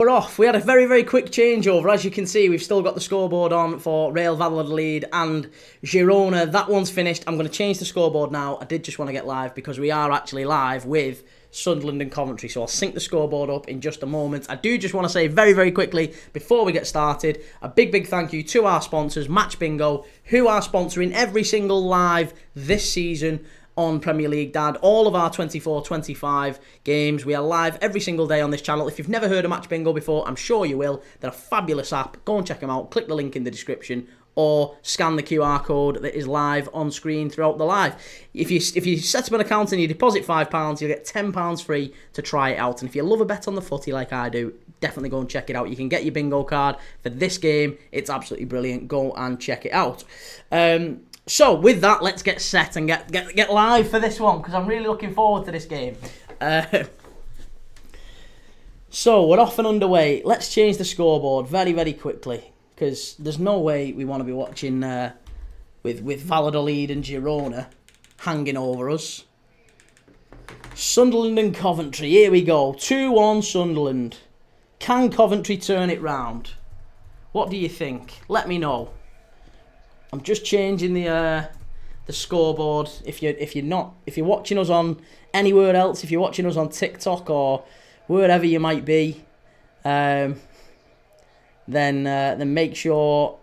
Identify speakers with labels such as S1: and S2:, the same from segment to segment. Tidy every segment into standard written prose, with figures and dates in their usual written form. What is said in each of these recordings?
S1: We're off. We had a very, very quick changeover. As you can see, we've still got the scoreboard on for Real Valladolid and Girona. That one's finished. I'm going to change the scoreboard now. I did just want to get live because we are actually live with Sunderland and Coventry. So I'll sync the scoreboard up in just a moment. I do just want to say very, very quickly, before we get started, a big, big thank you to our sponsors, Match Bingo, who are sponsoring every single live this season on Premier League Dad. All of our 24-25 games, we are live every single day on this channel. If you've never heard of Match Bingo before, I'm sure you will. They're a fabulous app. Go and check them out. Click the link in the description or scan the QR code that is live on screen throughout the live. If you set up an account and you deposit £5, you'll get £10 free to try it out. And if you love a bet on the footy like I do, definitely go and check it out. You can get your bingo card for this game. It's absolutely brilliant. Go and check it out. So, with that, let's get set and get live for this one, because I'm really looking forward to this game. So, we're off and underway. Let's change the scoreboard very, very quickly, because there's no way we want to be watching with Valladolid and Girona hanging over us. Sunderland and Coventry, here we go. 2-1 Sunderland. Can Coventry turn it round? What do you think? Let me know. I'm just changing the scoreboard. If you're watching us on anywhere else, if you're watching us on TikTok or wherever you might be, then make sure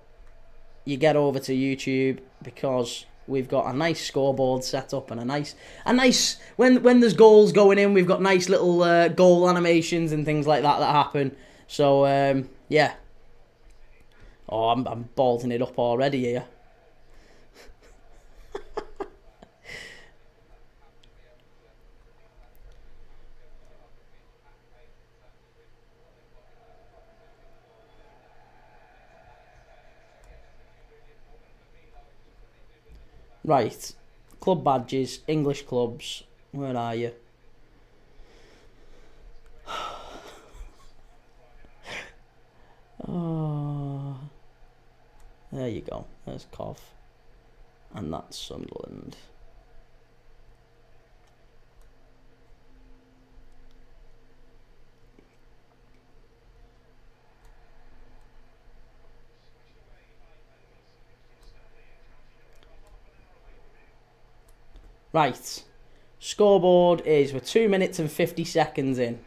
S1: you get over to YouTube, because we've got a nice scoreboard set up and a nice when there's goals going in, we've got nice little goal animations and things like that happen. So yeah. Oh, I'm ballsing it up already here. Right, club badges, English clubs, where are you? Oh, there you go, there's Cov, and that's Sunderland. Right, scoreboard is, we're 2 minutes and 50 seconds in.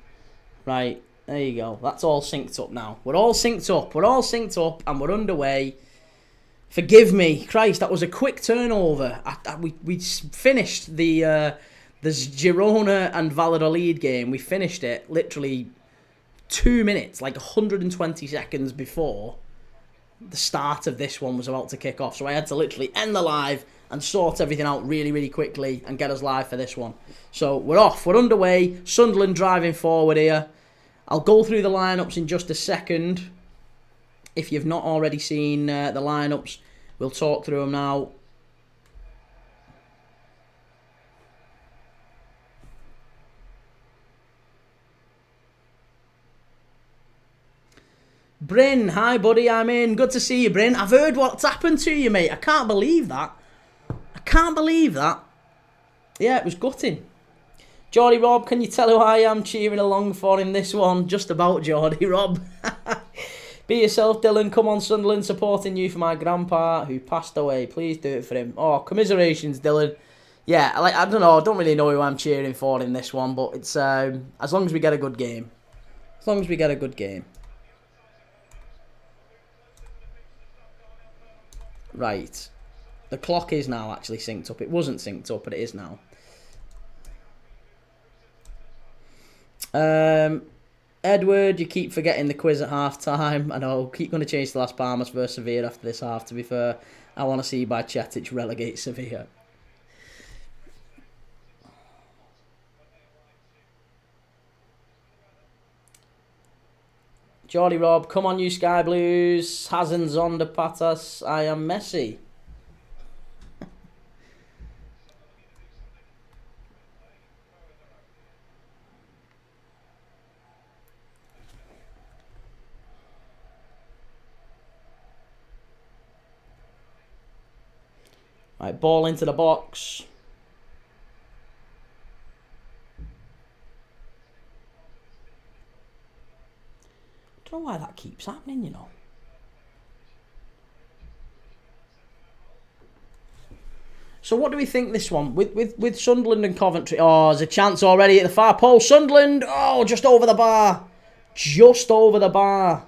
S1: Right, there you go. That's all synced up now. We're all synced up, and we're underway. Forgive me, Christ, that was a quick turnover. We finished the Girona and Valladolid game. We finished it literally 2 minutes, like 120 seconds before the start of this one was about to kick off. So I had to literally end the live and sort everything out really, really quickly and get us live for this one. So we're off. We're underway. Sunderland driving forward here. I'll go through the lineups in just a second. If you've not already seen the lineups, we'll talk through them now. Bryn, hi buddy, I'm in. Good to see you, Bryn. I've heard what's happened to you, mate. I can't believe that. Yeah, it was gutting. Geordie Rob, can you tell who I am cheering along for in this one? Just about, Geordie Rob. Be yourself, Dylan. Come on, Sunderland, supporting you for my grandpa who passed away. Please do it for him. Oh, commiserations, Dylan. Yeah, I don't know. I don't really know who I'm cheering for in this one, but it's as long as we get a good game. Right. The clock is now actually synced up. It wasn't synced up, but it is now. Edward, you keep forgetting the quiz at half-time. I know, keep going to change to Las Palmas versus Sevilla after this half, to be fair. I want to see Bajcetic relegate Sevilla. Geordie Rob, come on you Sky Blues. Hazen Zonda Patas, I am Messi. Right, ball into the box. Don't know why that keeps happening, you know. So what do we think this one? With Sunderland and Coventry. Oh, there's a chance already at the far post. Sunderland, oh, just over the bar. Just over the bar.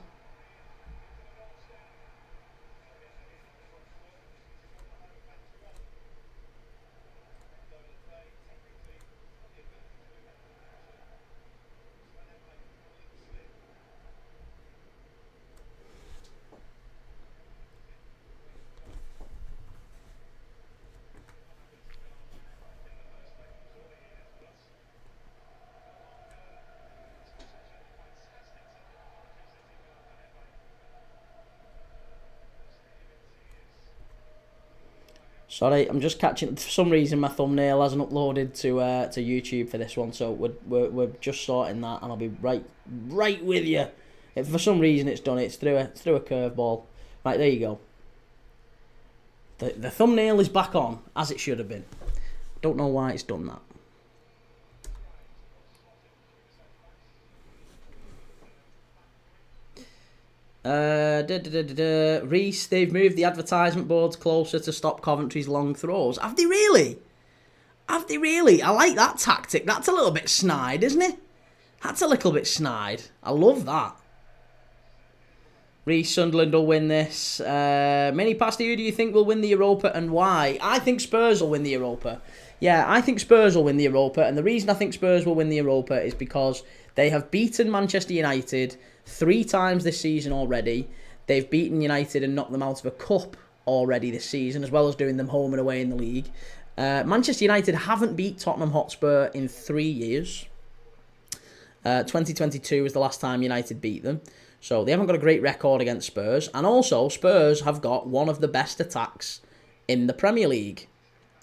S1: Sorry, I'm just catching. For some reason, my thumbnail hasn't uploaded to YouTube for this one, so we're just sorting that, and I'll be right with you. If for some reason it's done, it's through a curveball. Right, there you go. The thumbnail is back on as it should have been. Don't know why it's done that. Reese, they've moved the advertisement boards closer to stop Coventry's long throws. Have they really? Have they really? I like that tactic. That's a little bit snide, isn't it? That's a little bit snide. I love that. Reese, Sunderland will win this. Mini Pasty, who do you think will win the Europa and why? I think Spurs will win the Europa. Yeah, I think Spurs will win the Europa, and the reason I think Spurs will win the Europa is because they have beaten Manchester United 3 times this season already. They've beaten United and knocked them out of a cup already this season, as well as doing them home and away in the league. Manchester United haven't beat Tottenham Hotspur in 3 years. 2022 was the last time United beat them. So they haven't got a great record against Spurs. And also, Spurs have got one of the best attacks in the Premier League.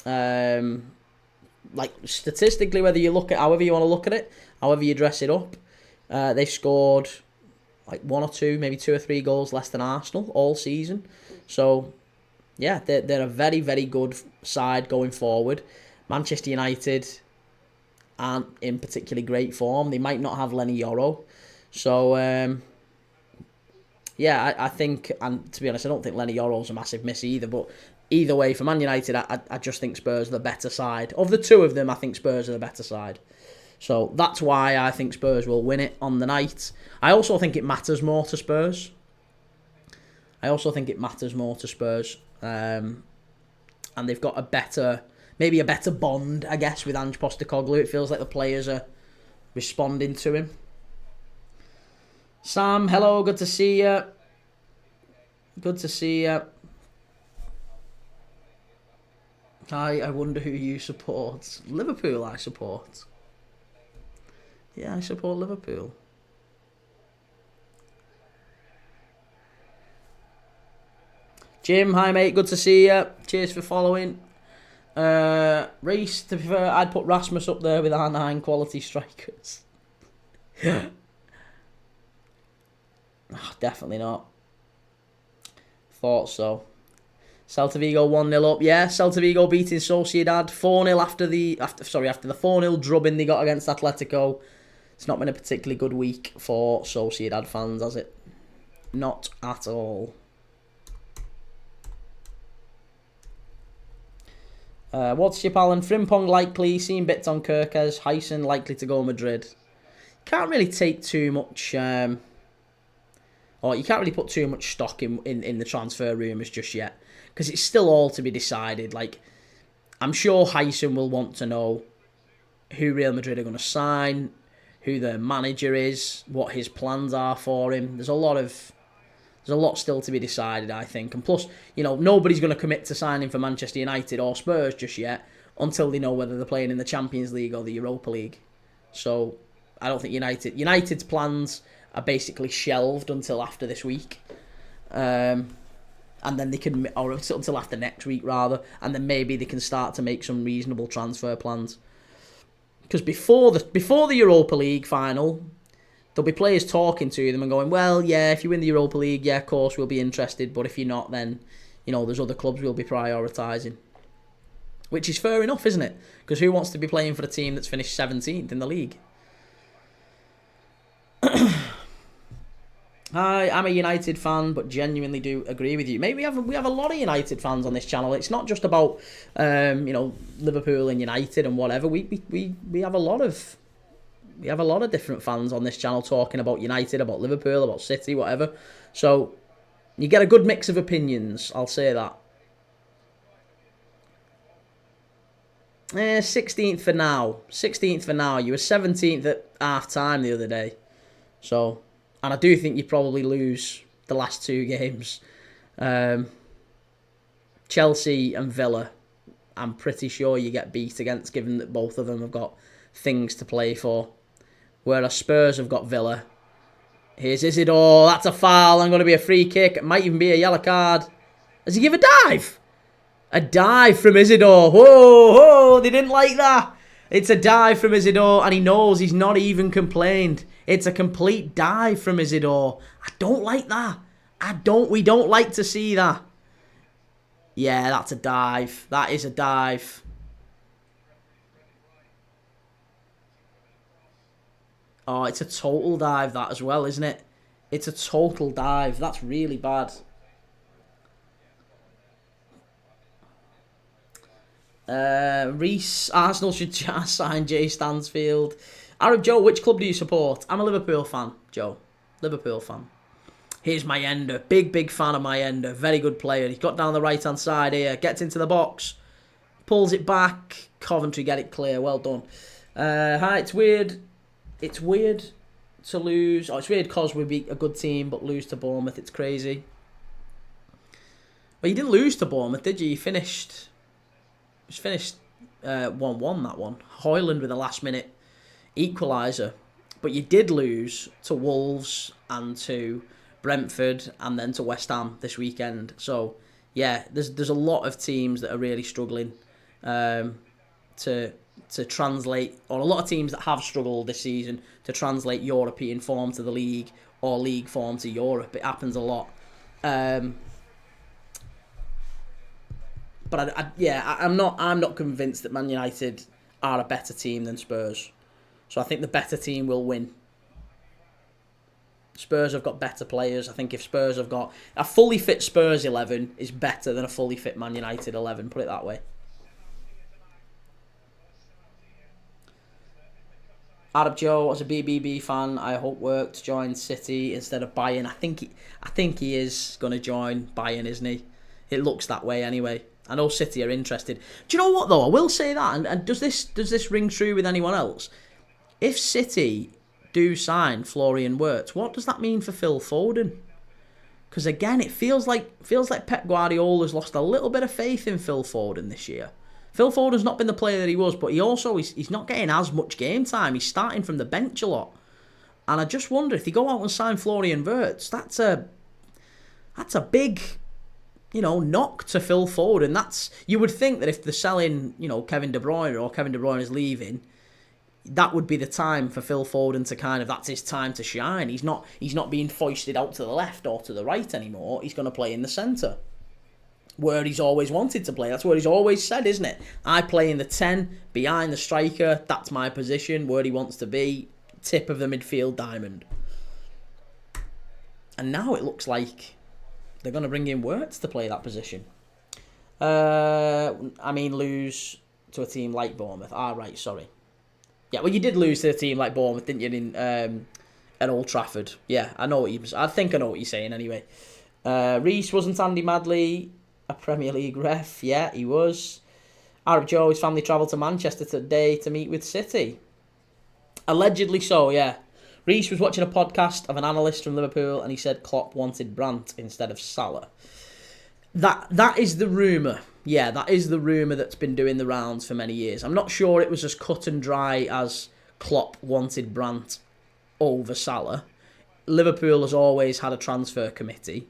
S1: Like, statistically, whether you look at however you want to look at it, however you dress it up, they've scored like 1 or 2, maybe 2 or 3 goals less than Arsenal all season. So, yeah, they're a very, very good side going forward. Manchester United aren't in particularly great form. They might not have Lenny Yoro. So, yeah, I think, and to be honest, I don't think Lenny Yoro's a massive miss either, but either way, for Man United, I just think Spurs are the better side. Of the two of them, I think Spurs are the better side. So that's why I think Spurs will win it on the night. I also think it matters more to Spurs. And they've got maybe a better bond, I guess, with Ange Postecoglou. It feels like the players are responding to him. Sam, hello, good to see you. I wonder who you support. Liverpool, I support. Yeah, I support Liverpool. Jim, hi mate, good to see you. Cheers for following. Reese, to be fair, I'd put Rasmus up there with our 9 quality strikers. Oh, definitely not. Thought so. Celta Vigo 1-0 up. Yeah, Celta Vigo beating Sociedad 4-0 after the 4-0 drubbing they got against Atletico. It's not been a particularly good week for Sociedad fans, has it? Not at all. What's your Alan? Frimpong likely. Seen bits on Kirkes. Hyson likely to go Madrid. Can't really take too much... or you can't really put too much stock in the transfer rumours just yet, because it's still all to be decided. Like, I'm sure Hyson will want to know who Real Madrid are going to sign, who their manager is, what his plans are for him. There's a lot still to be decided, I think. And plus, nobody's going to commit to signing for Manchester United or Spurs just yet until they know whether they're playing in the Champions League or the Europa League. So, I don't think United's plans are basically shelved until after this week. And then they can, or until after next week rather, and then maybe they can start to make some reasonable transfer plans. Because before the Europa League final, there'll be players talking to them and going, well, yeah, if you win the Europa League, yeah, of course we'll be interested, but if you're not, then, there's other clubs we'll be prioritising. Which is fair enough, isn't it? Because who wants to be playing for a team that's finished 17th in the league? I'm a United fan, but genuinely do agree with you. Maybe we have a lot of United fans on this channel. It's not just about Liverpool and United and whatever. We have a lot of different fans on this channel talking about United, about Liverpool, about City, whatever. So you get a good mix of opinions. I'll say that. 16th for now. 16th for now. You were 17th at half time the other day. So, and I do think you probably lose the last two games. Chelsea and Villa, I'm pretty sure you get beat against, given that both of them have got things to play for. Whereas Spurs have got Villa. Here's Isidore. That's a foul. I'm going to be a free kick. It might even be a yellow card. Does he give a dive? A dive from Isidore. Whoa, whoa, they didn't like that. It's a dive from Isidore, and he knows he's not even complained. It's a complete dive from Isidore. I don't like that. We don't like to see that. Yeah, that's a dive. That is a dive. Oh, it's a total dive, that as well, isn't it? It's a total dive. That's really bad. Reese, Arsenal should just sign Jay Stansfield. Arab Joe, which club do you support? I'm a Liverpool fan, Joe. Liverpool fan. Here's Mayenda. Big fan of Mayenda. Very good player. He's got down the right-hand side here. Gets into the box. Pulls it back. Coventry get it clear. Well done. Hi, it's weird. It's weird to lose. Oh, it's weird because we beat a good team, but lose to Bournemouth. It's crazy. Well, you didn't lose to Bournemouth, did you? You finished... It was finished 1-1, that one. Hoyland with a last-minute equaliser. But you did lose to Wolves and to Brentford and then to West Ham this weekend. So, yeah, there's a lot of teams that are really struggling to translate, or a lot of teams that have struggled this season to translate European form to the league or league form to Europe. It happens a lot. But I'm not convinced that Man United are a better team than Spurs. So I think the better team will win. Spurs have got better players. I think if Spurs have got... A fully fit Spurs 11 is better than a fully fit Man United 11, put it that way. Arab Joe, as a BBB fan, I hope work to join City instead of Bayern. I think he is going to join Bayern, isn't he? It looks that way anyway. I know City are interested. Do you know what though? I will say that, and does this ring true with anyone else? If City do sign Florian Wirtz, what does that mean for Phil Foden? Because again, it feels like Pep Guardiola's lost a little bit of faith in Phil Foden this year. Phil Foden's not been the player that he was, but he's not getting as much game time. He's starting from the bench a lot, and I just wonder if they go out and sign Florian Wirtz, that's a big, knock to Phil Foden. You would think that if they're selling, Kevin De Bruyne or Kevin De Bruyne is leaving, that would be the time for Phil Foden to that's his time to shine. He's not being foisted out to the left or to the right anymore. He's going to play in the centre, where he's always wanted to play. That's where he's always said, isn't it? I play in the 10, behind the striker. That's my position, where he wants to be. Tip of the midfield diamond. And now it looks like they're going to bring in Wirtz to play that position. Lose to a team like Bournemouth. Right, sorry. Yeah, well, you did lose to a team like Bournemouth, didn't you, at Old Trafford? Yeah, I think I know what you're saying anyway. Reese, wasn't Andy Madley a Premier League ref? Yeah, he was. Arab Joe, his family travelled to Manchester today to meet with City. Allegedly so, yeah. Reese was watching a podcast of an analyst from Liverpool and he said Klopp wanted Brandt instead of Salah. That is the rumour. Yeah, that is the rumour that's been doing the rounds for many years. I'm not sure it was as cut and dry as Klopp wanted Brandt over Salah. Liverpool has always had a transfer committee.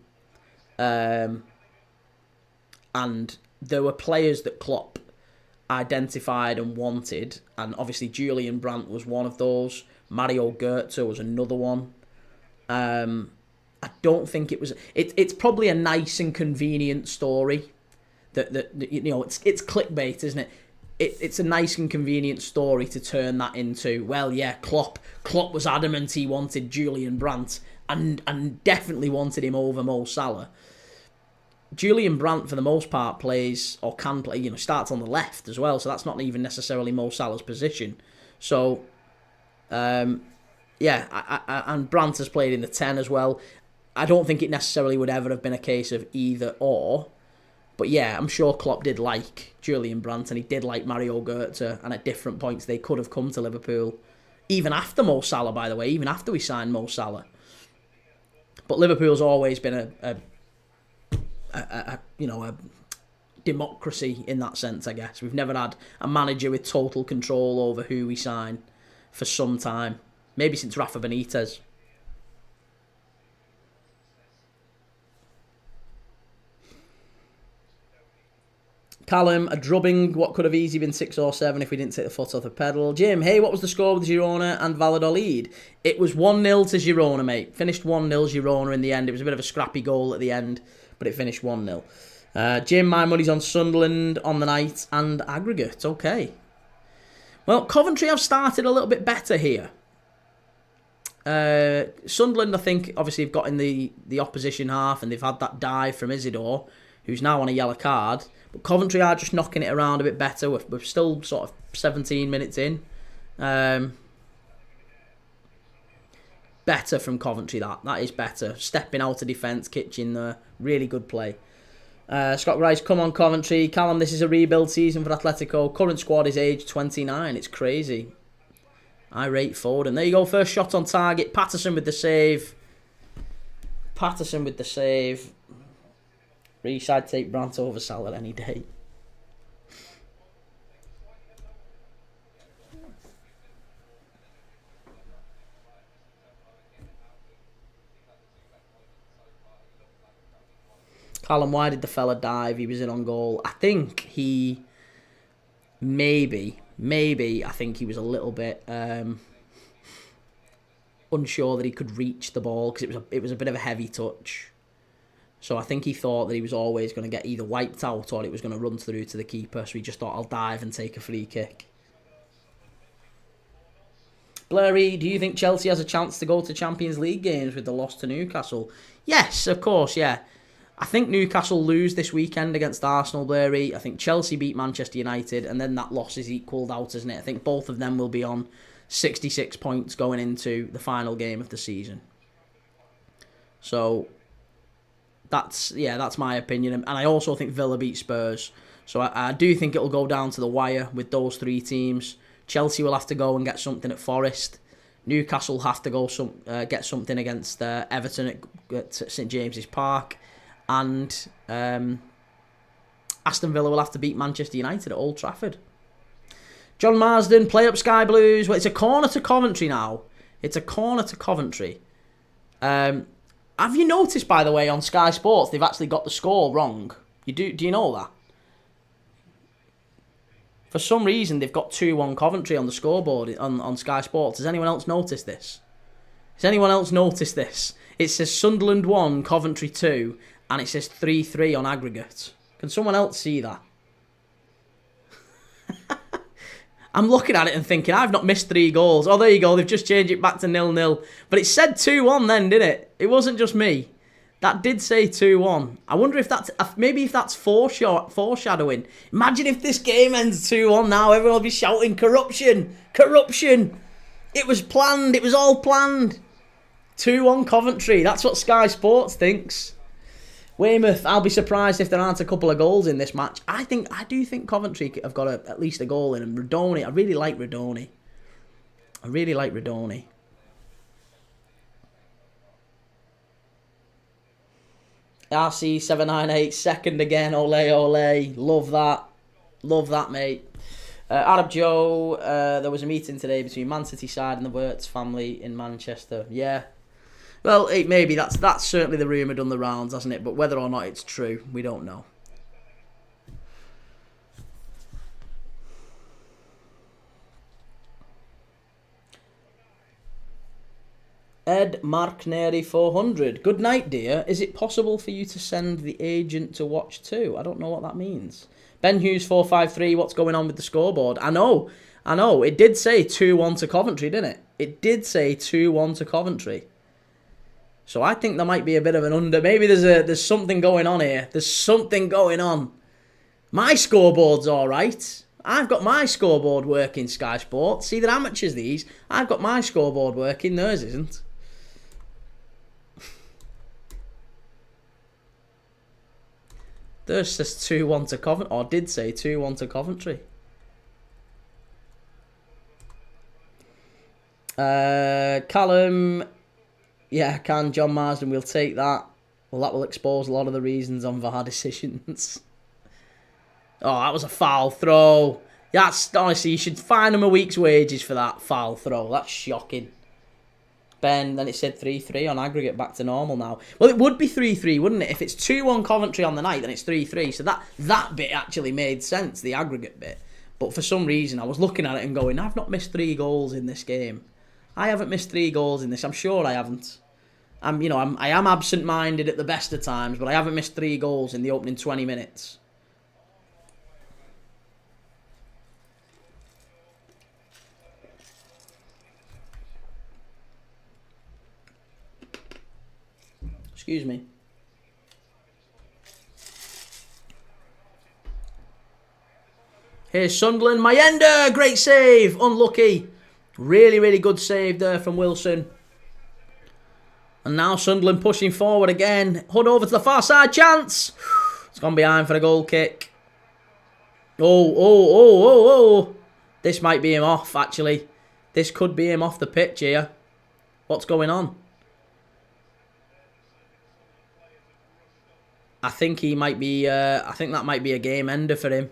S1: And there were players that Klopp identified and wanted, and obviously Julian Brandt was one of those. Mario Götze was another one. I don't think it was... It's probably a nice and convenient story. That it's clickbait, isn't it? It's a nice and convenient story to turn that into, well, yeah, Klopp was adamant he wanted Julian Brandt, and definitely wanted him over Mo Salah. Julian Brandt, for the most part, plays or can play, starts on the left as well, so that's not even necessarily Mo Salah's position. So, and Brandt has played in the 10 as well. I don't think it necessarily would ever have been a case of either or. But yeah, I'm sure Klopp did like Julian Brandt and he did like Mario Götze, and at different points they could have come to Liverpool. Even after Mo Salah, by the way, even after we signed Mo Salah. But Liverpool's always been a democracy in that sense, I guess. We've never had a manager with total control over who we sign for some time. Maybe since Rafa Benitez. Callum, a drubbing, what could have easily been 6 or 7 if we didn't take the foot off the pedal. Jim, hey, what was the score with Girona and Valladolid? It was 1-0 to Girona, mate. Finished 1-0 Girona in the end. It was a bit of a scrappy goal at the end, but it finished 1-0. Jim, my money's on Sunderland on the night and aggregate. Okay. Well, Coventry have started a little bit better here. Sunderland, I think, obviously have got in the opposition half and they've had that dive from Isidore, who's now on a yellow card. But Coventry are just knocking it around a bit better. We're still sort of 17 minutes in. Better from Coventry, that is better. Stepping out of defence, kitchen there. Really good play. Scott Rice, come on Coventry. Callum, this is a rebuild season for Atletico. Current squad is age 29. It's crazy. I rate Foden. There you go, first shot on target. Patterson with the save. Reece, I'd take Brandt over Salah any day. Callum, why did the fella dive? He was in on goal. I think he... Maybe, I think he was a little bit unsure that he could reach the ball because it was a bit of a heavy touch. So I think he thought that he was always going to get either wiped out or it was going to run through to the keeper. So he just thought, I'll dive and take a free kick. Blurry, do you think Chelsea has a chance to go to Champions League games with the loss to Newcastle? Yes, of course, yeah. I think Newcastle lose this weekend against Arsenal, Blurry. I think Chelsea beat Manchester United and then that loss is equalled out, isn't it? I think both of them will be on 66 points going into the final game of the season. So... That's my opinion. And I also think Villa beat Spurs. So I do think it'll go down to the wire with those three teams. Chelsea will have to go and get something at Forest. Newcastle will have to go get something against Everton at St James's Park. And Aston Villa will have to beat Manchester United at Old Trafford. John Marsden, play up Sky Blues. Well, it's a corner to Coventry now. Have you noticed, by the way, on Sky Sports, they've actually got the score wrong? Do you know that? For some reason, they've got 2-1 Coventry on the scoreboard on Sky Sports. Has anyone else noticed this? It says Sunderland 1, Coventry 2, and it says 3-3 on aggregate. Can someone else see that? I'm looking at it and thinking, I've not missed 3 goals. Oh, there you go. They've just changed it back to 0-0. But it said 2-1 then, didn't it? It wasn't just me. That did say 2-1. I wonder if that's... Maybe if that's foreshadowing. Imagine if this game ends 2-1 now. Everyone will be shouting, corruption! Corruption! It was planned. It was all planned. 2-1 Coventry. That's what Sky Sports thinks. Weymouth, I'll be surprised if there aren't a couple of goals in this match. I do think Coventry have got at least a goal in. And Rodoni, I really like Rodoni. RC798, second again. Ole, ole. Love that, mate. Arab Joe, there was a meeting today between Man City side and the Wirtz family in Manchester. Yeah. Well, maybe that's certainly the rumour done the rounds, hasn't it? But whether or not it's true, we don't know. Ed Markneri 400. Good night, dear. Is it possible for you to send the agent to watch too? I don't know what that means. Ben Hughes 453. What's going on with the scoreboard? I know. It did say 2-1 to Coventry, didn't it? It did say 2-1 to Coventry. So I think there might be a bit of an under. Maybe there's something going on here. There's something going on. My scoreboard's all right. I've got my scoreboard working, Sky Sports. See, they're amateurs, these. I've got my scoreboard working. Theirs isn't. Theirs says 2-1 to Coventry. Or did say 2-1 to Coventry. Callum... Yeah, can John Marsden, we'll take that. Well, that will expose a lot of the reasons on VAR decisions. Oh, that was a foul throw. That's, honestly, you should fine him a week's wages for that foul throw. That's shocking. Ben, then it said 3-3 on aggregate, back to normal now. Well, it would be 3-3, wouldn't it? If it's 2-1 Coventry on the night, then it's 3-3. So that bit actually made sense, the aggregate bit. But for some reason, I was looking at it and going, I've not missed 3 goals in this game. I haven't missed 3 goals in this. I'm sure I haven't. I am absent-minded at the best of times, but I haven't missed 3 goals in the opening 20 minutes. Excuse me. Here's Sunderland. Mayenda, great save. Unlucky. Really, really good save there from Wilson. And now Sunderland pushing forward again. Hood over to the far side. Chance. It's gone behind for a goal kick. Oh. This might be him off, actually. This could be him off the pitch here. What's going on? I think he might be... I think that might be a game ender for him.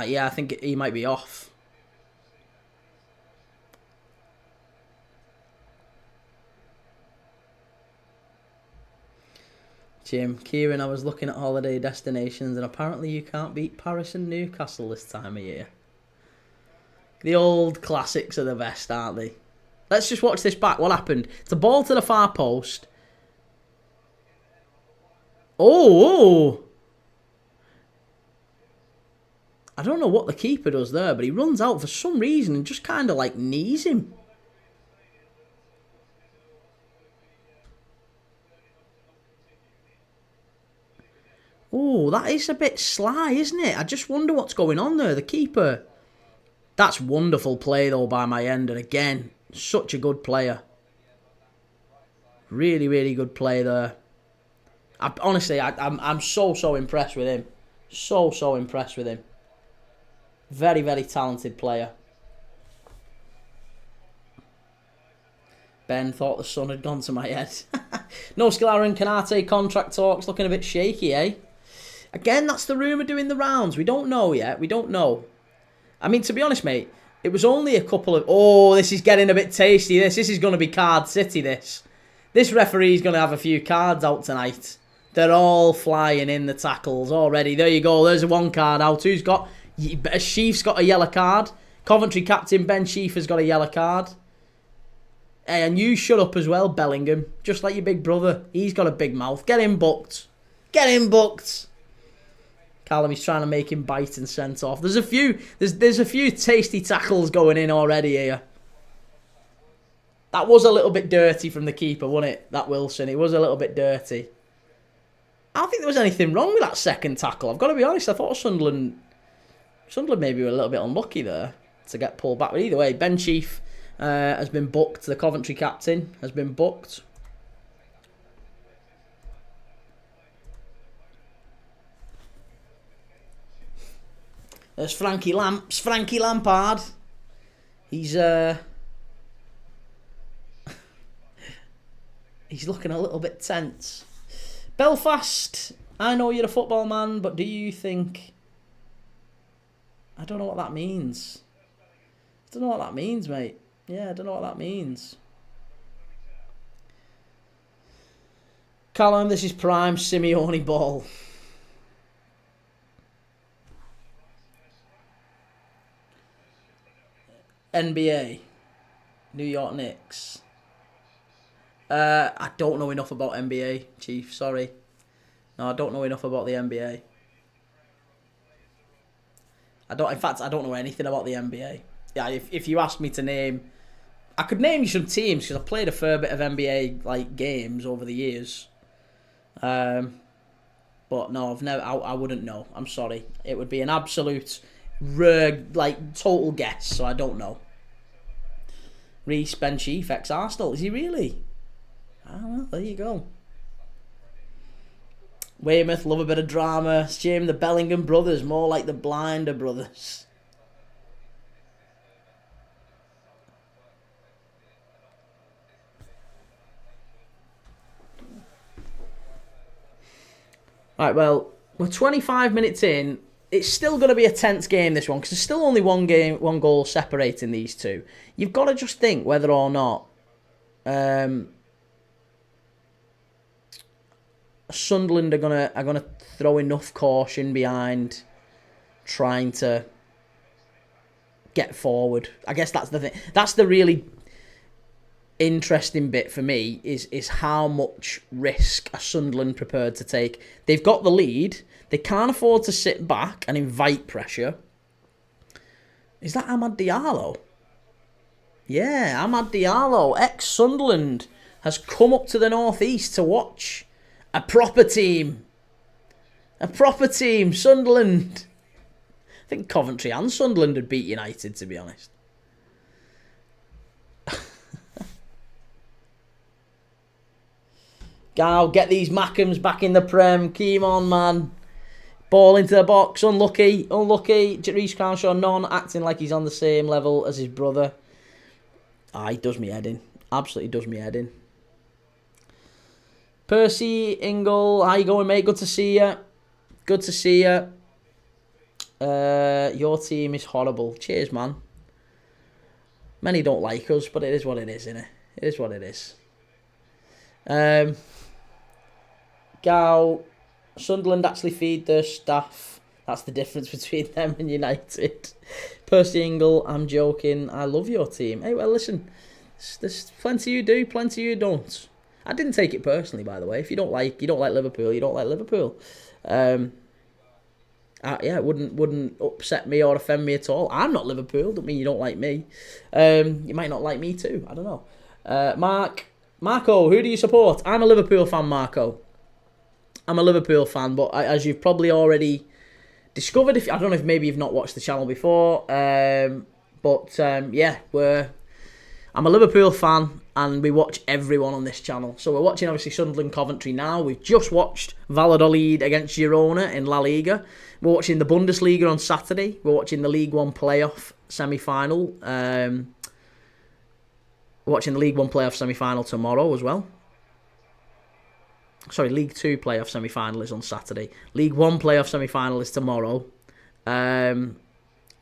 S1: Yeah, I think he might be off. Jim, Kieran, I was looking at holiday destinations and apparently you can't beat Paris and Newcastle this time of year. The old classics are the best, aren't they? Let's just watch this back. What happened? It's a ball to the far post. Oh! I don't know what the keeper does there, but he runs out for some reason and just kind of like knees him. Oh, that is a bit sly, isn't it? I just wonder what's going on there, the keeper. That's wonderful play, though, by Mayenda. Again, such a good player. Really, really good play there. Honestly, I'm so impressed with him. So impressed with him. Very, very talented player. Ben thought the sun had gone to my head. No Scolari and Canate contract talks looking a bit shaky, eh? Again, that's the rumour doing the rounds. We don't know yet. We don't know. I mean, to be honest, mate, it was only a couple of... Oh, this is getting a bit tasty, this. This is going to be Card City, this. This referee's going to have a few cards out tonight. They're all flying in the tackles already. There you go. There's a 1 card out. Who's got... Sheaf's got a yellow card. Coventry captain Ben Sheaf has got a yellow card. Hey, and you shut up as well, Bellingham. Just like your big brother. He's got a big mouth. Get him booked. Get him booked. Callum, he's trying to make him bite and sent off. There's a few tasty tackles going in already here. That was a little bit dirty from the keeper, wasn't it? That Wilson. It was a little bit dirty. I don't think there was anything wrong with that second tackle. I've got to be honest. I thought Sunderland maybe were a little bit unlucky there to get pulled back. But either way, Ben Sheaf has been booked. The Coventry captain has been booked. There's Frankie Lampard. He's he's looking a little bit tense. Belfast, I know you're a football man, but do you think... I don't know what that means. I don't know what that means, mate. Yeah, I don't know what that means. Callum, this is prime Simeone ball. NBA. New York Knicks. I don't know enough about NBA, Chief. Sorry. No, I don't know enough about the NBA. In fact, I don't know anything about the NBA. Yeah, if you ask me to name I could name you some teams because I played a fair bit of NBA like games over the years. But no, I've never. I wouldn't know. I'm sorry. It would be an absolute rare, like total guess. So I don't know. Reece Ben Chief ex Arsenal. Is he really? Ah, well, there you go. Weymouth love a bit of drama. Shame the Bellingham brothers, more like the Blinder brothers. Right, well, we're 25 minutes in. It's still going to be a tense game, this one, because there's still only one goal separating these two. You've got to just think whether or not Sunderland are gonna throw enough caution behind trying to get forward. I guess that's the thing. That's the really interesting bit for me is how much risk are Sunderland prepared to take. They've got the lead. They can't afford to sit back and invite pressure. Is that Amad Diallo? Yeah, Amad Diallo, ex-Sunderland, has come up to the northeast to watch a proper team. A proper team, Sunderland. I think Coventry and Sunderland had beat United, to be honest. Gal, get these Mackhams back in the Prem. Keep on, man. Ball into the box. Unlucky. Reece Crownshaw, none, acting like he's on the same level as his brother. Ah, he does me head in. Absolutely does me head in. Percy, Ingle, how you going, mate? Good to see you. Good to see you. Your team is horrible. Cheers, man. Many don't like us, but it is what it is, innit? It is what it is. Gal, Sunderland actually feed their staff. That's the difference between them and United. Percy Ingle, I'm joking. I love your team. Hey, well, listen. There's plenty you do, plenty you don't. I didn't take it personally, by the way. If you don't like Liverpool, you don't like Liverpool. Yeah, it wouldn't upset me or offend me at all. I'm not Liverpool. Don't mean you don't like me. You might not like me too. I don't know. Marco, who do you support? I'm a Liverpool fan, Marco. I'm a Liverpool fan, but as you've probably already discovered, I don't know if maybe you've not watched the channel before, yeah, I'm a Liverpool fan, and we watch everyone on this channel. So we're watching, obviously, Sunderland Coventry now. We've just watched Valladolid against Girona in La Liga. We're watching the Bundesliga on Saturday. We're watching the League One playoff semi-final. We're watching the League One playoff semi-final tomorrow as well. Sorry, League 2 playoff semi-final is on Saturday. League 1 playoff semi-final is tomorrow. And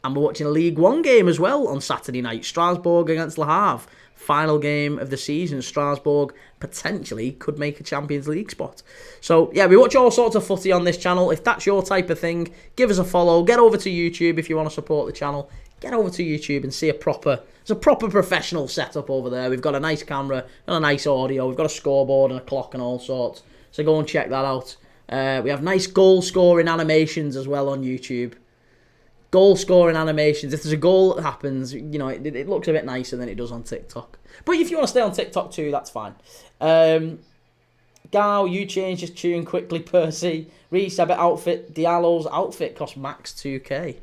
S1: we're watching a League 1 game as well on Saturday night. Strasbourg against Le Havre. Final game of the season. Strasbourg potentially could make a Champions League spot. So, yeah, we watch all sorts of footy on this channel. If that's your type of thing, give us a follow. Get over to YouTube if you want to support the channel. Get over to YouTube and see a proper professional setup over there. We've got a nice camera and a nice audio. We've got a scoreboard and a clock and all sorts. So go and check that out. We have nice goal-scoring animations as well on YouTube. Goal-scoring animations. If there's a goal that happens, you know, it looks a bit nicer than it does on TikTok. But if you want to stay on TikTok too, that's fine. Gal, you change his tune quickly, Percy. Reece, I bet Diallo's outfit cost max 2k.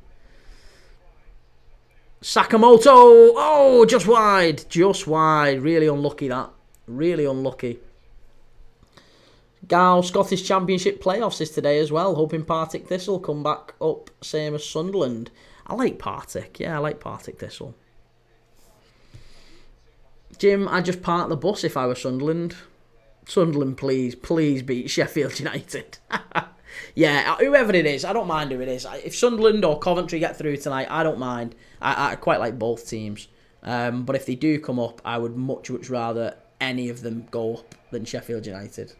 S1: Sakamoto! Oh, just wide. Just wide. Really unlucky, that. Really unlucky. Gal, Scottish Championship playoffs is today as well. Hoping Partick Thistle come back up, same as Sunderland. I like Partick. Yeah, I like Partick Thistle. Jim, I'd just park the bus if I were Sunderland. Sunderland, please beat Sheffield United. Yeah, whoever it is, I don't mind who it is. If Sunderland or Coventry get through tonight, I don't mind. I quite like both teams. But if they do come up, I would much rather any of them go up than Sheffield United.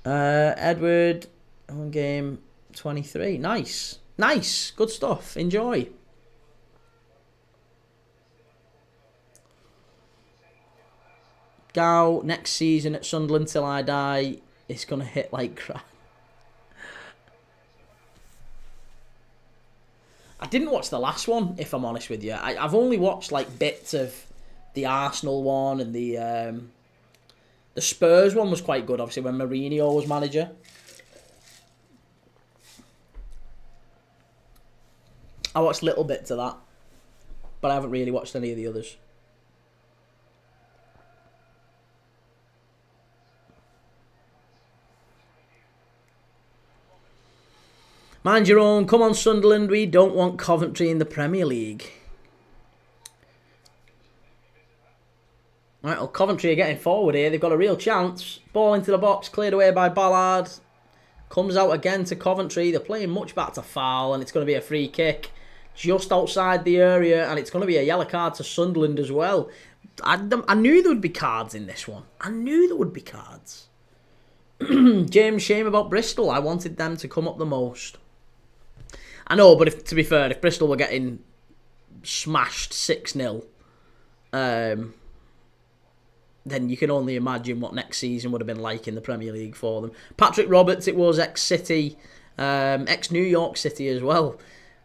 S1: Edward, on game 23. Nice. Good stuff. Enjoy. Gow, next season at Sunderland till I die, it's going to hit like crap. I didn't watch the last one, if I'm honest with you. I've only watched like bits of the Arsenal one and the Spurs one was quite good, obviously, when Mourinho was manager. I watched little bits of that, but I haven't really watched any of the others. Mind your own. Come on, Sunderland. We don't want Coventry in the Premier League. Right, well, Coventry are getting forward here. They've got a real chance. Ball into the box, cleared away by Ballard. Comes out again to Coventry. They're playing much back to foul, and it's going to be a free kick just outside the area, and it's going to be a yellow card to Sunderland as well. I knew there would be cards in this one. I knew there would be cards. James, shame about Bristol. I wanted them to come up the most. I know, but to be fair, if Bristol were getting smashed 6-0, then you can only imagine what next season would have been like in the Premier League for them. Patrick Roberts, it was ex-City, ex-New York City as well,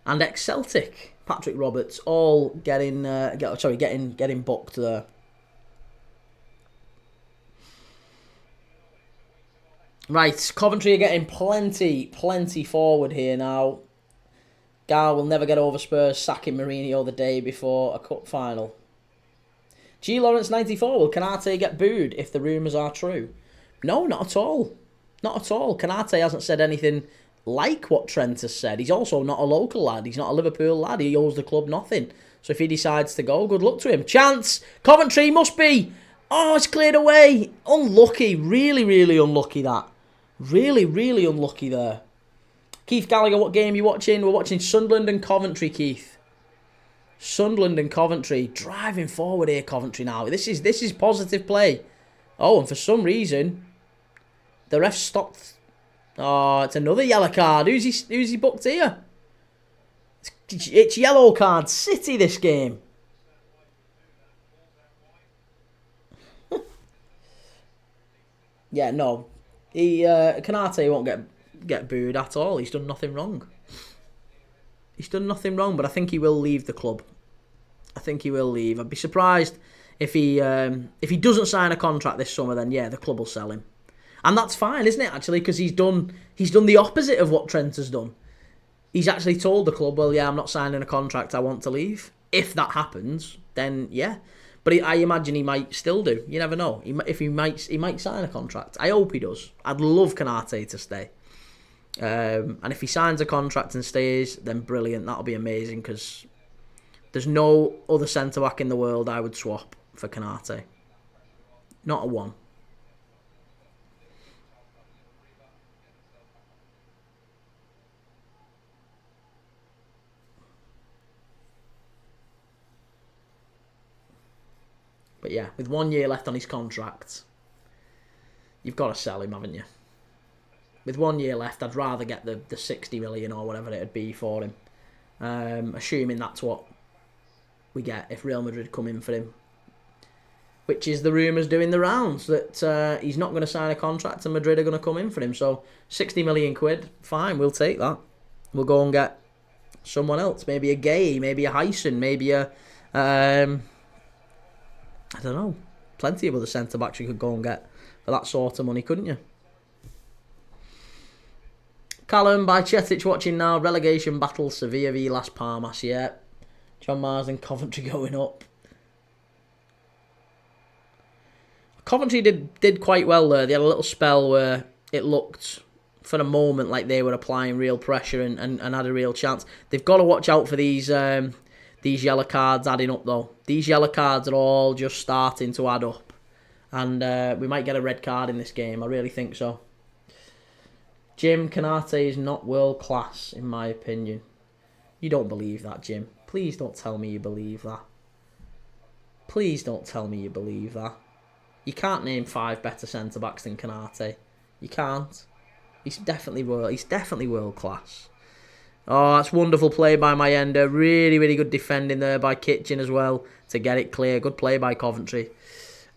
S1: and ex-Celtic. Patrick Roberts, all getting booked there. Right, Coventry are getting plenty forward here now. Gar will never get over Spurs sacking Mourinho the day before a cup final. G. Lawrence 94, will Canate get booed if the rumours are true? No, not at all. Not at all. Canate hasn't said anything like what Trent has said. He's also not a local lad. He's not a Liverpool lad. He owes the club nothing. So if he decides to go, good luck to him. Chance! Coventry must be! Oh, it's cleared away! Unlucky. Really unlucky, that. Really unlucky there. Keith Gallagher, what game are you watching? We're watching Sunderland and Coventry, Keith. Sunderland and Coventry. Driving forward here, Coventry now. This is positive play. Oh, and for some reason, the ref stopped. Oh, it's another yellow card. Who's he booked here? It's yellow card City this game. Yeah, no. Canate won't get booed at all. He's done nothing wrong. He's done nothing wrong, but I think he will leave the club. I think he will leave. I'd be surprised if he doesn't sign a contract this summer. Then yeah, the club will sell him, and that's fine, isn't it? Actually, because he's done the opposite of what Trent has done. He's actually told the club, well, yeah, I'm not signing a contract. I want to leave. If that happens, then yeah. But I imagine he might still do. You never know. He might sign a contract. I hope he does. I'd love Canate to stay. And if he signs a contract and stays, then brilliant. That'll be amazing, because there's no other centre-back in the world I would swap for Canate. Not a one. But yeah, with 1 year left on his contract, you've got to sell him, haven't you? With 1 year left, I'd rather get the 60 million or whatever it'd be for him. Assuming that's what we get if Real Madrid come in for him. Which is the rumours doing the rounds, that he's not going to sign a contract and Madrid are going to come in for him. So 60 million quid, fine, we'll take that. We'll go and get someone else. Maybe a Gay, maybe a Hyson, maybe a... I don't know. Plenty of other centre-backs you could go and get for that sort of money, couldn't you? Callum by Chetic watching now. Relegation battle, Sevilla v Las Palmas. Yeah. John Marsden, Coventry going up. Coventry did quite well there. They had a little spell where it looked, for a moment, like they were applying real pressure and had a real chance. They've got to watch out for these yellow cards adding up, though. These yellow cards are all just starting to add up. And we might get a red card in this game. I really think so. Jim, Canate is not world class, in my opinion. You don't believe that, Jim. Please don't tell me you believe that. Please don't tell me you believe that. You can't name 5 better centre-backs than Canate. You can't. He's definitely world class. Oh, that's wonderful play by Mayenda. Really good defending there by Kitchen as well to get it clear. Good play by Coventry.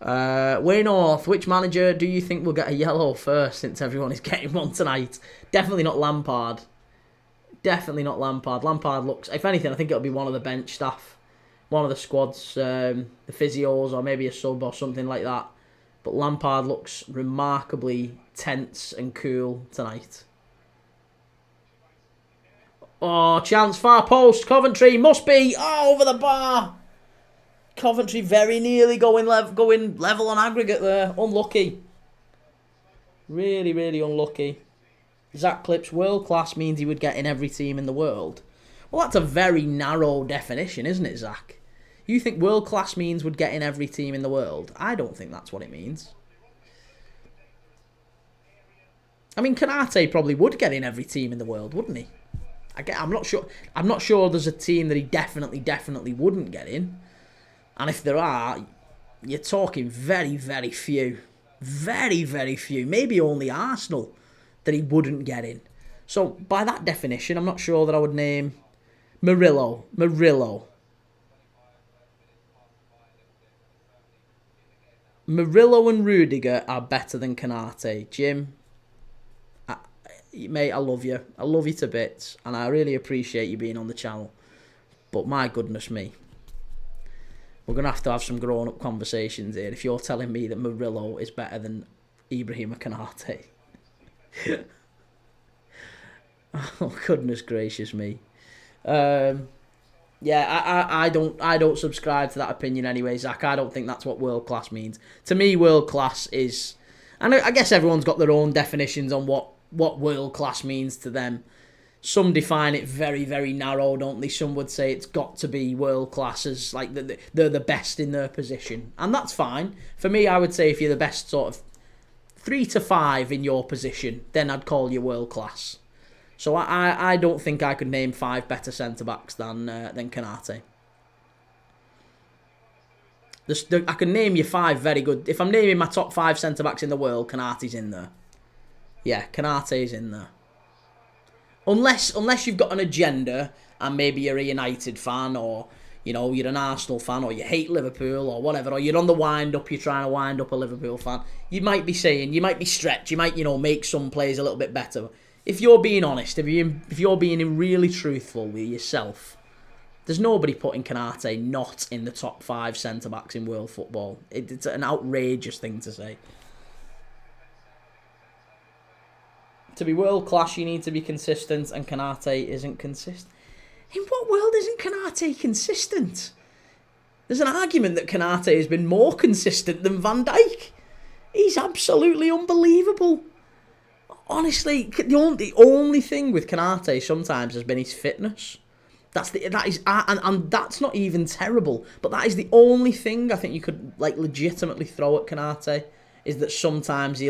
S1: Waynorth, which manager do you think will get a yellow first, since everyone is getting one tonight? Definitely not Lampard. Definitely not Lampard. Lampard looks... If anything, I think it'll be one of the bench staff. one of the squads, the physios, or maybe a sub or something like that. But Lampard looks remarkably tense and cool tonight. Oh, chance, far post, Coventry, must be, over the bar. Coventry very nearly going level on aggregate there, unlucky. Really, really unlucky. Zach Clip's world class means he would get in every team in the world. Well, that's a very narrow definition, isn't it, Zach? You think world class means would get in every team in the world? I don't think that's what it means. I mean, Konate probably would get in every team in the world, wouldn't he? I'm not sure. I'm not sure there's a team that he definitely wouldn't get in. And if there are, you're talking very, very few. Very, very few. Maybe only Arsenal that he wouldn't get in. So, by that definition, I'm not sure that I would name Murillo. Murillo and Rudiger are better than Konate. Jim, mate, I love you. I love you to bits. And I really appreciate you being on the channel. But my goodness me. We're going to have some grown-up conversations here if you're telling me that Murillo is better than Ibrahima Konate. Oh, goodness gracious me. Yeah, I don't subscribe to that opinion anyway, Zach. I don't think that's what world class means. To me, world class is, and I guess everyone's got their own definitions on what world class means to them. Some define it very, very narrow, don't they? Some would say it's got to be world class as like they're the best in their position, and that's fine. For me, I would say if you're the best sort of 3 to 5 in your position, then I'd call you world class. So I don't think I could name 5 better centre-backs than Konate. I can name you 5 very good. If I'm naming my top 5 centre-backs in the world, Konate's in there. Yeah, Konate's in there. Unless you've got an agenda and maybe you're a United fan or, you know, you're an Arsenal fan or you hate Liverpool or whatever, or you're on the wind-up, you're trying to wind up a Liverpool fan, you might be stretched, you might, make some players a little bit better. If you're being honest, if you're being really truthful with yourself, there's nobody putting Konate not in the top 5 centre-backs in world football. It's an outrageous thing to say. To be world class, you need to be consistent, and Konate isn't consistent. In what world isn't Konate consistent? There's an argument that Konate has been more consistent than Van Dijk. He's absolutely unbelievable. Honestly, the only thing with Konate sometimes has been his fitness. And that's not even terrible. But that is the only thing I think you could legitimately throw at Konate, is that sometimes he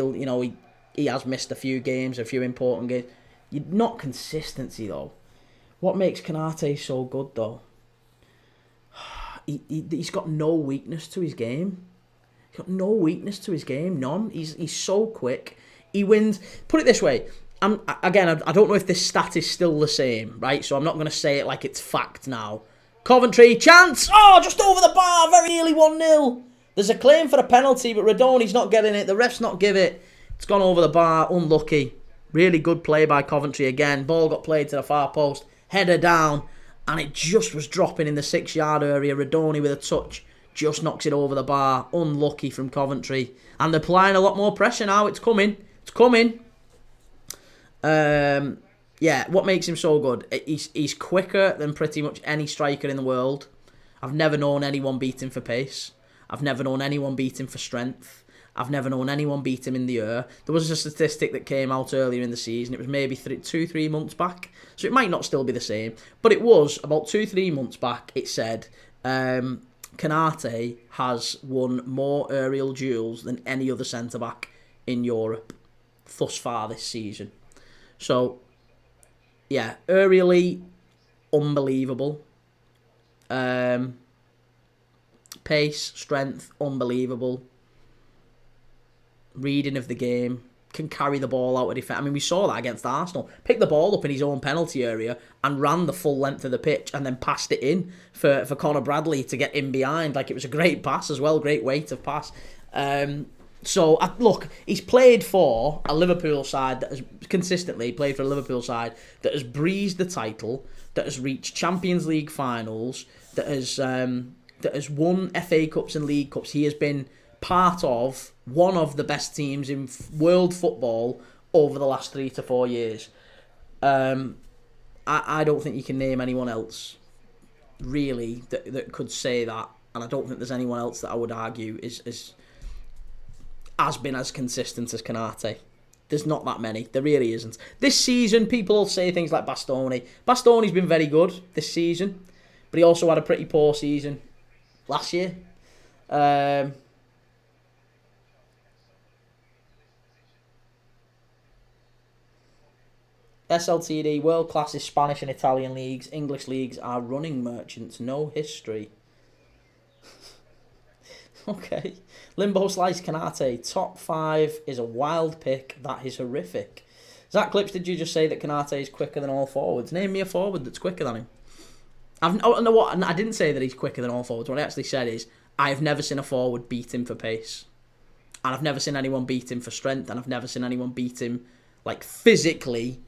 S1: has missed a few games, a few important games. Not consistency, though. What makes Konate so good, though? He's got no weakness to his game. He's got no weakness to his game, none. He's so quick. He wins. Put it this way. I don't know if this stat is still the same, right? So I'm not going to say it like it's fact now. Coventry, chance! Oh, just over the bar, very nearly 1-0. There's a claim for a penalty, but Radoni's not getting it. The ref's not give it. It's gone over the bar, unlucky. Really good play by Coventry again. Ball got played to the far post. Header down, and it just was dropping in the 6-yard area. Radoni with a touch just knocks it over the bar. Unlucky from Coventry. And they're applying a lot more pressure now. It's coming. It's coming. Yeah, what makes him so good? He's quicker than pretty much any striker in the world. I've never known anyone beat him for pace. I've never known anyone beat him for strength. I've never known anyone beat him in the air. There was a statistic that came out earlier in the season. It was maybe 2-3 months back. So it might not still be the same. But it was about 2-3 months back. It said Konate has won more aerial duels than any other centre-back in Europe thus far this season. So, yeah, aerially, unbelievable. Pace, strength, unbelievable. Reading of the game, can carry the ball out of defence. I mean, we saw that against Arsenal. Picked the ball up in his own penalty area and ran the full length of the pitch and then passed it in for Conor Bradley to get in behind. Like, it was a great pass as well, great weight of pass. Look, he's played for a Liverpool side that has consistently played for a Liverpool side that has breezed the title, that has reached Champions League finals, that has won FA Cups and League Cups. He has been part of one of the best teams in world football over the last 3 to 4 years. I don't think you can name anyone else really that could say that, and I don't think there's anyone else that I would argue has been as consistent as Konate. There's not that many. There really isn't. This season, people will say things like Bastoni. Bastoni's been very good this season, but he also had a pretty poor season last year. SLTD, world class is Spanish and Italian leagues. English leagues are running merchants. No history. Okay. Limbo Slice Konate, top 5 is a wild pick. That is horrific. Zach Clips, did you just say that Konate is quicker than all forwards? Name me a forward that's quicker than him. I didn't say that he's quicker than all forwards. What I actually said is, I've never seen a forward beat him for pace. And I've never seen anyone beat him for strength. And I've never seen anyone beat him, like, physically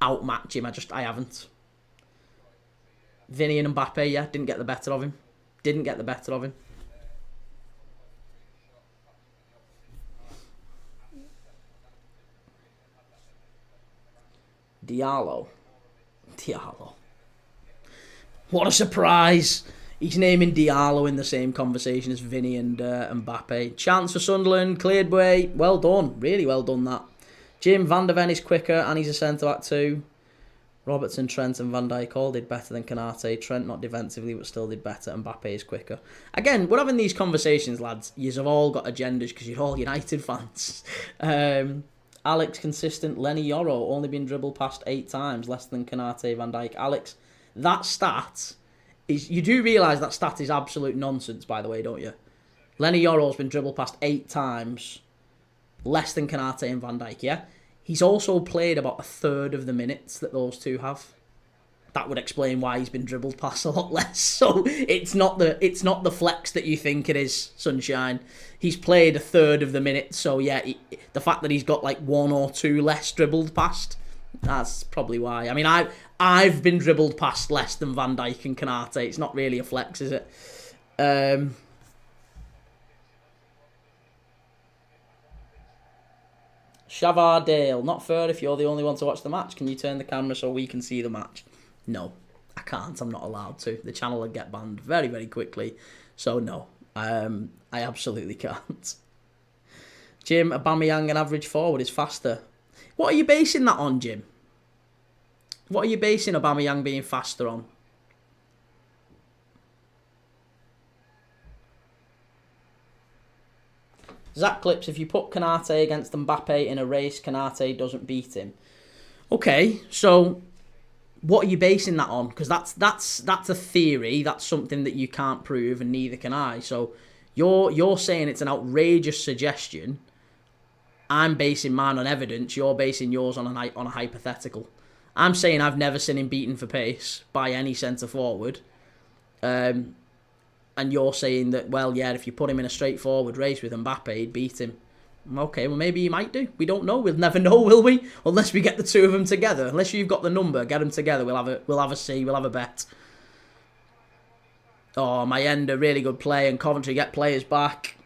S1: outmatch him. I haven't. Vinny and Mbappe, yeah, didn't get the better of him. Diallo. What a surprise. He's naming Diallo in the same conversation as Vinny and Mbappe. Chance for Sunderland, cleared way. Well done. Really well done, that. Jim Van der Ven is quicker and he's a centre-back too. Robertson, Trent and Van Dijk all did better than Konate. Trent not defensively but still did better. Mbappe is quicker. Again, we're having these conversations, lads. You've all got agendas because you're all United fans. Alex consistent. Lenny Yoro only been dribbled past 8 times, less than Konate, Van Dijk. Alex, that stat is, you do realise that stat is absolute nonsense, by the way, don't you? Lenny Yoro's been dribbled past 8 times, less than Konate and Van Dijk, yeah? He's also played about a third of the minutes that those two have. That would explain why he's been dribbled past a lot less. So it's not the flex that you think it is, Sunshine. He's played a third of the minutes, so yeah, the fact that he's got like 1 or 2 less dribbled past, that's probably why. I mean, I've been dribbled past less than Van Dijk and Konate. It's not really a flex, is it? Shavar Dale, not fair if you're the only one to watch the match. Can you turn the camera so we can see the match? No, I can't. I'm not allowed to. The channel will get banned very, very quickly. So no, I absolutely can't. Jim, Aubameyang, an average forward, is faster. What are you basing that on, Jim? What are you basing Aubameyang being faster on? Zach Clips, if you put Konate against Mbappe in a race, Konate doesn't beat him. Okay, so what are you basing that on? Because that's a theory. That's something that you can't prove, and neither can I. So you're saying it's an outrageous suggestion. I'm basing mine on evidence. You're basing yours on a hypothetical. I'm saying I've never seen him beaten for pace by any centre forward. And you're saying that, well, yeah, if you put him in a straightforward race with Mbappe, he'd beat him. Okay, well, maybe he might do. We don't know. We'll never know, will we? Unless we get the two of them together. Unless you've got the number, get them together. We'll have a see. We'll have a bet. Oh, my end, a really good play, and Coventry get players back.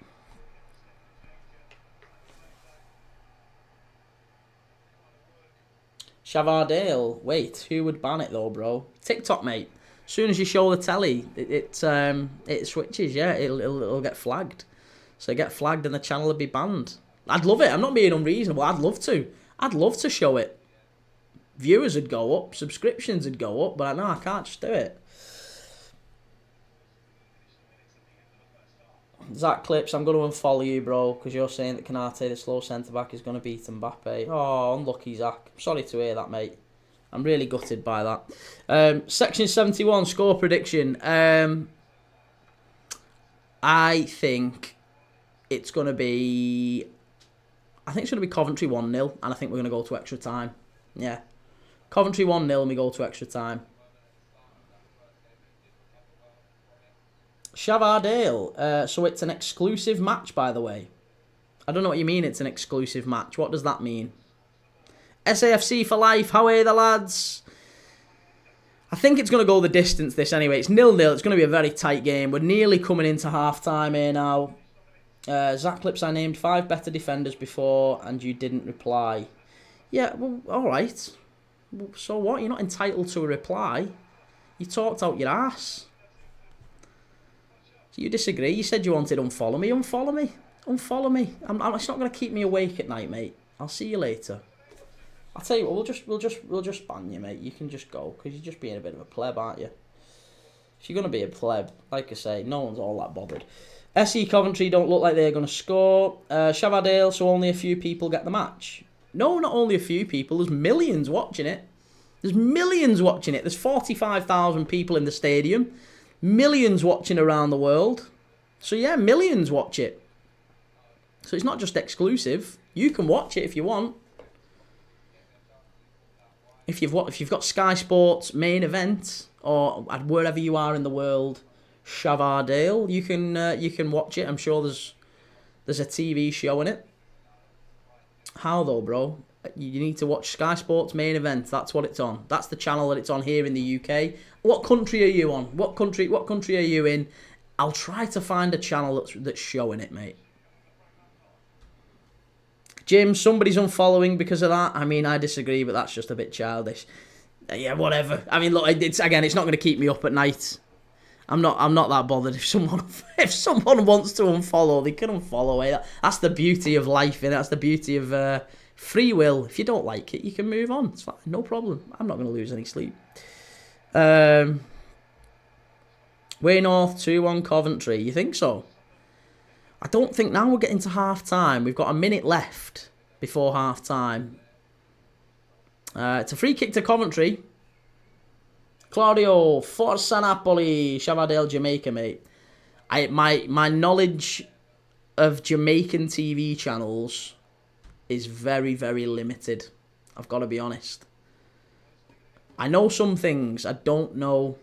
S1: Shavardale. Wait, who would ban it though, bro? TikTok, mate. As soon as you show the telly, it switches. Yeah, it'll get flagged. So get flagged and the channel will be banned. I'd love it. I'm not being unreasonable. I'd love to show it. Viewers would go up, subscriptions would go up, but no, I can't just do it. Zach Clips, I'm going to unfollow you, bro, because you're saying that Konate, the slow centre-back, is going to beat Mbappe. Oh, unlucky, Zach. Sorry to hear that, mate. I'm really gutted by that. Section 71, score prediction. I think it's going to be... Coventry 1-0, and I think we're going to go to extra time. Yeah. Coventry 1-0, and we go to extra time. Shavardale. So it's an exclusive match, by the way. I don't know what you mean it's an exclusive match. What does that mean? SAFC for life. How are the lads? I think it's going to go the distance, this, anyway. It's 0-0. It's going to be a very tight game. We're nearly coming into half-time here now. Zach Clips, I named 5 better defenders before, and you didn't reply. Yeah, well, all right. So what? You're not entitled to a reply. You talked out your ass. So you disagree. You said you wanted unfollow me. Unfollow me. Unfollow me. It's not going to keep me awake at night, mate. I'll see you later. I'll tell you what. We'll just ban you, mate. You can just go because you're just being a bit of a pleb, aren't you? If you're going to be a pleb, like I say, no one's all that bothered. SE Coventry don't look like they're going to score. Shavardale, so only a few people get the match. No, not only a few people. There's millions watching it. There's millions watching it. There's 45,000 people in the stadium. Millions watching around the world. So yeah, millions watch it. So it's not just exclusive. You can watch it if you want. If you've got Sky Sports main event or wherever you are in the world, Shavardale, you can watch it. I'm sure there's a TV show in it. How though, bro? You need to watch Sky Sports main event. That's what it's on. That's the channel that it's on here in the UK. What country are you on? What country are you in? I'll try to find a channel that's showing it, mate. Jim, somebody's unfollowing because of that. I mean, I disagree, but that's just a bit childish. Yeah, whatever. I mean, look, it's not going to keep me up at night. I'm not that bothered if someone wants to unfollow, they can unfollow it. That's the beauty of life, innit? That's the beauty of free will. If you don't like it, you can move on. It's fine, no problem. I'm not going to lose any sleep. Way North 2-1 Coventry. You think so? I don't think now we're getting to half time. We've got a minute left before half time. It's a free kick to Coventry. Claudio, Forza Napoli, Shavardale, Jamaica, mate. My knowledge of Jamaican TV channels is very, very limited. I've got to be honest. I know some things. I don't know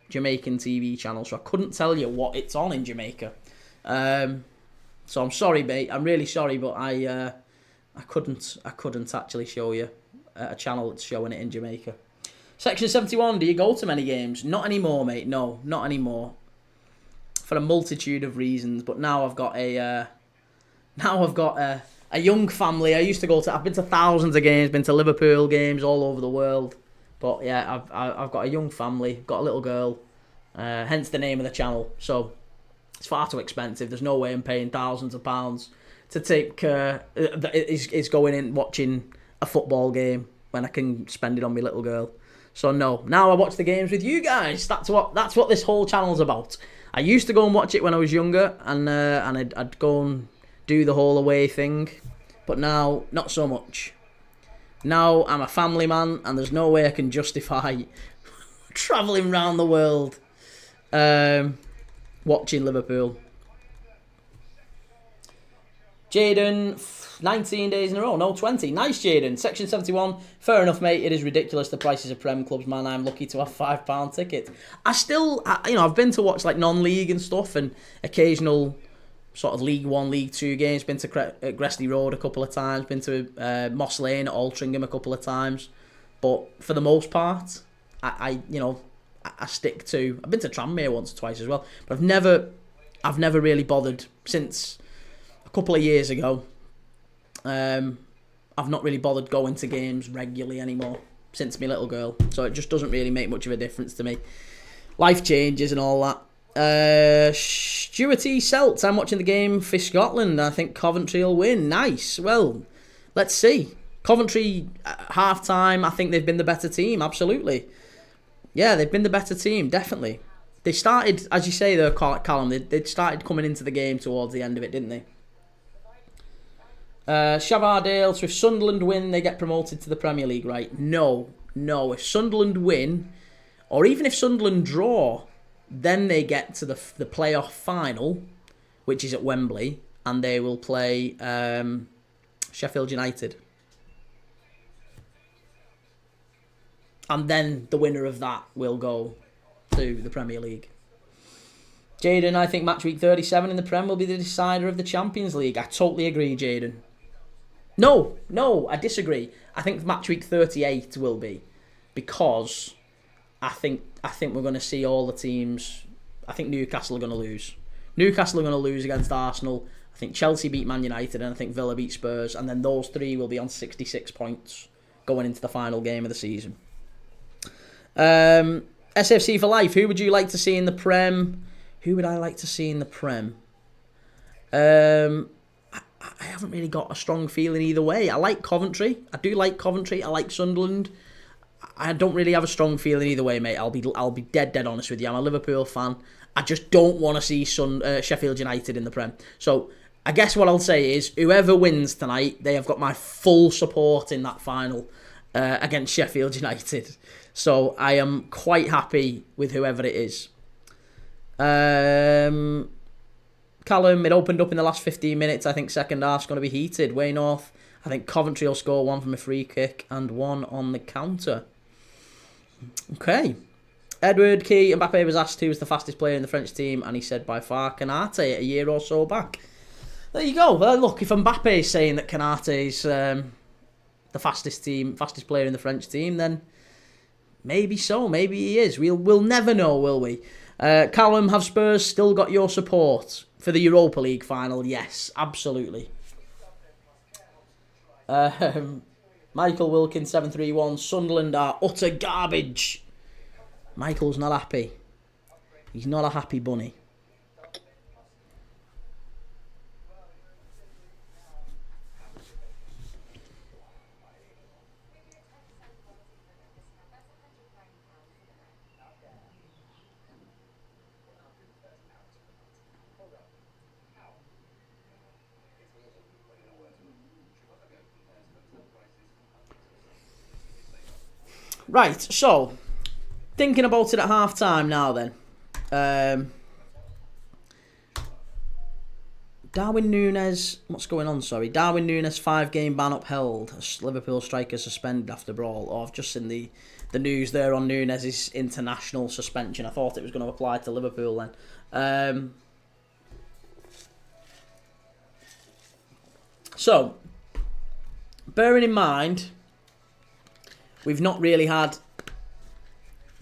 S1: Jamaican TV channels, so I couldn't tell you what it's on in Jamaica. So I'm sorry, mate. I'm really sorry, but I couldn't actually show you a channel that's showing it in Jamaica. Section 71, do you go to many games? Not anymore, mate. No, not anymore. For a multitude of reasons, but now I've got a young family. I've been to thousands of games, been to Liverpool games all over the world. But yeah, I've got a young family, got a little girl, hence the name of the channel. So it's far too expensive. There's no way I'm paying thousands of pounds to take is going in watching a football game when I can spend it on my little girl. So no, now I watch the games with you guys. That's what this whole channel's about. I used to go and watch it when I was younger, and I'd go and do the whole away thing, but now not so much. Now I'm a family man, and there's no way I can justify travelling around the world watching Liverpool. Jaden, 19 days in a row. No, 20. Nice, Jaden. Section 71. Fair enough, mate. It is ridiculous, the prices of Prem clubs, man. I'm lucky to have £5 tickets. I've been to watch like non-league and stuff, and occasional sort of League 1, League 2 games. Been to Gresty Road a couple of times. Been to Moss Lane at Altrincham a couple of times. But for the most part, I stick to... I've been to Tranmere once or twice as well. But I've never really bothered since a couple of years ago. I've not really bothered going to games regularly anymore since my little girl. So it just doesn't really make much of a difference to me. Life changes and all that. Stuart E. Celts, I'm watching the game for Scotland. I think Coventry will win. Nice. Well, let's see. Coventry, half-time, I think they've been the better team. Absolutely. Yeah, they've been the better team, definitely. They started, as you say though, Callum, they started coming into the game towards the end of it, didn't they? Shavardale, so if Sunderland win, they get promoted to the Premier League, right? No. If Sunderland win, or even if Sunderland draw, then they get to the playoff final, which is at Wembley, and they will play Sheffield United. And then the winner of that will go to the Premier League. Jaden, I think match week 37 in the Prem will be the decider of the Champions League. I totally agree, Jaden. No, I disagree. I think match week 38 will be, because I think we're going to see all the teams. I think Newcastle are going to lose. Newcastle are going to lose against Arsenal. I think Chelsea beat Man United, and I think Villa beat Spurs, and then those three will be on 66 points going into the final game of the season. SFC for life. Who would you like to see in the Prem? Who would I like to see in the Prem? I haven't really got a strong feeling either way. I like Coventry. I do like Coventry. I like Sunderland. I don't really have a strong feeling either way, mate. I'll be dead honest with you. I'm a Liverpool fan. I just don't want to see Sheffield United in the Prem. So I guess what I'll say is whoever wins tonight, they have got my full support in that final against Sheffield United. So I am quite happy with whoever it is. Callum, it opened up in the last 15 minutes. I think second half's going to be heated. Way North, I think Coventry will score one from a free kick and one on the counter. Okay. Edward Key Mbappe was asked who was the fastest player in the French team, and he said by far Kanate a year or so back. There you go. Well, look, if Mbappe is saying that Kanate is the fastest player in the French team, then maybe so. Maybe he is. We'll never know, will we? Callum, have Spurs still got your support for the Europa League final? Yes, absolutely. Michael Wilkins 731. Sunderland are utter garbage. Michael's not happy. He's not a happy bunny. Right, so thinking about it at half time now then. Darwin Núñez, what's going on, sorry? Darwin Núñez 5-game ban upheld. Liverpool striker suspended after brawl. Oh, I've just seen the news there on Núñez's international suspension. I thought it was going to apply to Liverpool then. So, bearing in mind, we've not really had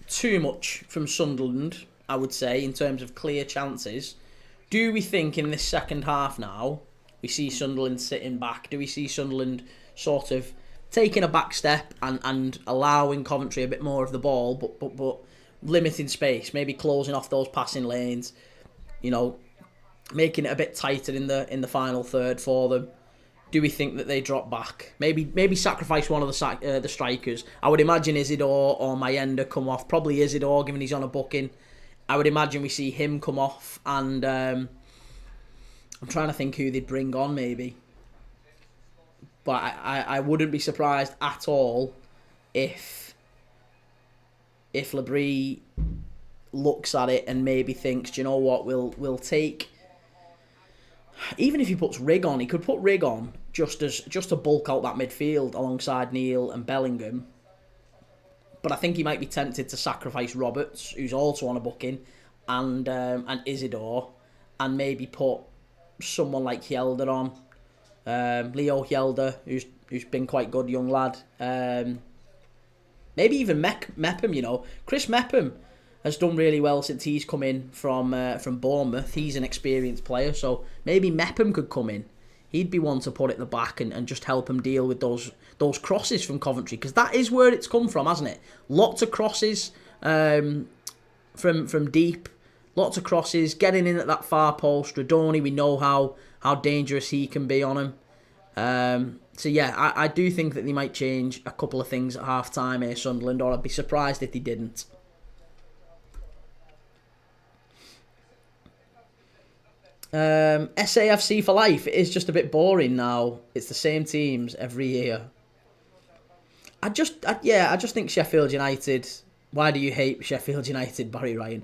S1: too much from Sunderland, I would say, in terms of clear chances. Do we think in this second half now, we see Sunderland sitting back? Do we see Sunderland sort of taking a back step and allowing Coventry a bit more of the ball, but limiting space, maybe closing off those passing lanes, you know, making it a bit tighter in the final third for them? Do we think that they drop back? Maybe sacrifice one of the strikers. I would imagine Isidore or Mayenda come off. Probably Isidore, given he's on a booking. I would imagine we see him come off. And I'm trying to think who they'd bring on, maybe. But I wouldn't be surprised at all if Labrie looks at it and maybe thinks, do you know what, we'll take... Even if he puts Rig on, he could put Rig on just to bulk out that midfield alongside Neil and Bellingham. But I think he might be tempted to sacrifice Roberts, who's also on a booking, and Isidore, and maybe put someone like Hjelde on. Leo Hjelde, who's been quite good, young lad. Maybe even Mepham, you know. Chris Mepham has done really well since he's come in from Bournemouth. He's an experienced player, so maybe Mepham could come in. He'd be one to put at the back and just help him deal with those crosses from Coventry, because that is where it's come from, hasn't it? Lots of crosses from deep, lots of crosses, getting in at that far post. Radoni, we know how dangerous he can be on him. So yeah, I do think that they might change a couple of things at half-time here, Sunderland, or I'd be surprised if they didn't. SAFC for life. It is just a bit boring now. It's the same teams every year. I just think Sheffield United. Why do you hate Sheffield United, Barry Ryan?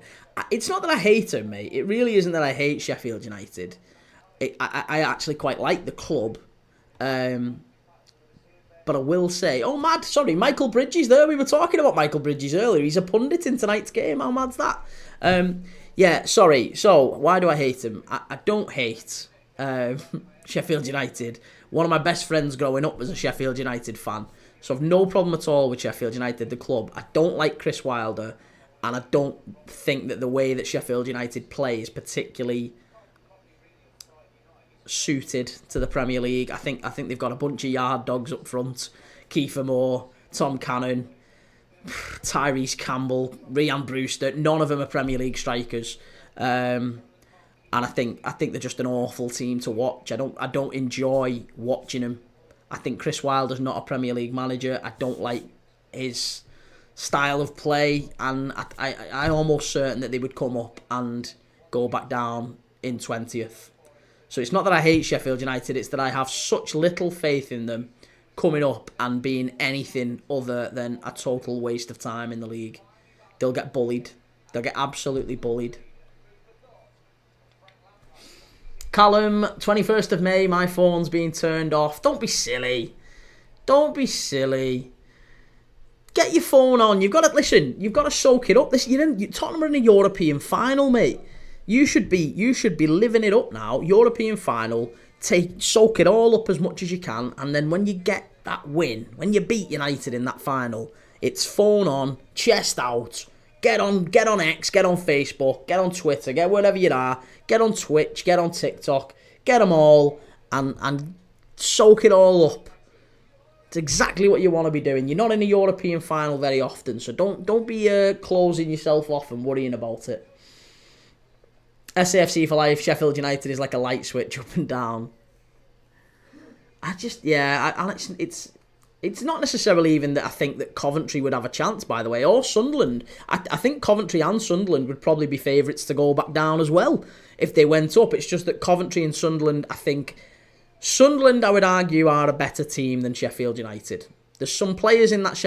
S1: It's not that I hate them, mate. It really isn't that I hate Sheffield United. I actually quite like the club. But I will say, Michael Bridges there. We were talking about Michael Bridges earlier. He's a pundit in tonight's game. How mad's that? Yeah, sorry. So, why do I hate him? I don't hate Sheffield United. One of my best friends growing up was a Sheffield United fan. So I've no problem at all with Sheffield United, the club. I don't like Chris Wilder, and I don't think that the way that Sheffield United play is particularly suited to the Premier League. I think they've got a bunch of yard dogs up front. Kiefer Moore, Tom Cannon, Tyrese Campbell, Ryan Brewster. None of them are Premier League strikers. And I think they're just an awful team to watch. I don't enjoy watching them. I think Chris Wilder's not a Premier League manager. I don't like his style of play, and I'm almost certain that they would come up and go back down in 20th. So it's not that I hate Sheffield United, it's that I have such little faith in them coming up and being anything other than a total waste of time in the league. They'll get bullied. They'll get absolutely bullied. Callum, 21st of May, my phone's being turned off. Don't be silly. Don't be silly. Get your phone on. You've got to soak it up. Tottenham are in a European final, mate. You should be living it up now. European final. Soak it all up as much as you can, and then when you get that win, when you beat United in that final, it's phone on, chest out. Get on X, get on Facebook, get on Twitter, get wherever you are. Get on Twitch, get on TikTok, get them all, and soak it all up. It's exactly what you want to be doing. You're not in a European final very often, so don't be closing yourself off and worrying about it. SAFC for life. Sheffield United is like a light switch up and down. It's not necessarily even that I think that Coventry would have a chance, by the way, or Sunderland. I think Coventry and Sunderland would probably be favourites to go back down as well if they went up. It's just that Coventry and Sunderland, I think Sunderland, I would argue, are a better team than Sheffield United. There's some players in that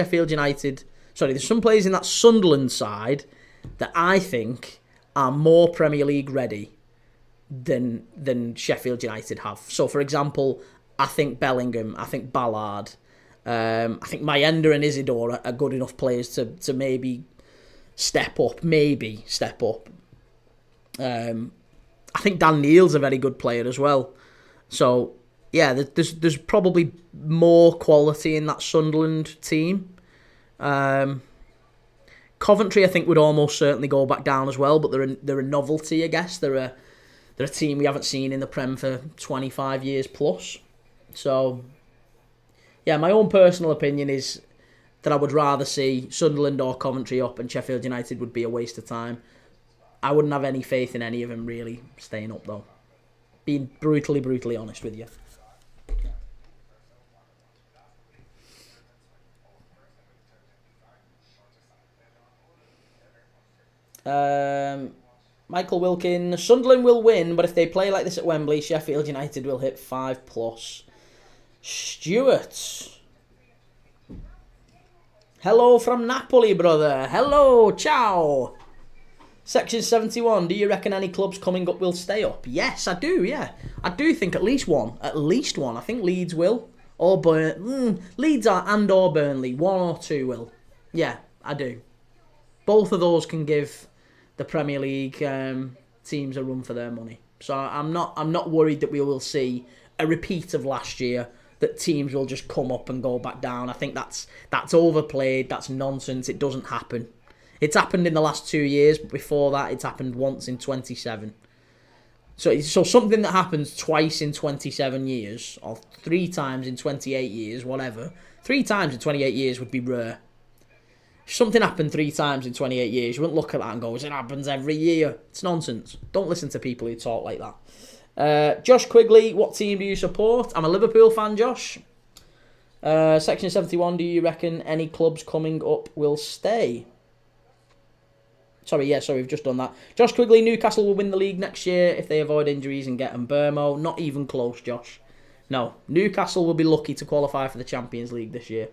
S1: Sunderland side that I think are more Premier League ready than Sheffield United have. So, for example, I think Bellingham, I think Ballard, I think Mayenda and Isidore are good enough players to maybe step up. I think Dan Neal's a very good player as well. So, yeah, there's probably more quality in that Sunderland team. Coventry, I think, would almost certainly go back down as well, but they're a novelty, I guess. They're a team we haven't seen in the Prem for 25 years plus. So, yeah, my own personal opinion is that I would rather see Sunderland or Coventry up, and Sheffield United would be a waste of time. I wouldn't have any faith in any of them really staying up, though. Being brutally honest with you. Michael Wilkin, Sunderland will win, but if they play like this at Wembley, Sheffield United will hit 5+. Stuart. Hello from Napoli, brother. Hello, ciao. Section 71, do you reckon any clubs coming up will stay up? Yes, I do, yeah. I do think at least one. I think Leeds will. Or Leeds or Burnley. One or two will. Yeah, I do. Both of those can give the Premier League teams a run for their money. So I'm not worried that we will see a repeat of last year, that teams will just come up and go back down. I think that's overplayed, that's nonsense, it doesn't happen. It's happened in the last 2 years, but before that it's happened once in 27. So something that happens twice in 27 years, or 3 times in 28 years, whatever. 3 times in 28 years would be rare. If something happened 3 times in 28 years, you wouldn't look at that and go, it happens every year. It's nonsense. Don't listen to people who talk like that. Josh Quigley, what team do you support? I'm a Liverpool fan, Josh. Section 71, do you reckon any clubs coming up will stay? Sorry, we've just done that. Josh Quigley, Newcastle will win the league next year if they avoid injuries and get Mbermo. Not even close, Josh. No, Newcastle will be lucky to qualify for the Champions League this year.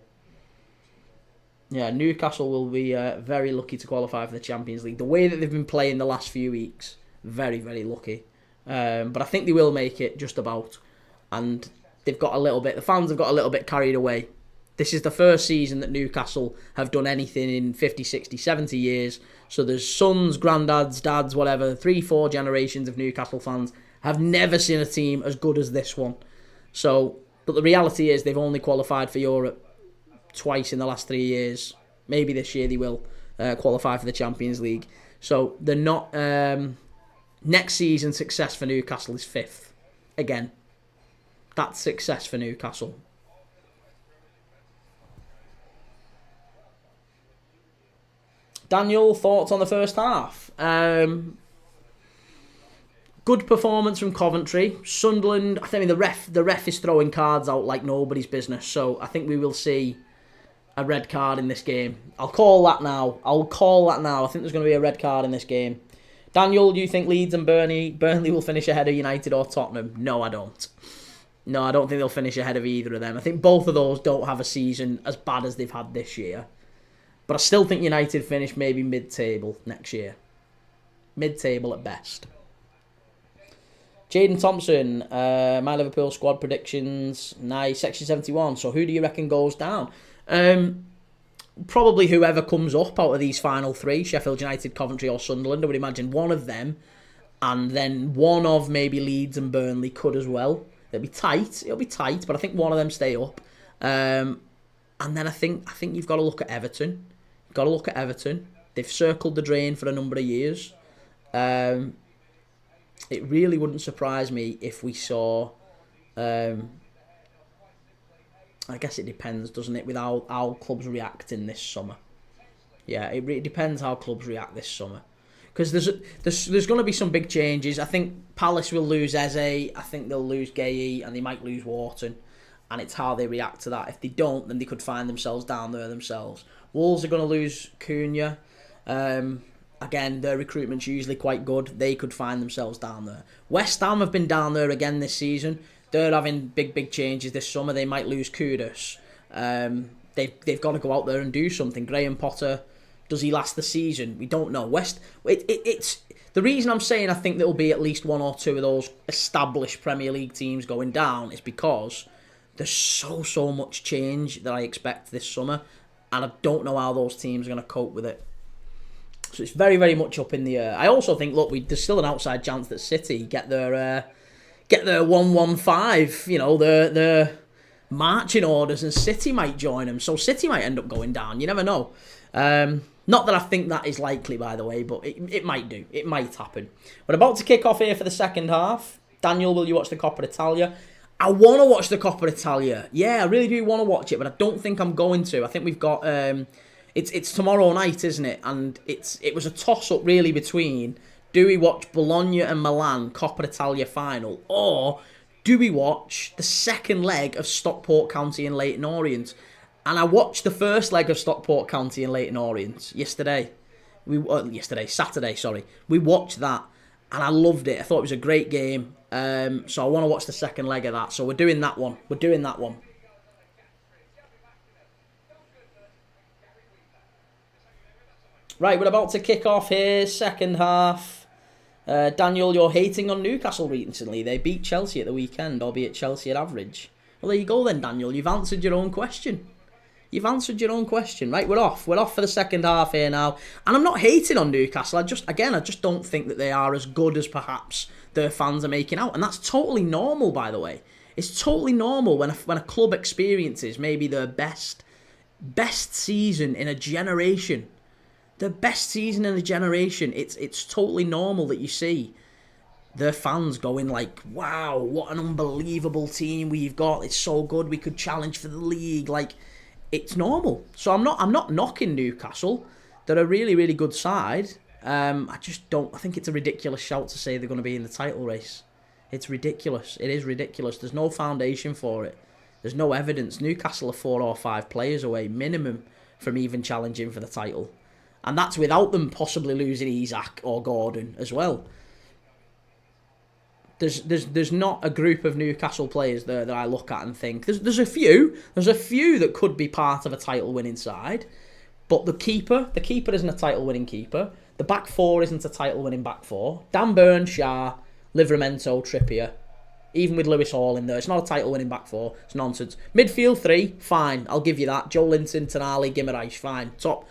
S1: Yeah, Newcastle will be very lucky to qualify for the Champions League. The way that they've been playing the last few weeks, very, very lucky. But I think they will make it just about. And the fans have got a little bit carried away. This is the first season that Newcastle have done anything in 50, 60, 70 years. So there's sons, granddads, dads, whatever, 3-4 generations of Newcastle fans have never seen a team as good as this one. So, but the reality is they've only qualified for Europe twice in the last 3 years. Maybe this year they will qualify for the Champions League. So they're not... next season, success for Newcastle is 5th. Again, that's success for Newcastle. Daniel, thoughts on the first half? Good performance from Coventry. Sunderland, I think the ref is throwing cards out like nobody's business. So I think we will see a red card in this game. I'll call that now. I think there's going to be a red card in this game. Daniel, do you think Leeds and Burnley will finish ahead of United or Tottenham? No, I don't. No, I don't think they'll finish ahead of either of them. I think both of those don't have a season as bad as they've had this year. But I still think United finish maybe mid-table next year. Mid-table at best. Jaden Thompson, my Liverpool squad predictions. Nice, section 71. So who do you reckon goes down? Probably whoever comes up out of these final 3, Sheffield United, Coventry or Sunderland. I would imagine one of them. And then one of maybe Leeds and Burnley could as well. It'll be tight, but I think one of them stay up. And then I think you've got to look at Everton. They've circled the drain for a number of years. It really wouldn't surprise me if we saw... I guess it depends, doesn't it, with how clubs react in this summer. Yeah, it really depends how clubs react this summer. Because there's going to be some big changes. I think Palace will lose Eze. I think they'll lose Gay, and they might lose Wharton. And it's how they react to that. If they don't, then they could find themselves down there themselves. Wolves are going to lose Cunha. Again, their recruitment's usually quite good. They could find themselves down there. West Ham have been down there again this season. They're having big changes this summer. They might lose Kudus. They've got to go out there and do something. Graham Potter, does he last the season? We don't know. It's the reason I'm saying I think there will be at least one or two of those established Premier League teams going down is because there's so much change that I expect this summer, and I don't know how those teams are going to cope with it. So it's very much up in the air. I also think, there's still an outside chance that City get their 1-1-5, their marching orders, and City might join them. So City might end up going down. You never know. Not that I think that is likely, by the way, but it might do. It might happen. We're about to kick off here for the second half. Daniel, will you watch the Coppa Italia? I want to watch the Coppa Italia. Yeah, I really do want to watch it, but I don't think I'm going to. I think we've got... It's tomorrow night, isn't it? And it was a toss-up, really, between... Do we watch Bologna and Milan Coppa Italia final? Or do we watch the second leg of Stockport County and Leyton Orient? And I watched the first leg of Stockport County and Leyton Orient Saturday, sorry. We watched that and I loved it. I thought it was a great game. So I want to watch the second leg of that. So we're doing that one. Right, we're about to kick off here, second half. Daniel, you're hating on Newcastle recently. They beat Chelsea at the weekend, albeit Chelsea at average. Well, there you go then, Daniel. You've answered your own question. Right, we're off. We're off for the second half here now. And I'm not hating on Newcastle. I just don't think that they are as good as perhaps their fans are making out. And that's totally normal, by the way. It's totally normal when a club experiences maybe their best season in a generation. It's totally normal that you see their fans going like, wow, what an unbelievable team we've got. It's so good. We could challenge for the league. Like, it's normal. So I'm not knocking Newcastle. They're a really good side. I think it's a ridiculous shout to say they're going to be in the title race. It's ridiculous. It is ridiculous. There's no foundation for it. There's no evidence. Newcastle are 4 or 5 players away, minimum, from even challenging for the title. And that's without them possibly losing Isak or Gordon as well. There's not a group of Newcastle players there that I look at and think there's a few that could be part of a title winning side, but the keeper isn't a title winning keeper. The back four isn't a title winning back four. Dan Burn, Shah, Livramento, Trippier, even with Lewis Hall in there, it's not a title winning back four. It's nonsense. Midfield 3, fine, I'll give you that. Joe Linton, Tonali, Guimaraes, fine. Top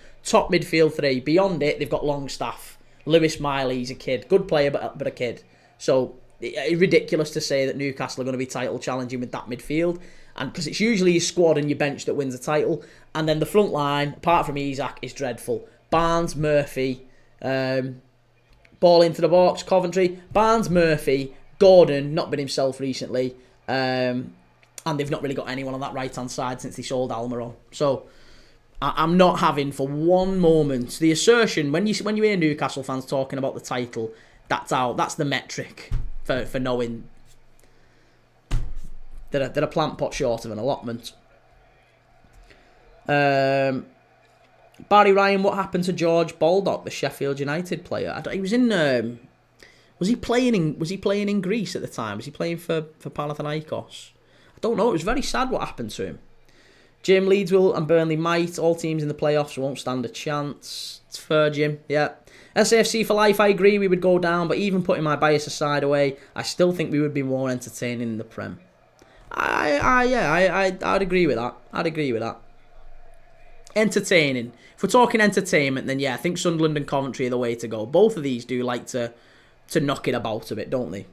S1: midfield 3. Beyond it, they've got Longstaff. Lewis Miley, he's a kid. Good player, but a kid. So, it's ridiculous to say that Newcastle are going to be title challenging with that midfield. And because it's usually your squad and your bench that wins the title. And then the front line, apart from Isak, is dreadful. Barnes, Murphy, ball into the box, Coventry. Barnes, Murphy, Gordon, not been himself recently. And they've not really got anyone on that right-hand side since they sold Almiron. So I'm not having for one moment the assertion, when you hear Newcastle fans talking about the title, that's the metric for knowing that a plant pot short of an allotment. Barry Ryan, what happened to George Baldock, the Sheffield United player? He was in. Was he playing in Greece at the time? Was he playing for Panathinaikos? I don't know. It was very sad what happened to him. Jim, Leeds will and Burnley might. All teams in the playoffs won't stand a chance. It's fair, Jim. Yeah. SAFC for life, I agree we would go down, but even putting my bias aside away, I still think we would be more entertaining in the Prem. I'd agree with that. I'd agree with that. Entertaining. If we're talking entertainment, then yeah, I think Sunderland and Coventry are the way to go. Both of these do like to knock it about a bit, don't they?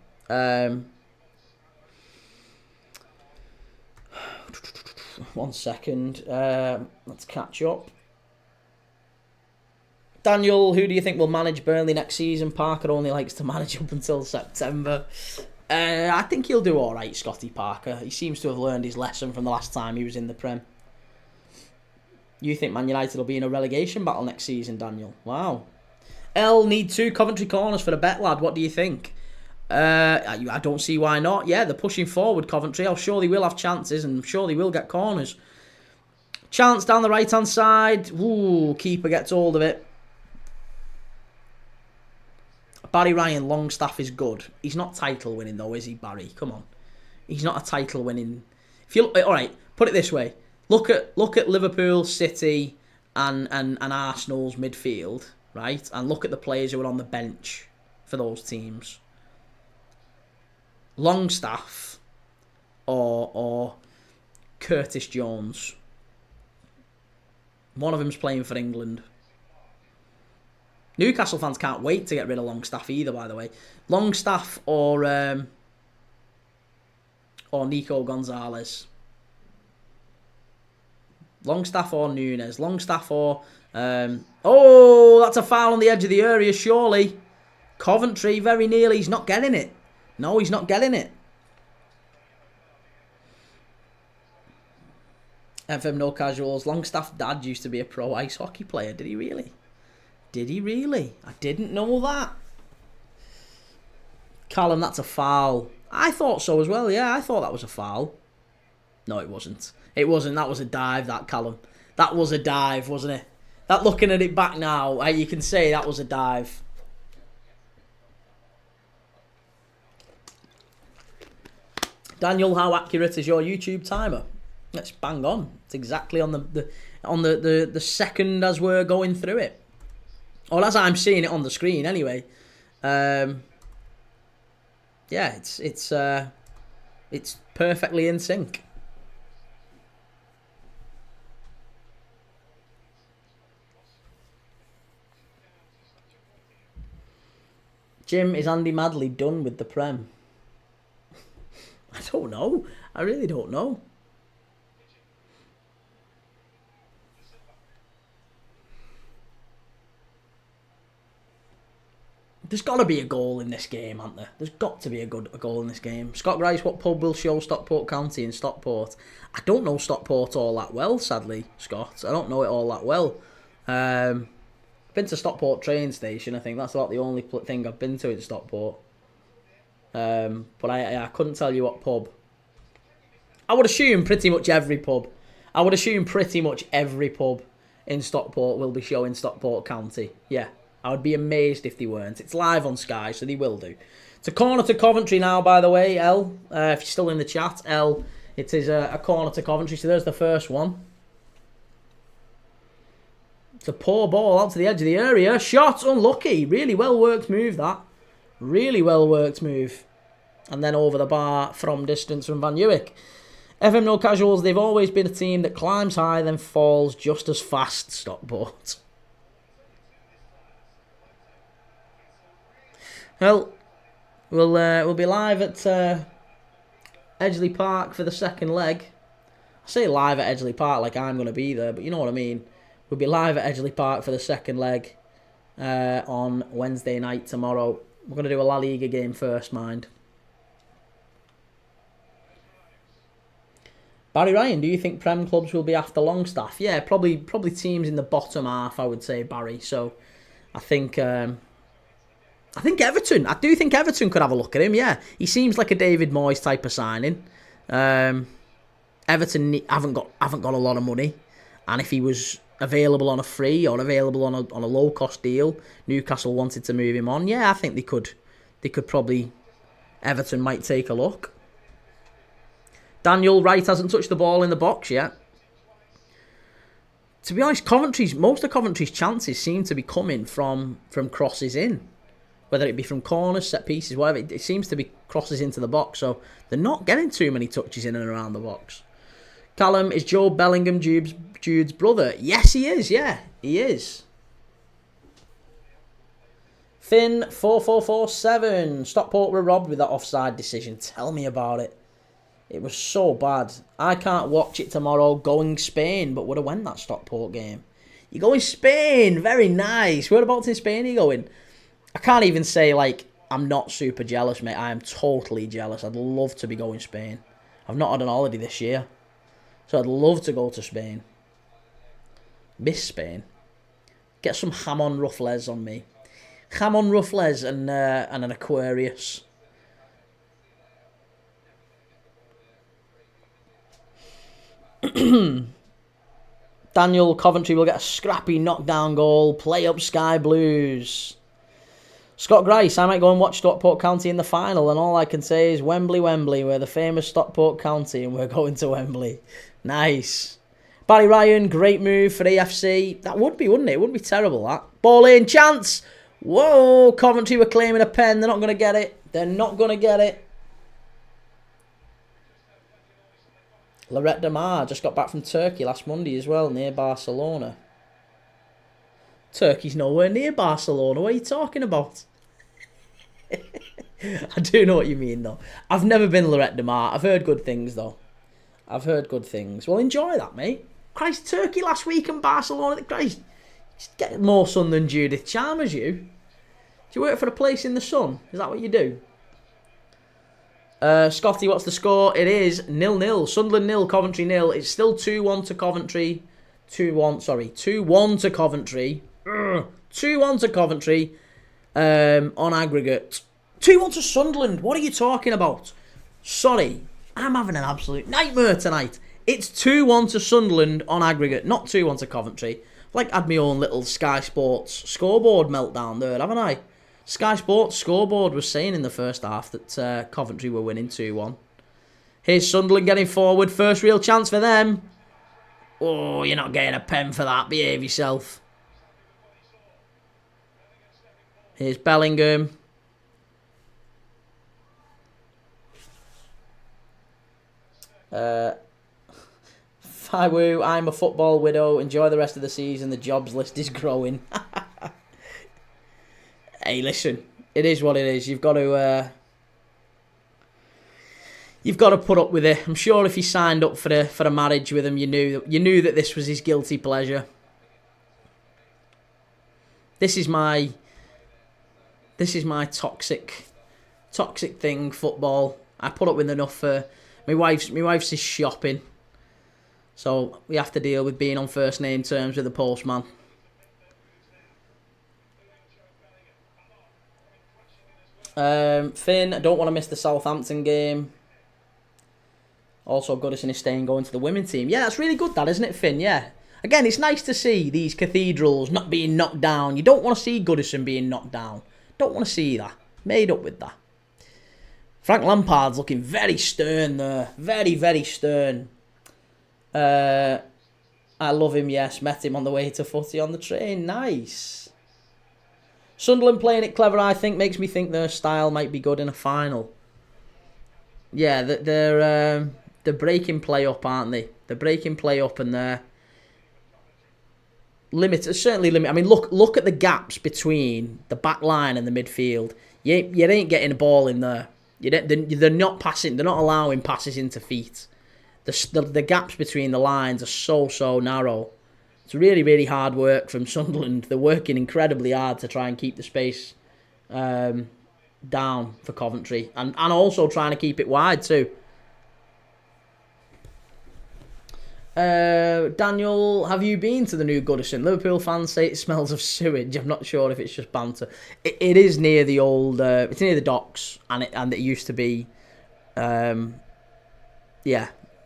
S1: One second. Let's catch up. Daniel, who do you think will manage Burnley next season? Parker only likes to manage up until September. I think he'll do all right, Scotty Parker. He seems to have learned his lesson from the last time he was in the Prem. You think Man United will be in a relegation battle next season, Daniel? Wow. L, need 2 Coventry corners for the bet, lad. What do you think? I don't see why not. Yeah, they're pushing forward, Coventry. I'm sure they will have chances and I'm sure they will get corners. Chance down the right-hand side. Ooh, keeper gets hold of it. Barry Ryan, Longstaff is good. He's not title winning though, is he, Barry? Come on. He's not a title winning. If you all right, put it this way. Look at Liverpool, City and Arsenal's midfield, right? And look at the players who are on the bench for those teams. Longstaff or Curtis Jones. One of them's playing for England. Newcastle fans can't wait to get rid of Longstaff either, by the way. Longstaff or Nico Gonzalez. Longstaff or Nunes. Longstaff or... oh, that's a foul on the edge of the area, surely. Coventry, very nearly. He's not getting it. No, he's not getting it. FM No Casuals. Longstaff's dad used to be a pro ice hockey player. Did he really? Did he really? I didn't know that. Callum, that's a foul. I thought so as well, yeah. I thought that was a foul. No, it wasn't. It wasn't. That was a dive, that, Callum. That was a dive, wasn't it? That, looking at it back now, you can say that was a dive. Daniel, how accurate is your YouTube timer? Let's bang on. It's exactly on the second as we're going through it. Or as I'm seeing it on the screen, anyway. Yeah, it's perfectly in sync. Jim, is Andy Madley done with the Prem? I don't know. I really don't know. There's got to be a goal in this game, hasn't there? There's got to be a goal in this game. Scott Grice, what pub will show Stockport County in Stockport? I don't know Stockport all that well, sadly, Scott. I don't know it all that well. Been to Stockport train station, I think. That's about the only thing I've been to in Stockport. But I couldn't tell you what pub. I would assume pretty much every pub. I would assume pretty much every pub in Stockport will be showing Stockport County. Yeah. I would be amazed if they weren't. It's live on Sky, so they will do. It's a corner to Coventry now, by the way, L. If you're still in the chat, L, it is a corner to Coventry. So there's the first one. It's a poor ball out to the edge of the area. Shot, unlucky. Really well worked move, that. Really well worked move. And then over the bar from distance from Van Uwijk. FM No Casuals, they've always been a team that climbs high, then falls just as fast, Stockport. Well, we'll be live at Edgeley Park for the second leg. I say live at Edgeley Park like I'm going to be there, but you know what I mean. We'll be live at Edgeley Park for the second leg on Wednesday night tomorrow. We're going to do a La Liga game first, mind. Barry Ryan, do you think Prem clubs will be after Longstaff? Yeah, probably teams in the bottom half, I would say, Barry. So I think Everton. I do think Everton could have a look at him. Yeah, he seems like a David Moyes type of signing. Everton haven't got a lot of money, and if he was available on a free or available on a low cost deal, Newcastle wanted to move him on. Yeah, I think they could probably. Everton might take a look. Daniel Wright hasn't touched the ball in the box yet. To be honest, most of Coventry's chances seem to be coming from crosses in. Whether it be from corners, set pieces, whatever. It seems to be crosses into the box. So they're not getting too many touches in and around the box. Callum, is Joe Bellingham Jude's brother? Yes, he is. Yeah, he is. Finn 4447. Stockport were robbed with that offside decision. Tell me about it. It was so bad. I can't watch it tomorrow going Spain, but would have won that Stockport game. You're going Spain. Very nice. Whereabouts in Spain are you going? I can't even say, like, I'm not super jealous, mate. I am totally jealous. I'd love to be going Spain. I've not had an holiday this year. So I'd love to go to Spain. Miss Spain. Get some jamon ruffles on me. Jamon ruffles and an Aquarius. Daniel, Coventry will get a scrappy knockdown goal. Play up Sky Blues. Scott Grice, I might go and watch Stockport County in the final, and all I can say is Wembley, Wembley. We're the famous Stockport County, and we're going to Wembley. Nice. Barry Ryan, great move for AFC. That would be, wouldn't it? It wouldn't be terrible, that. Ball in, chance. Whoa, Coventry were claiming a pen. They're not going to get it. They're not going to get it. Lorette Demar just got back from Turkey last Monday as well, near Barcelona. Turkey's nowhere near Barcelona. What are you talking about? I do know what you mean, though. I've never been Lorette Demar. I've heard good things, though. I've heard good things. Well, enjoy that, mate. Christ, Turkey last week and Barcelona. Christ, just get more sun than Judith Chalmers, you. Do you work for a place in the sun? Is that what you do? Scotty, what's the score? It is 0-0. Sunderland 0, Coventry 0. It's still 2-1 to Coventry. 2-1 to Coventry. 2-1 to Coventry on aggregate. 2-1 to Sunderland. What are you talking about? Sorry, I'm having an absolute nightmare tonight. It's 2-1 to Sunderland on aggregate, not 2-1 to Coventry. I've like had my own little Sky Sports scoreboard meltdown there, haven't I? Sky Sports scoreboard was saying in the first half that Coventry were winning 2-1. Here's Sunderland getting forward. First real chance for them. Oh, you're not getting a pen for that. Behave yourself. Here's Bellingham. Fiwoo, I'm a football widow. Enjoy the rest of the season. The jobs list is growing. Hey, listen, it is what it is. You've got to put up with it. I'm sure if he signed up for a marriage with him, you knew that this was his guilty pleasure. This is my toxic thing. Football. I put up with enough for my wife's is shopping, so we have to deal with being on first name terms with the postman. Finn, I don't want to miss the Southampton game. Also, Goodison is staying going to the women's team. Yeah, that's really good, that, isn't it, Finn? Yeah. Again, it's nice to see these cathedrals not being knocked down. You don't want to see Goodison being knocked down. Don't want to see that. Made up with that. Frank Lampard's looking very stern there. Very, very stern. I love him, yes. Met him on the way to footy on the train. Nice. Sunderland playing it clever, I think, makes me think their style might be good in a final. Yeah, they're breaking play up, aren't they? They're breaking play up and they're limited. Certainly limited. I mean, look at the gaps between the back line and the midfield. You ain't getting a ball in there. They're not passing. They're not allowing passes into feet. the gaps between the lines are so narrow. It's really, really hard work from Sunderland. They're working incredibly hard to try and keep the space down for Coventry. And also trying to keep it wide too. Daniel, have you been to the new Goodison? Liverpool fans say it smells of sewage. I'm not sure if it's just banter. It is near the old... it's near the docks. And it used to be... yeah,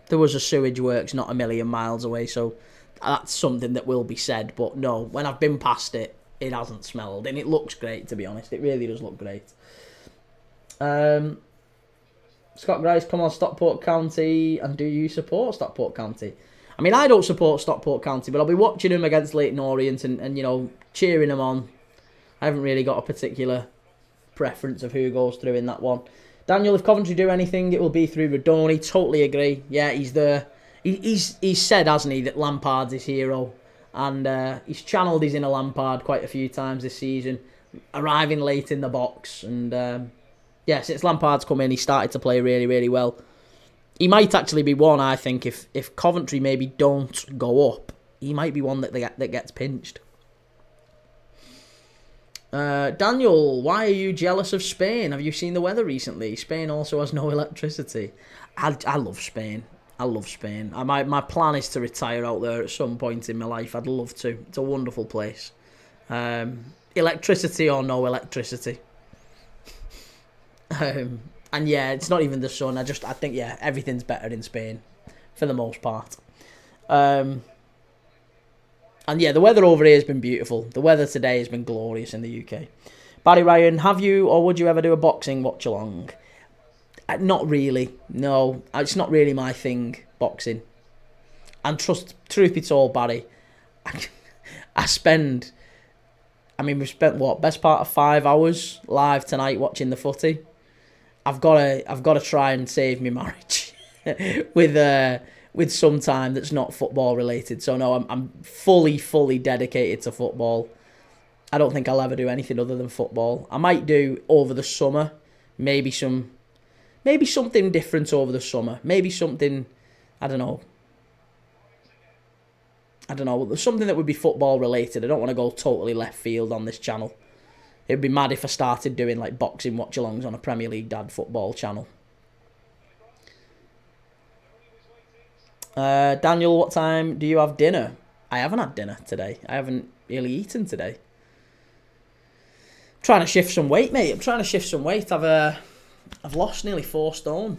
S1: there was a sewage works not a million miles away. So that's something that will be said. But no, when I've been past it, it hasn't smelled. And it looks great, to be honest. It really does look great. Scott Grice, come on, Stockport County. And do you support Stockport County? I mean, I don't support Stockport County, but I'll be watching them against Leyton Orient and you know, cheering them on. I haven't really got a particular preference of who goes through in that one. Daniel, if Coventry do anything, it will be through Radoni. Totally agree. Yeah, he's there. He's said, hasn't he, that Lampard's his hero. And he's channeled his inner Lampard quite a few times this season, arriving late in the box. And yeah, since Lampard's come in, he started to play really, really well. He might actually be one, I think, if Coventry maybe don't go up, he might be one that gets pinched. Daniel, why are you jealous of Spain? Have you seen the weather recently? Spain also has no electricity. I love Spain. I love Spain. My plan is to retire out there at some point in my life. I'd love to. It's a wonderful place. Electricity or no electricity. And yeah, it's not even the sun. I think, yeah, everything's better in Spain for the most part. And yeah, the weather over here has been beautiful. The weather today has been glorious in the UK. Barry Ryan, have you or would you ever do a boxing watch along? Not really. No, it's not really my thing, boxing. And truth be told, Barry, we've spent what, best part of 5 hours live tonight watching the footy. I've got to try and save my marriage with some time that's not football related. So no, I'm fully dedicated to football. I don't think I'll ever do anything other than football. I might do over the summer, maybe something different over the summer. Maybe something, I don't know. Something that would be football related. I don't want to go totally left field on this channel. It'd be mad if I started doing like boxing watch-alongs on a Premier League Dad football channel. Daniel, what time do you have dinner? I haven't had dinner today. I haven't really eaten today. I'm trying to shift some weight, mate. I've lost nearly 4 stone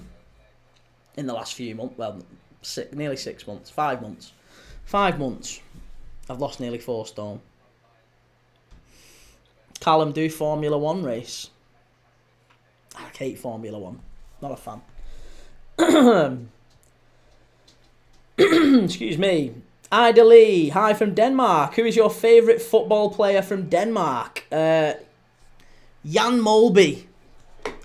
S1: in the last few months. Well, nearly 6 months. 5 months. 5 months. I've lost nearly 4 stone. Callum, do Formula 1 race. I hate Formula 1. Not a fan. Excuse me. Ida Lee, hi from Denmark. Who is your favourite football player from Denmark? Jan Molby.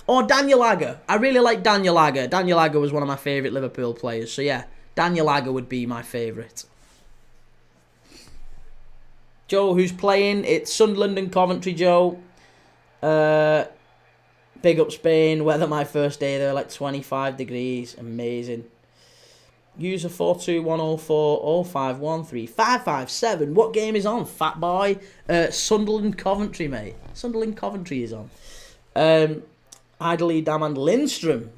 S1: Or Daniel Agger. I really like Daniel Agger. Daniel Agger was one of my favourite Liverpool players. So yeah, Daniel Agger would be my favourite. Joe, who's playing? It's Sunderland and Coventry, Joe. Big up Spain. Weather my first day there, like 25 degrees. Amazing. User 4210405135557. What game is on, fat boy? Sunderland Coventry, mate. Sunderland Coventry is on. Idly Dam and Lindstrom.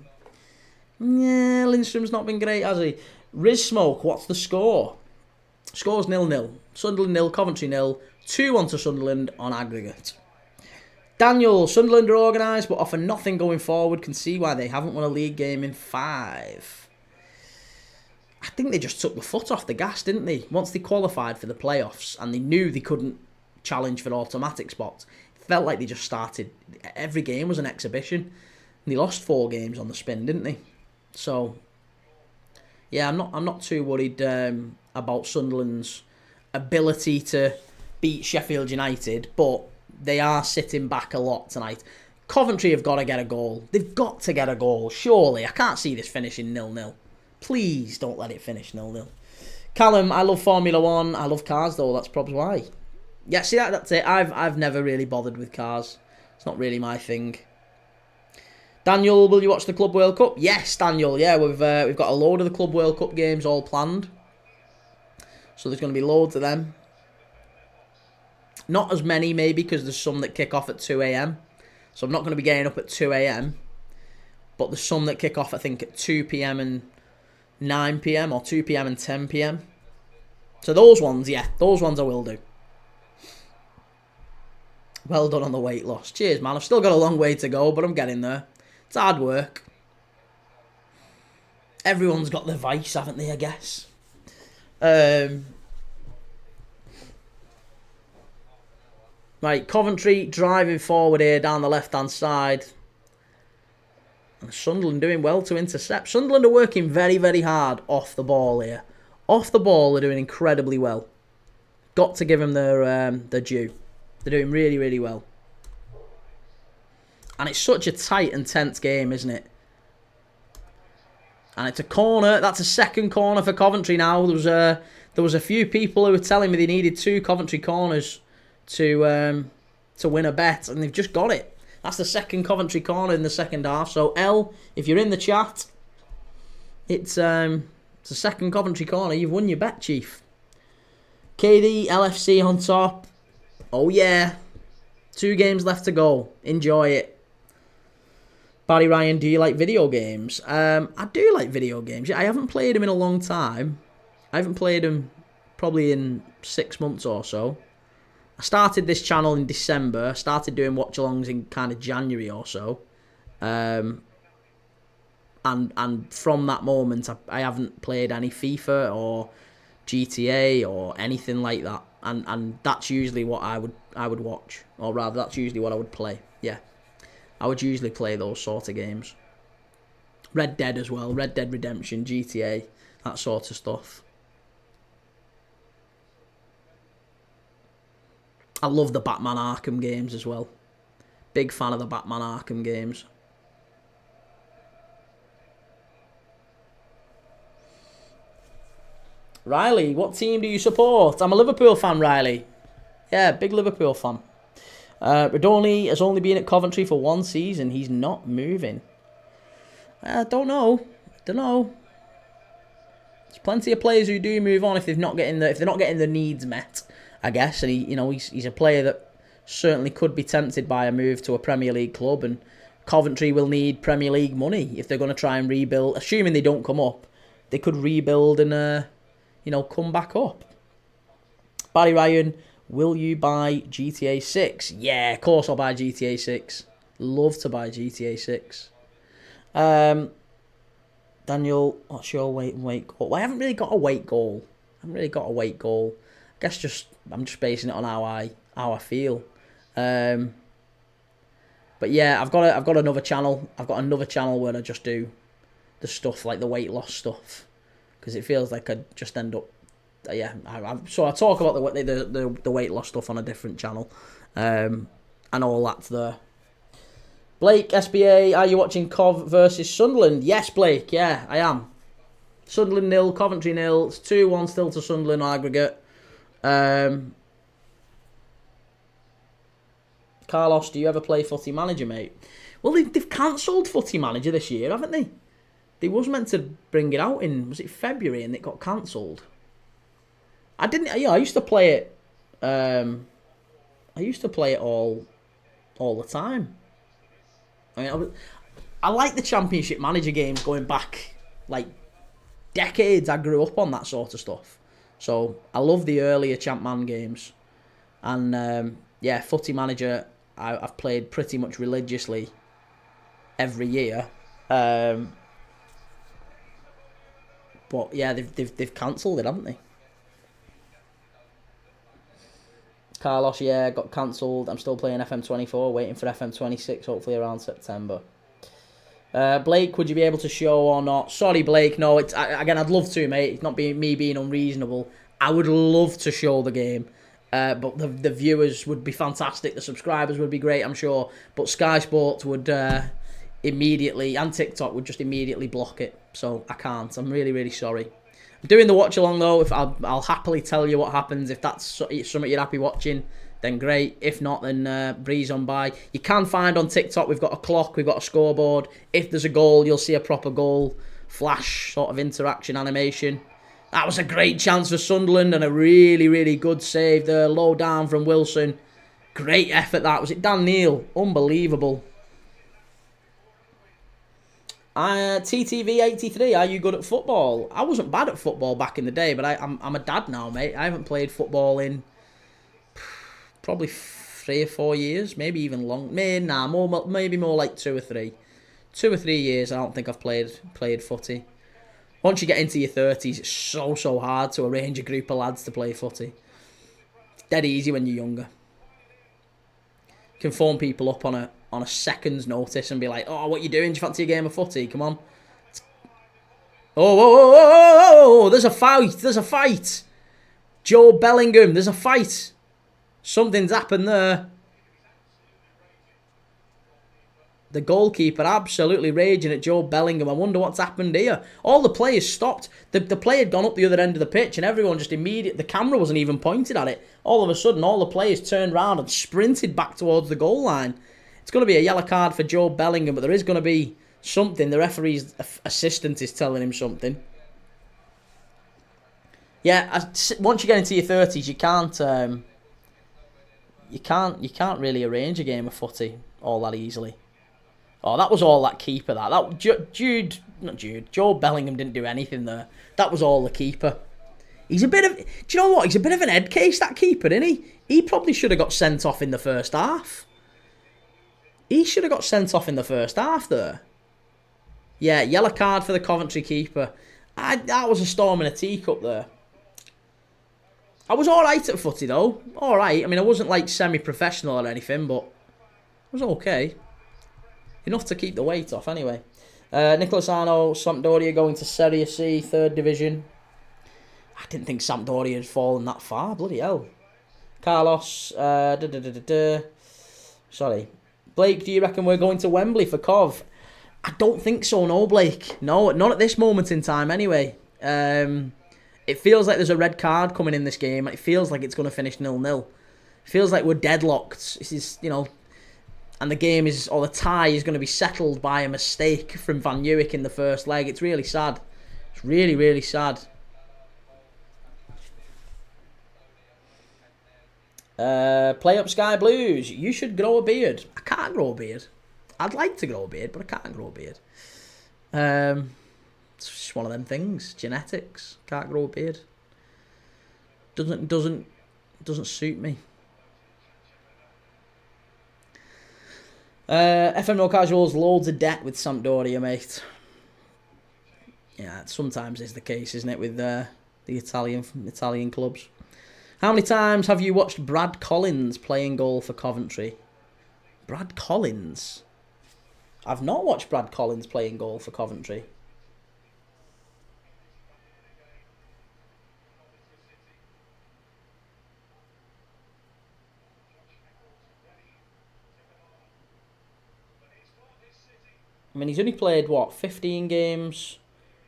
S1: Yeah, Lindstrom's not been great, has he? Riz Smoke, what's the score? Score's 0-0. Sunderland 0, Coventry 0. 2-1 to Sunderland on aggregate. Daniel, Sunderland are organised but offer nothing going forward. Can see why they haven't won a league game in 5. I think they just took the foot off the gas, didn't they? Once they qualified for the playoffs and they knew they couldn't challenge for automatic spots, it felt like they just started. Every game was an exhibition. And they lost 4 games on the spin, didn't they? So, yeah, I'm not too worried about Sunderland's ability to beat Sheffield United, but they are sitting back a lot tonight. Coventry have got to get a goal. They've got to get a goal, surely. I can't see this finishing 0-0. Please don't let it finish 0-0. Callum, I love Formula 1. I love cars, though. That's probably why. Yeah, see, that's it. I've never really bothered with cars. It's not really my thing. Daniel, will you watch the Club World Cup? Yes, Daniel. Yeah, we've got a load of the Club World Cup games all planned. So there's going to be loads of them. Not as many, maybe, because there's some that kick off at 2 a.m. So I'm not going to be getting up at 2 a.m. But there's some that kick off, I think, at 2 p.m. and 9 p.m. or 2 p.m. and 10 p.m. So those ones, yeah, those ones I will do. Well done on the weight loss. Cheers, man. I've still got a long way to go, but I'm getting there. It's hard work. Everyone's got their vice, haven't they, I guess? Right, Coventry driving forward here down the left-hand side. And Sunderland doing well to intercept. Sunderland are working very, very hard off the ball here. Off the ball, they're doing incredibly well. Got to give them their due. They're doing really, really well. And it's such a tight and tense game, isn't it? And it's a corner. That's a second corner for Coventry now. There was a few people who were telling me they needed 2 Coventry corners to win a bet, and they've just got it. That's the second Coventry corner in the second half. So L, if you're in the chat, it's a second Coventry corner. You've won your bet, Chief. KD, LFC on top. Oh yeah, 2 games left to go. Enjoy it. Barry Ryan, do you like video games? I do like video games. I haven't played them in a long time. I haven't played them probably in 6 months or so. I started this channel in December. I started doing watch-alongs in kind of January or so. And from that moment, I haven't played any FIFA or GTA or anything like that. And that's usually what I would watch. Or rather, that's usually what I would play. Yeah. I would usually play those sort of games. Red Dead as well. Red Dead Redemption, GTA, that sort of stuff. I love the Batman Arkham games as well. Big fan of the Batman Arkham games. Riley, what team do you support? I'm a Liverpool fan, Riley. Yeah, big Liverpool fan. Radoni has only been at Coventry for 1 season. He's not moving. I don't know. There's plenty of players who do move on if they're not getting the needs met, I guess. And he's a player that certainly could be tempted by a move to a Premier League club, and Coventry will need Premier League money if they're going to try and rebuild. Assuming they don't come up, they could rebuild and come back up. Barry Ryan, will you buy GTA 6? Yeah, of course I'll buy GTA 6. Love to buy GTA 6. Daniel, what's your weight goal? Well, I haven't really got a weight goal. I guess I'm just basing it on how I feel. But yeah, I've got another channel. I've got another channel where I just do the stuff like the weight loss stuff, because it feels like I just end up. So I talk about the weight loss stuff on a different channel, and all that's there. Blake, SBA, are you watching Cov versus Sunderland? Yes, Blake, yeah, I am. Sunderland 0, Coventry 0. It's 2-1 still to Sunderland aggregate. Carlos, do you ever play Footy Manager, mate? Well, they've cancelled Footy Manager this year, haven't they? They was meant to bring it out was it February, and it got cancelled. I used to play it. I used to play it all the time. I like the Championship Manager games going back like decades. I grew up on that sort of stuff, so I love the earlier Champ Man games. And Footy Manager I've played pretty much religiously every year. But yeah, they've cancelled it, haven't they? Carlos, yeah, got cancelled. I'm still playing FM24, waiting for FM26, hopefully around September. Blake, would you be able to show or not? Sorry, Blake, no. Again, I'd love to, mate. It's not me being unreasonable. I would love to show the game, but the viewers would be fantastic. The subscribers would be great, I'm sure. But Sky Sports would immediately, and TikTok would just immediately block it. So I can't. I'm really, really sorry. Doing the watch along though, if I'll happily tell you what happens. If that's something you're happy watching, then great. If not, then breeze on by. You can find on TikTok, we've got a clock, we've got a scoreboard. If there's a goal, you'll see a proper goal flash sort of interaction animation. That was a great chance for Sunderland and a really, really good save there. Low down from Wilson. Great effort that. Was it Dan Neil? Unbelievable. TTV83, are you good at football? I wasn't bad at football back in the day, but I'm a dad now, mate. I haven't played football in probably 3 or 4 years, maybe even long. Maybe more like 2 or 3. 2 or 3 years. I don't think I've played footy. Once you get into your 30s, it's so hard to arrange a group of lads to play footy. It's dead easy when you're younger. You can phone people up on a second's notice and be like, "Oh, what you doing? Do you fancy a game of footy? Come on." Oh, there's a fight. Joe Bellingham, there's a fight. Something's happened there. The goalkeeper absolutely raging at Joe Bellingham. I wonder what's happened here. All the players stopped. The play had gone up the other end of the pitch and everyone just immediately... The camera wasn't even pointed at it. All of a sudden, all the players turned around and sprinted back towards the goal line. It's going to be a yellow card for Joe Bellingham, but there is going to be something. The referee's assistant is telling him something. Yeah, once you get into your 30s, you can't really arrange a game of footy all that easily. Oh, that was all that keeper, Joe Bellingham didn't do anything there. That was all the keeper. He's a bit of... Do you know what? He's a bit of an head case, that keeper, isn't he? He probably should have got sent off in the first half. He should have got sent off in the first half there. Yeah, yellow card for the Coventry keeper. That was a storm in a teacup there. I was alright at footy, though. Alright. I mean, I wasn't, like, semi-professional or anything, but I was okay. Enough to keep the weight off, anyway. Nicholas Arno, Sampdoria going to Serie C, 3rd division. I didn't think Sampdoria had fallen that far. Bloody hell. Carlos, sorry. Blake, do you reckon we're going to Wembley for Cov? I don't think so, no, Blake. No, not at this moment in time, anyway. It feels like there's a red card coming in this game. It feels like it's going to finish 0-0. It feels like we're deadlocked. This is, and the game is, or the tie is going to be settled by a mistake from Van Uwijk in the first leg. It's really sad. It's really, really sad. Play up Sky Blues. You should grow a beard. I can't grow a beard. I'd like to grow a beard, but I can't grow a beard. It's just one of them things. Genetics. Can't grow a beard. Doesn't suit me. FM No Casuals, loads of debt with Sampdoria, mate. Yeah, it sometimes is the case, isn't it, with the Italian clubs. How many times have you watched Brad Collins playing goal for Coventry? Brad Collins? I've not watched Brad Collins playing goal for Coventry. I mean, he's only played, 15 games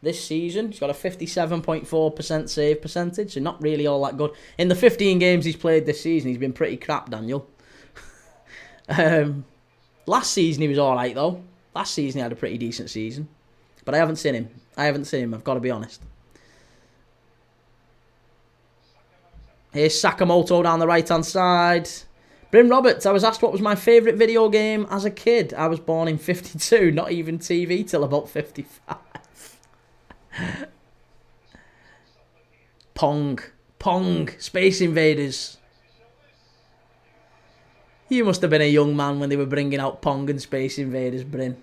S1: this season. He's got a 57.4% save percentage, so not really all that good. In the 15 games he's played this season, he's been pretty crap, Daniel. Last season he was alright, though. Last season he had a pretty decent season. But I haven't seen him. I've got to be honest. Here's Sakamoto down the right-hand side. Bryn Roberts, I was asked what was my favourite video game as a kid. I was born in 52, not even TV till about 55. Pong, Space Invaders. You must have been a young man when they were bringing out Pong and Space Invaders, Bryn.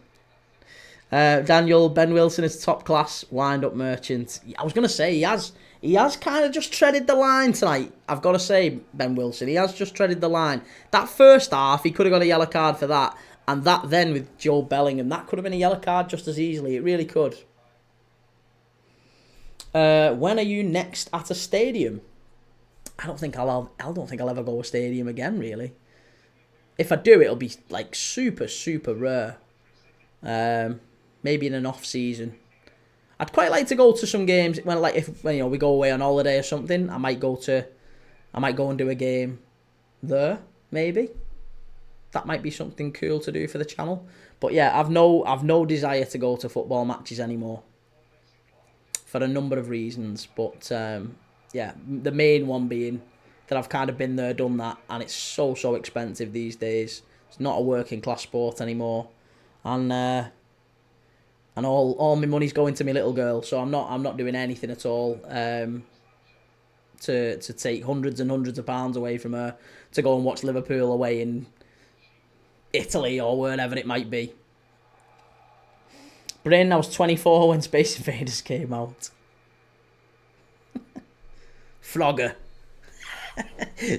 S1: Daniel, Ben Wilson is top class wind-up merchant. I was going to say, he has kind of just treaded the line tonight. I've got to say, Ben Wilson, he has just treaded the line. That first half, he could have got a yellow card for that. And that then with Joe Bellingham, that could have been a yellow card just as easily. It really could. When are you next at a stadium? I don't think I'll ever go to a stadium again, really. If I do, it'll be like super, super rare. Maybe in an off season. I'd quite like to go to some games when we go away on holiday or something. I might go and do a game. there, maybe. That might be something cool to do for the channel. But yeah, I've no desire to go to football matches anymore. For a number of reasons. But yeah, the main one being that I've kind of been there, done that, and it's so expensive these days. It's not a working class sport anymore. And all my money's going to my little girl, so I'm not doing anything at all to take hundreds and hundreds of pounds away from her to go and watch Liverpool away in Italy or wherever it might be. Brain, I was 24 when Space Invaders came out. Frogger.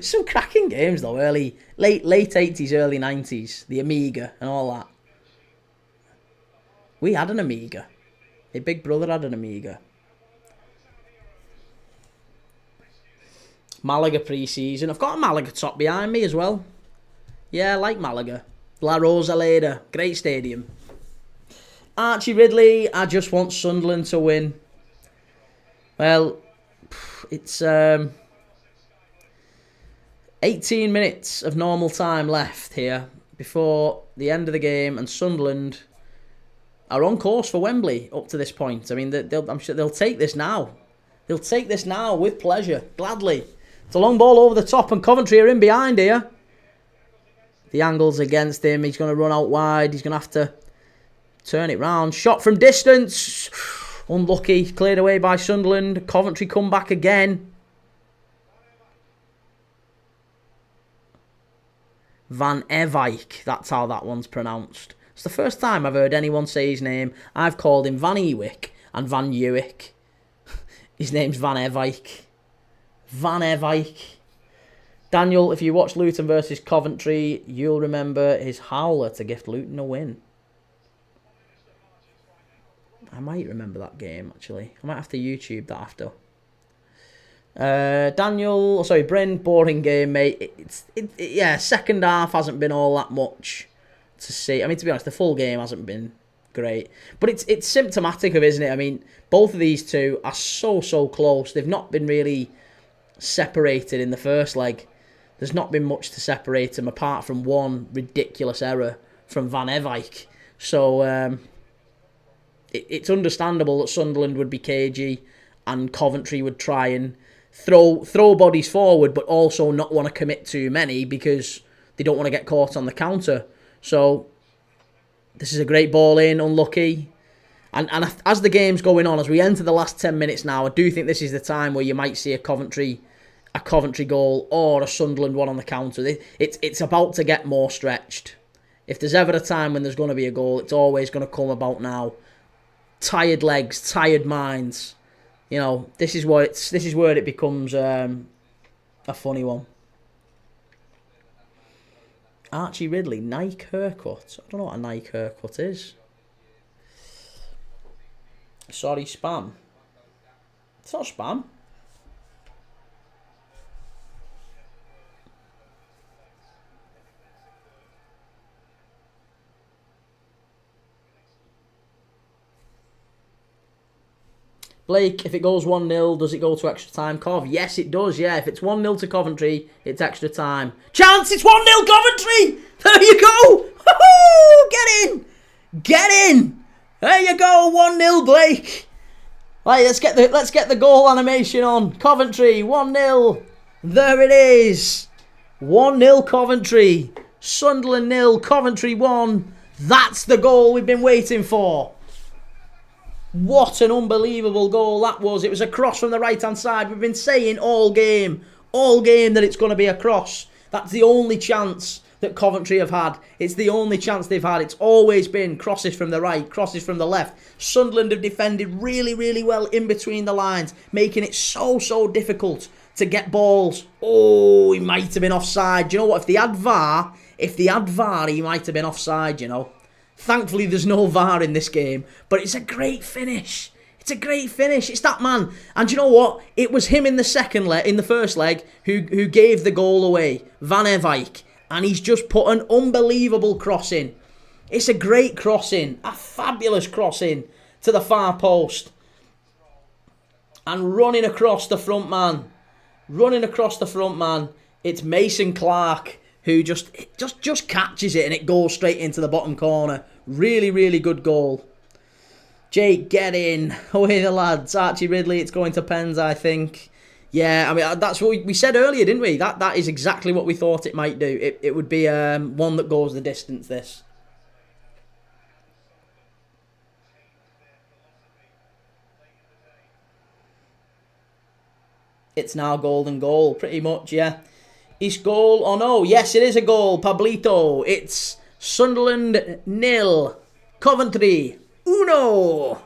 S1: Some cracking games though, late 80s, early 90s, the Amiga and all that. We had an Amiga. My big brother had an Amiga. Malaga pre-season. I've got a Malaga top behind me as well. Yeah, I like Malaga. La Rosaleda. Great stadium. Archie Ridley. I just want Sunderland to win. Well, it's 18 minutes of normal time left here before the end of the game, and Sunderland are on course for Wembley up to this point. I mean, I'm sure they'll take this now. They'll take this now with pleasure, gladly. It's a long ball over the top, and Coventry are in behind here. The angle's against him. He's going to run out wide. He's going to have to turn it round. Shot from distance. Unlucky. Cleared away by Sunderland. Coventry come back again. Van Ewijk. That's how that one's pronounced. It's the first time I've heard anyone say his name. I've called him Van Ewijk and Van Ewijk. His name's Van Ewijk. Van Ewijk. Daniel, if you watch Luton versus Coventry, you'll remember his howler to gift Luton a win. I might remember that game, actually. I might have to YouTube that after. Bryn, boring game, mate. Yeah, second half hasn't been all that much to see. I mean, to be honest, the full game hasn't been great. But it's symptomatic of, isn't it? I mean, both of these two are so close. They've not been really separated in the first leg. There's not been much to separate them apart from one ridiculous error from Van Ewijk. So it's understandable that Sunderland would be cagey and Coventry would try and throw bodies forward, but also not want to commit too many because they don't want to get caught on the counter. So this is a great ball in, unlucky. And as the game's going on, as we enter the last 10 minutes now, I do think this is the time where you might see a Coventry goal or a Sunderland one on the counter. It's about to get more stretched. If there's ever a time when there's going to be a goal, it's always going to come about now. Tired legs, tired minds. You know, this is where it becomes a funny one. Archie Ridley, Nike haircut. I don't know what a Nike haircut is. Sorry, spam. It's not spam. Blake, if it goes 1-0, does it go to extra time, Cov? Yes, it does, yeah. If it's 1-0 to Coventry, it's extra time. Chance, it's 1-0 Coventry! There you go! Woo-hoo! Get in! Get in! There you go, 1-0 Blake. Right, let's get the goal animation on. Coventry, 1-0. There it is. 1-0 Coventry. Sunderland 0, Coventry 1. That's the goal we've been waiting for. What an unbelievable goal that was. It was a cross from the right-hand side. We've been saying all game that it's going to be a cross. That's the only chance that Coventry have had. It's the only chance they've had. It's always been crosses from the right, crosses from the left. Sunderland have defended really well in between the lines, making it so difficult to get balls. Oh, he might have been offside. Do you know what? If they had VAR, he might have been offside, you know. Thankfully, there's no VAR in this game, but it's a great finish. It's a great finish. It's that man. And you know what? It was him in the first leg, who gave the goal away, Van Ewijk, and he's just put an unbelievable cross in. It's a great cross in, a fabulous cross in to the far post, and running across the front man. It's Mason Clark who just catches it and it goes straight into the bottom corner. Really, really good goal. Jake, get in. Away the lads. Archie Ridley, it's going to pens, I think. Yeah, I mean, that's what we said earlier, didn't we? That is exactly what we thought it might do. It would be one that goes the distance, this. It's now golden goal, pretty much, yeah. Is goal or no? Yes, it is a goal. Pablito. It's Sunderland 0. Coventry 1.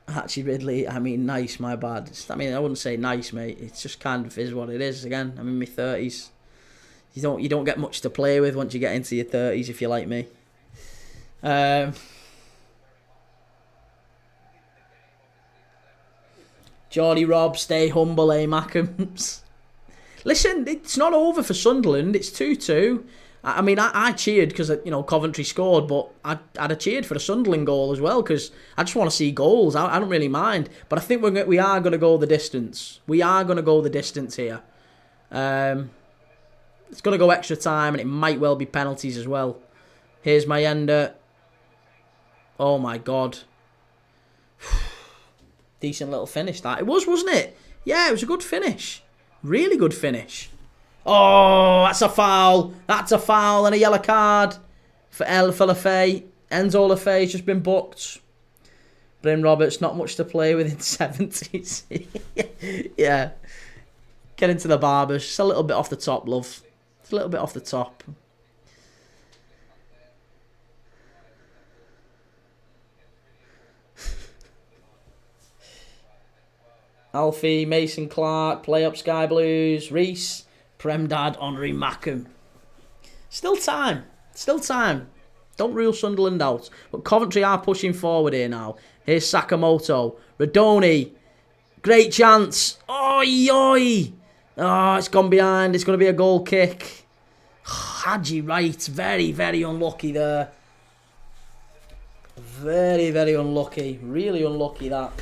S1: Archie Ridley, I mean, nice, my bad. I mean, I wouldn't say nice, mate. It's just kind of is what it is. Again, I'm in my 30s. You don't get much to play with once you get into your 30s, if you're like me. Geordie Rob, stay humble, eh, Mackhams? Listen, it's not over for Sunderland. It's 2-2. I mean, I cheered because, Coventry scored, but I'd have cheered for a Sunderland goal as well because I just want to see goals. I don't really mind. But I think we are going to go the distance. We are going to go the distance here. It's going to go extra time and it might well be penalties as well. Here's Mayenda. Oh, my God. Decent little finish, that. It was, wasn't it? Yeah, it was a good finish. Really good finish. Oh, that's a foul. That's a foul and a yellow card for Lafay. Enzo Lafay's just been booked. Bryn Roberts, not much to play with in 70s. Yeah. Get into the barbers. Just a little bit off the top, love. Just a little bit off the top. Alfie, Mason Clark, play up Sky Blues, Reese, Premdad, Henri Mackham. Still time. Still time. Don't rule Sunderland out. But Coventry are pushing forward here now. Here's Sakamoto. Radoni. Great chance. Oi, oi. Oh, it's gone behind. It's going to be a goal kick. Hadji Wright. Very, very unlucky there. Very, very unlucky. Really unlucky, that.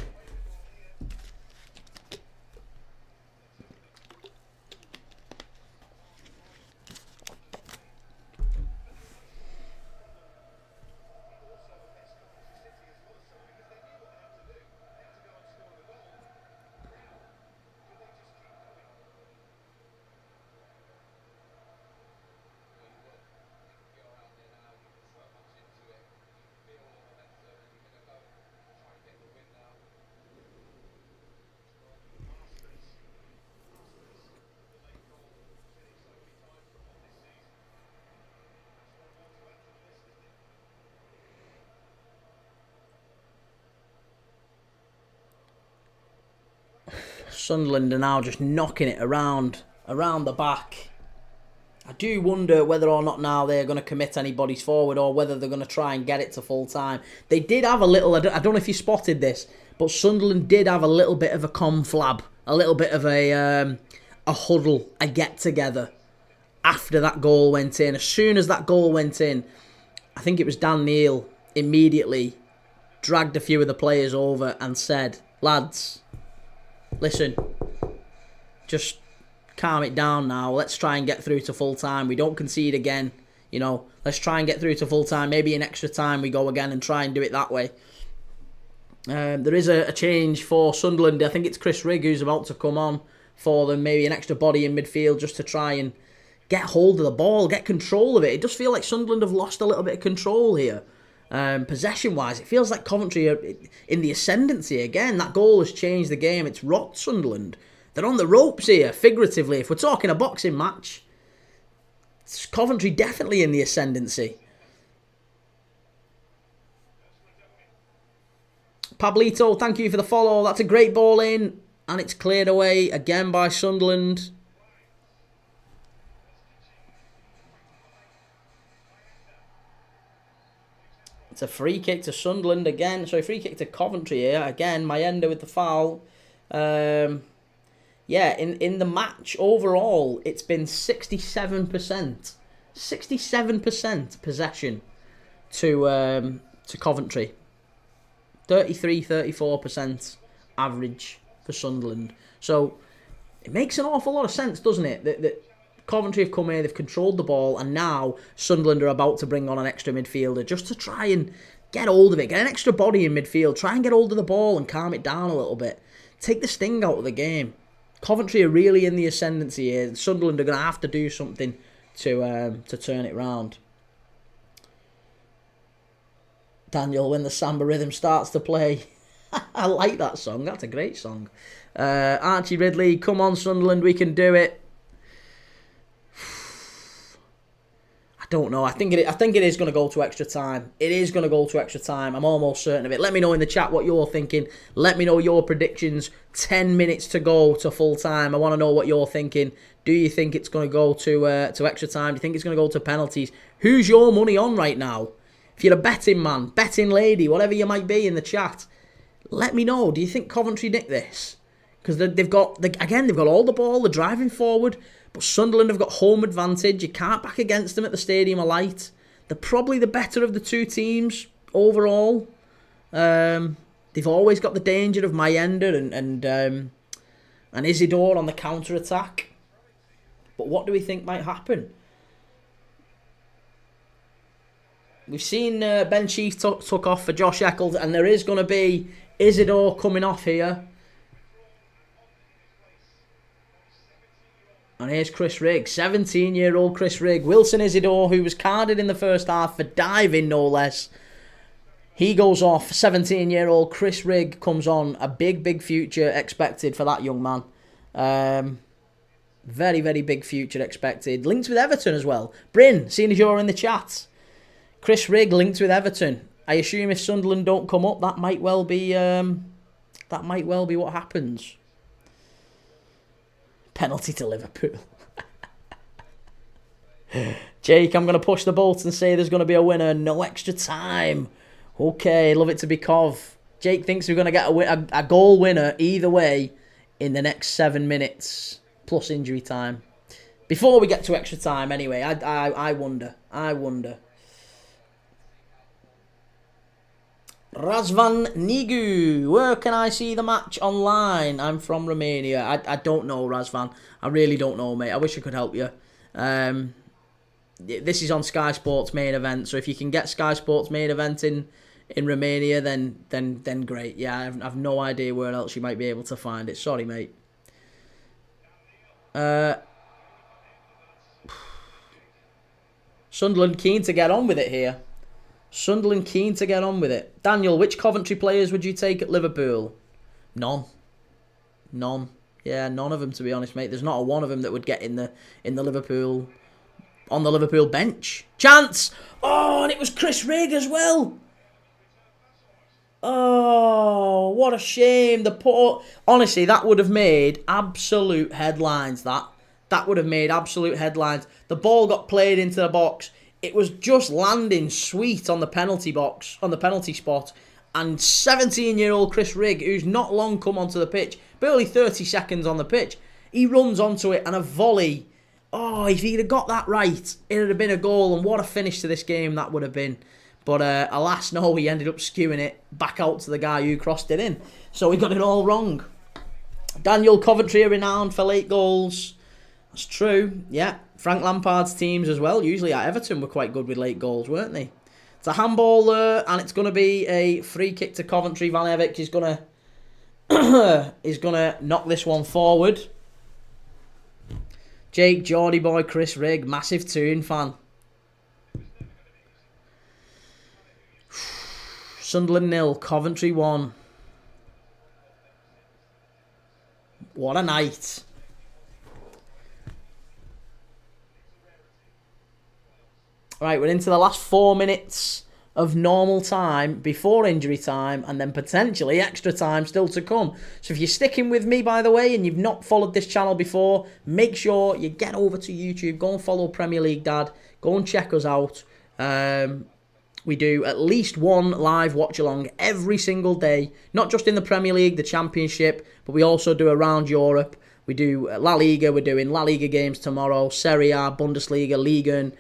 S1: Sunderland are now just knocking it around the back. I do wonder whether or not now they're going to commit anybody's forward or whether they're going to try and get it to full time. They did have a little, I don't know if you spotted this, but Sunderland did have a little bit of a conflab, a little bit of a huddle, a get-together after that goal went in. As soon as that goal went in, I think it was Dan Neil immediately dragged a few of the players over and said, lads, listen, just calm it down now. Let's try and get through to full time. We don't concede again. Let's try and get through to full time. Maybe in extra time we go again and try and do it that way. There is a change for Sunderland. I think it's Chris Rigg who's about to come on for them. Maybe an extra body in midfield just to try and get hold of the ball, get control of it. It does feel like Sunderland have lost a little bit of control here. Possession-wise, it feels like Coventry are in the ascendancy again. That goal has changed the game. It's rocked Sunderland. They're on the ropes here, figuratively. If we're talking a boxing match, it's Coventry definitely in the ascendancy. Pablito, thank you for the follow. That's a great ball in, and it's cleared away again by Sunderland. It's a free kick to Sunderland again. Sorry, free kick to Coventry here. Again, Mayenda with the foul. Yeah, in the match overall, it's been 67%. 67% possession to Coventry. 34% average for Sunderland. So it makes an awful lot of sense, doesn't it? That Coventry have come here, they've controlled the ball, and now Sunderland are about to bring on an extra midfielder just to try and get hold of it, get an extra body in midfield, try and get hold of the ball and calm it down a little bit. Take the sting out of the game. Coventry are really in the ascendancy here. Sunderland are going to have to do something to turn it round. Daniel, when the samba rhythm starts to play. I like that song. That's a great song. Archie Ridley, come on Sunderland, we can do it. I don't know. I think it is going to go to extra time. It is going to go to extra time. I'm almost certain of it. Let me know in the chat what you're thinking. Let me know your predictions. 10 minutes to go to full time. I want to know what you're thinking. Do you think it's going to go to extra time? Do you think it's going to go to penalties? Who's your money on right now? If you're a betting man, betting lady, whatever you might be in the chat, let me know. Do you think Coventry nick this? Because they've got all the ball. They're driving forward. But Sunderland have got home advantage. You can't back against them at the Stadium of Light. They're probably the better of the two teams overall. They've always got the danger of Mayenda and Isidore on the counter-attack. But what do we think might happen? We've seen Ben Chief took off for Josh Eccles, and there is going to be Isidore coming off here. And here's Chris Rigg, 17-year-old Chris Rigg. Wilson Isidore, who was carded in the first half for diving, no less. He goes off. 17-year-old Chris Rigg comes on. A big, big future expected for that young man. Very, very big future expected. Linked with Everton as well. Bryn, seeing as you're in the chat. Chris Rigg linked with Everton. I assume if Sunderland don't come up, that might well be what happens. Penalty to Liverpool. Jake, I'm going to push the boat and say there's going to be a winner. No extra time. Okay, love it to be Cov. Jake thinks we're going to get a goal winner either way in the next 7 minutes. Plus injury time. Before we get to extra time anyway, I wonder. Razvan Nigu, where can I see the match online? I'm from Romania. I don't know, Razvan. I really don't know, mate. I wish I could help you. This is on Sky Sports main event, so if you can get Sky Sports main event in Romania, then great. Yeah, I've no idea where else you might be able to find it. Sorry, mate. Sunderland keen to get on with it here. Sunderland keen to get on with it. Daniel, which Coventry players would you take at Liverpool? None. Yeah, none of them, to be honest, mate. There's not a one of them that would get in the Liverpool, on the Liverpool bench. Chance! Oh, and it was Chris Rigg as well. Oh, what a shame. Honestly, that would have made absolute headlines, that would have made absolute headlines. The ball got played into the box. It was just landing sweet on the penalty box, on the penalty spot. And 17-year-old Chris Rigg, who's not long come onto the pitch, barely 30 seconds on the pitch, he runs onto it and a volley. Oh, if he'd have got that right, it would have been a goal. And what a finish to this game that would have been. But alas, no, he ended up skewing it back out to the guy who crossed it in. So he got it all wrong. Daniel, Coventry are renowned for late goals. That's true, yeah. Frank Lampard's teams as well, usually at Everton, were quite good with late goals, weren't they? It's a handball there, and it's going to be a free kick to Coventry. Valjevic is going to knock this one forward. Jake, Geordie boy, Chris Rigg, massive Toon fan. Sunderland 0, Coventry 1. What a night. Right, we're into the last 4 minutes of normal time before injury time, and then potentially extra time still to come. So if you're sticking with me, by the way, and you've not followed this channel before, make sure you get over to YouTube, go and follow Premier League Dad, go and check us out. We do at least one live watch-along every single day, not just in the Premier League, the Championship, but we also do around Europe. We do La Liga, we're doing La Liga games tomorrow, Serie A, Bundesliga, Liga.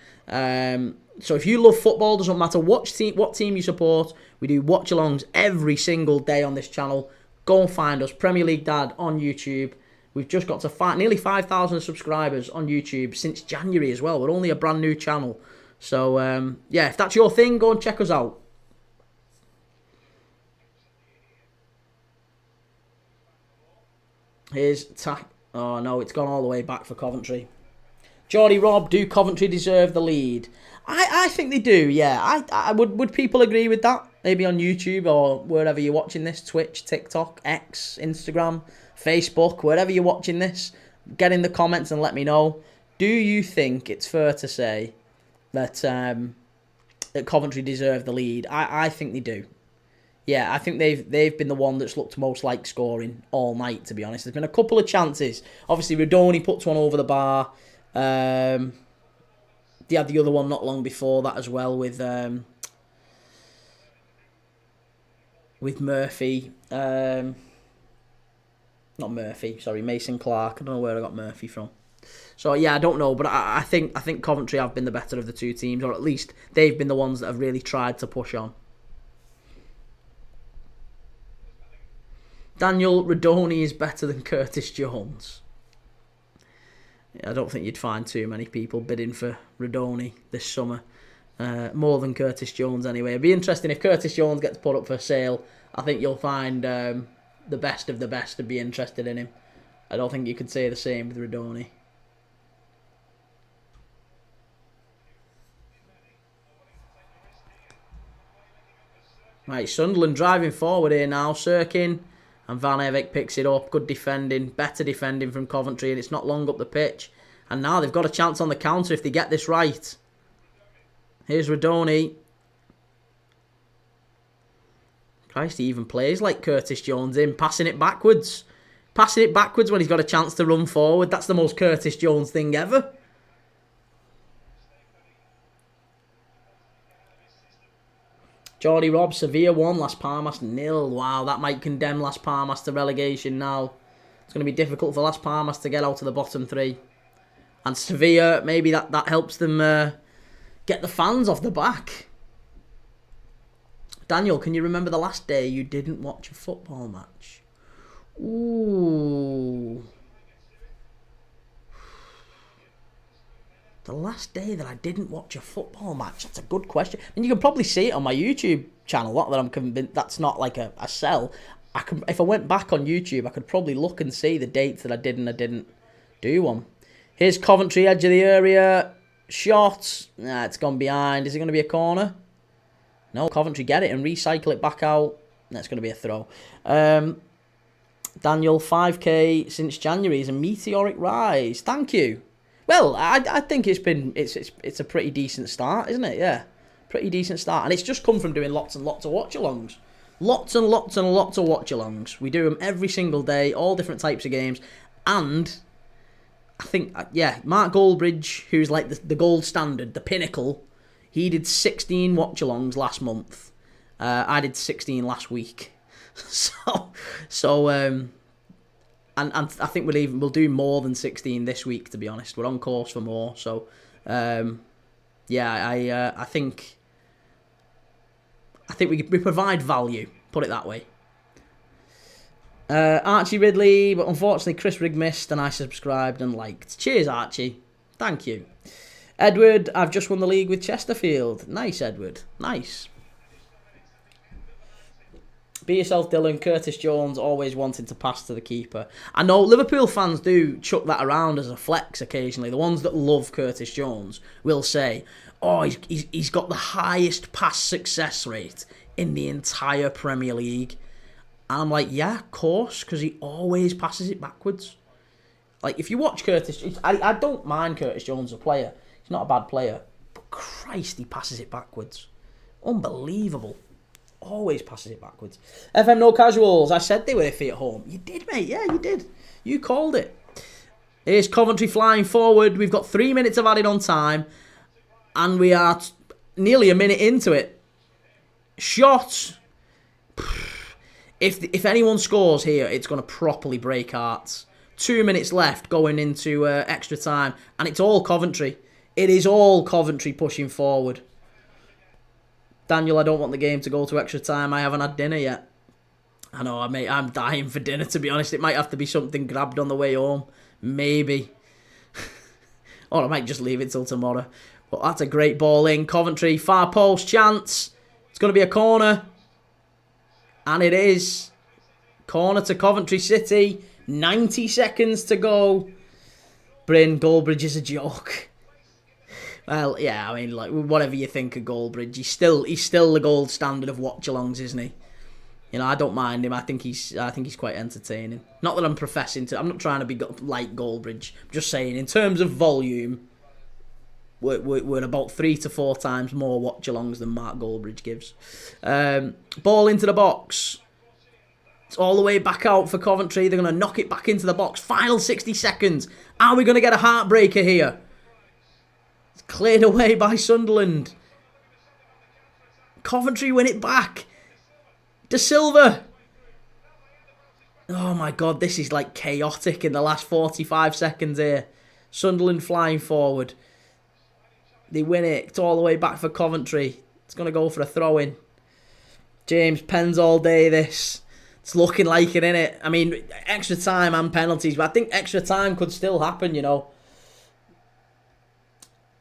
S1: So if you love football, doesn't matter what team you support, we do watch-alongs every single day on this channel. Go and find us, Premier League Dad, on YouTube. We've just got to nearly 5,000 subscribers on YouTube since January as well. We're only a brand new channel. So, yeah, if that's your thing, go and check us out. Here's oh, no, it's gone all the way back for Coventry. Geordie Rob, do Coventry deserve the lead? I think they do, yeah. Would people agree with that? Maybe on YouTube or wherever you're watching this. Twitch, TikTok, X, Instagram, Facebook, wherever you're watching this. Get in the comments and let me know. Do you think it's fair to say that that Coventry deserve the lead? I think they do. Yeah, I think they've been the one that's looked most like scoring all night, to be honest. There's been a couple of chances. Obviously, Rodoni puts one over the bar. They had the other one not long before that as well with Murphy. Not Murphy, sorry, Mason Clark. I don't know where I got Murphy from. So yeah, I don't know, but I think Coventry have been the better of the two teams, or at least they've been the ones that have really tried to push on. Daniel, Rodoni is better than Curtis Jones. I don't think you'd find too many people bidding for Rodoni this summer. More than Curtis Jones anyway. It'd be interesting if Curtis Jones gets put up for sale. I think you'll find the best of the best to be interested in him. I don't think you could say the same with Rodoni. Right, Sunderland driving forward here now. Sirkin and Van Evek picks it up. Good defending. Better defending from Coventry. And it's not long up the pitch. And now they've got a chance on the counter if they get this right. Here's Rodoni. Christ, he even plays like Curtis Jones in. Passing it backwards. Passing it backwards when he's got a chance to run forward. That's the most Curtis Jones thing ever. Geordie Rob, Sevilla 1, Las Palmas 0. Wow, that might condemn Las Palmas to relegation now. It's going to be difficult for Las Palmas to get out of the bottom three. And Sevilla, maybe that helps them get the fans off the back. Daniel, can you remember the last day you didn't watch a football match? Ooh. The last day that I didn't watch a football match. That's a good question. And you can probably see it on my YouTube channel. Not that I'm convinced that's not like a sell. If I went back on YouTube, I could probably look and see the dates that I did and I didn't do one. Here's Coventry, edge of the area. Shot. Nah, it's gone behind. Is it going to be a corner? No, Coventry get it and recycle it back out. That's going to be a throw. Daniel, 5k since January is a meteoric rise. Thank you. Well, I think it's a pretty decent start, isn't it? Yeah, pretty decent start. And it's just come from doing lots and lots of watch-alongs. Lots and lots and lots of watch-alongs. We do them every single day, all different types of games. And I think, yeah, Mark Goldbridge, who's like the gold standard, the pinnacle, he did 16 watch-alongs last month. I did 16 last week. And I think we'll do more than 16 this week, to be honest. We're on course for more. So, yeah, I think we provide value, put it that way. Archie Ridley, but unfortunately Chris Rigg missed and I subscribed and liked. Cheers, Archie. Thank you. Edward, I've just won the league with Chesterfield. Nice, Edward. Nice. Be yourself, Dylan. Curtis Jones always wanting to pass to the keeper. I know Liverpool fans do chuck that around as a flex occasionally. The ones that love Curtis Jones will say, oh, he's got the highest pass success rate in the entire Premier League. And I'm like, yeah, of course, because he always passes it backwards. Like, if you watch Curtis... I don't mind Curtis Jones as a player. He's not a bad player. But Christ, he passes it backwards. Unbelievable. Always passes it backwards. FM No Casuals. I said they were iffy at home. You did, mate. Yeah, you did. You called it. Here's Coventry flying forward. We've got 3 minutes of added on time. And we are nearly a minute into it. Shot. If anyone scores here, it's going to properly break hearts. 2 minutes left going into extra time. And it's all Coventry. It is all Coventry pushing forward. Daniel, I don't want the game to go to extra time. I haven't had dinner yet. I know, I'm dying for dinner, to be honest. It might have to be something grabbed on the way home. Maybe. Or I might just leave it till tomorrow. But that's a great ball in. Coventry, far post chance. It's going to be a corner. And it is. Corner to Coventry City. 90 seconds to go. Bryn, Goldbridge is a joke. Well, yeah, I mean, like, whatever you think of Goldbridge, he's still the gold standard of watch-alongs, isn't he? You know, I don't mind him. I think he's quite entertaining. Not that I'm professing to. I'm not trying to be like Goldbridge. I'm just saying, in terms of volume, we're about 3 to 4 times more watch-alongs than Mark Goldbridge gives. Ball into the box. It's all the way back out for Coventry. They're going to knock it back into the box. Final 60 seconds. Are we going to get a heartbreaker here? It's cleared away by Sunderland. Coventry win it back. De Silva. Oh my God, this is like chaotic in the last 45 seconds here. Sunderland flying forward. They win it. It's all the way back for Coventry. It's going to go for a throw-in. James, pens all day this. It's looking like it, innit? I mean, extra time and penalties, but I think extra time could still happen, you know.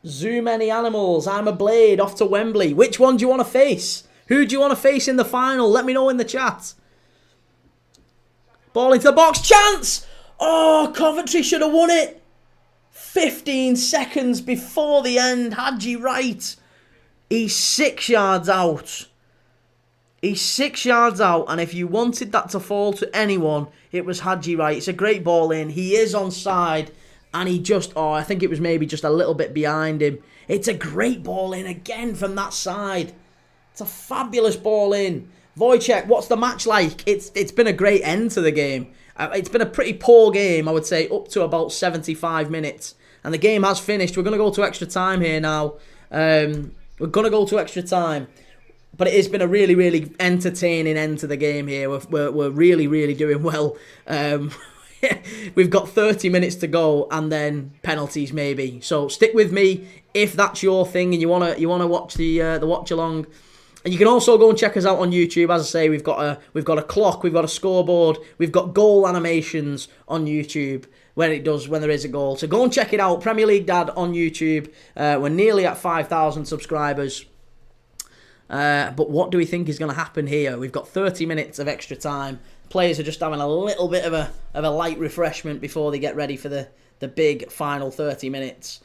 S1: Zoo many animals. I'm a Blade. Off to Wembley. Which one do you want to face? Who do you want to face in the final? Let me know in the chat. Ball into the box. Chance! Oh, Coventry should have won it. 15 seconds before the end. Hadji Wright. He's 6 yards out. He's 6 yards out. And if you wanted that to fall to anyone, it was Hadji Wright. It's a great ball in. He is onside. And he just, I think it was maybe just a little bit behind him. It's a great ball in again from that side. It's a fabulous ball in. Wojciech, what's the match like? It's been a great end to the game. It's been a pretty poor game, I would say, up to about 75 minutes. And the game has finished. We're going to go to extra time here now. We're going to go to extra time. But it has been a really, really entertaining end to the game here. We're really, really doing well. We've got 30 minutes to go and then penalties maybe. So stick with me if that's your thing and you wanna watch the watch along. And you can also go and check us out on YouTube. As I say, we've got a clock, we've got a scoreboard, we've got goal animations on YouTube when there is a goal. So go and check it out. Premier League Dad on YouTube. We're nearly at 5,000 subscribers. But what do we think is going to happen here? We've got 30 minutes of extra time. Players are just having a little bit of a light refreshment before they get ready for the big final 30 minutes.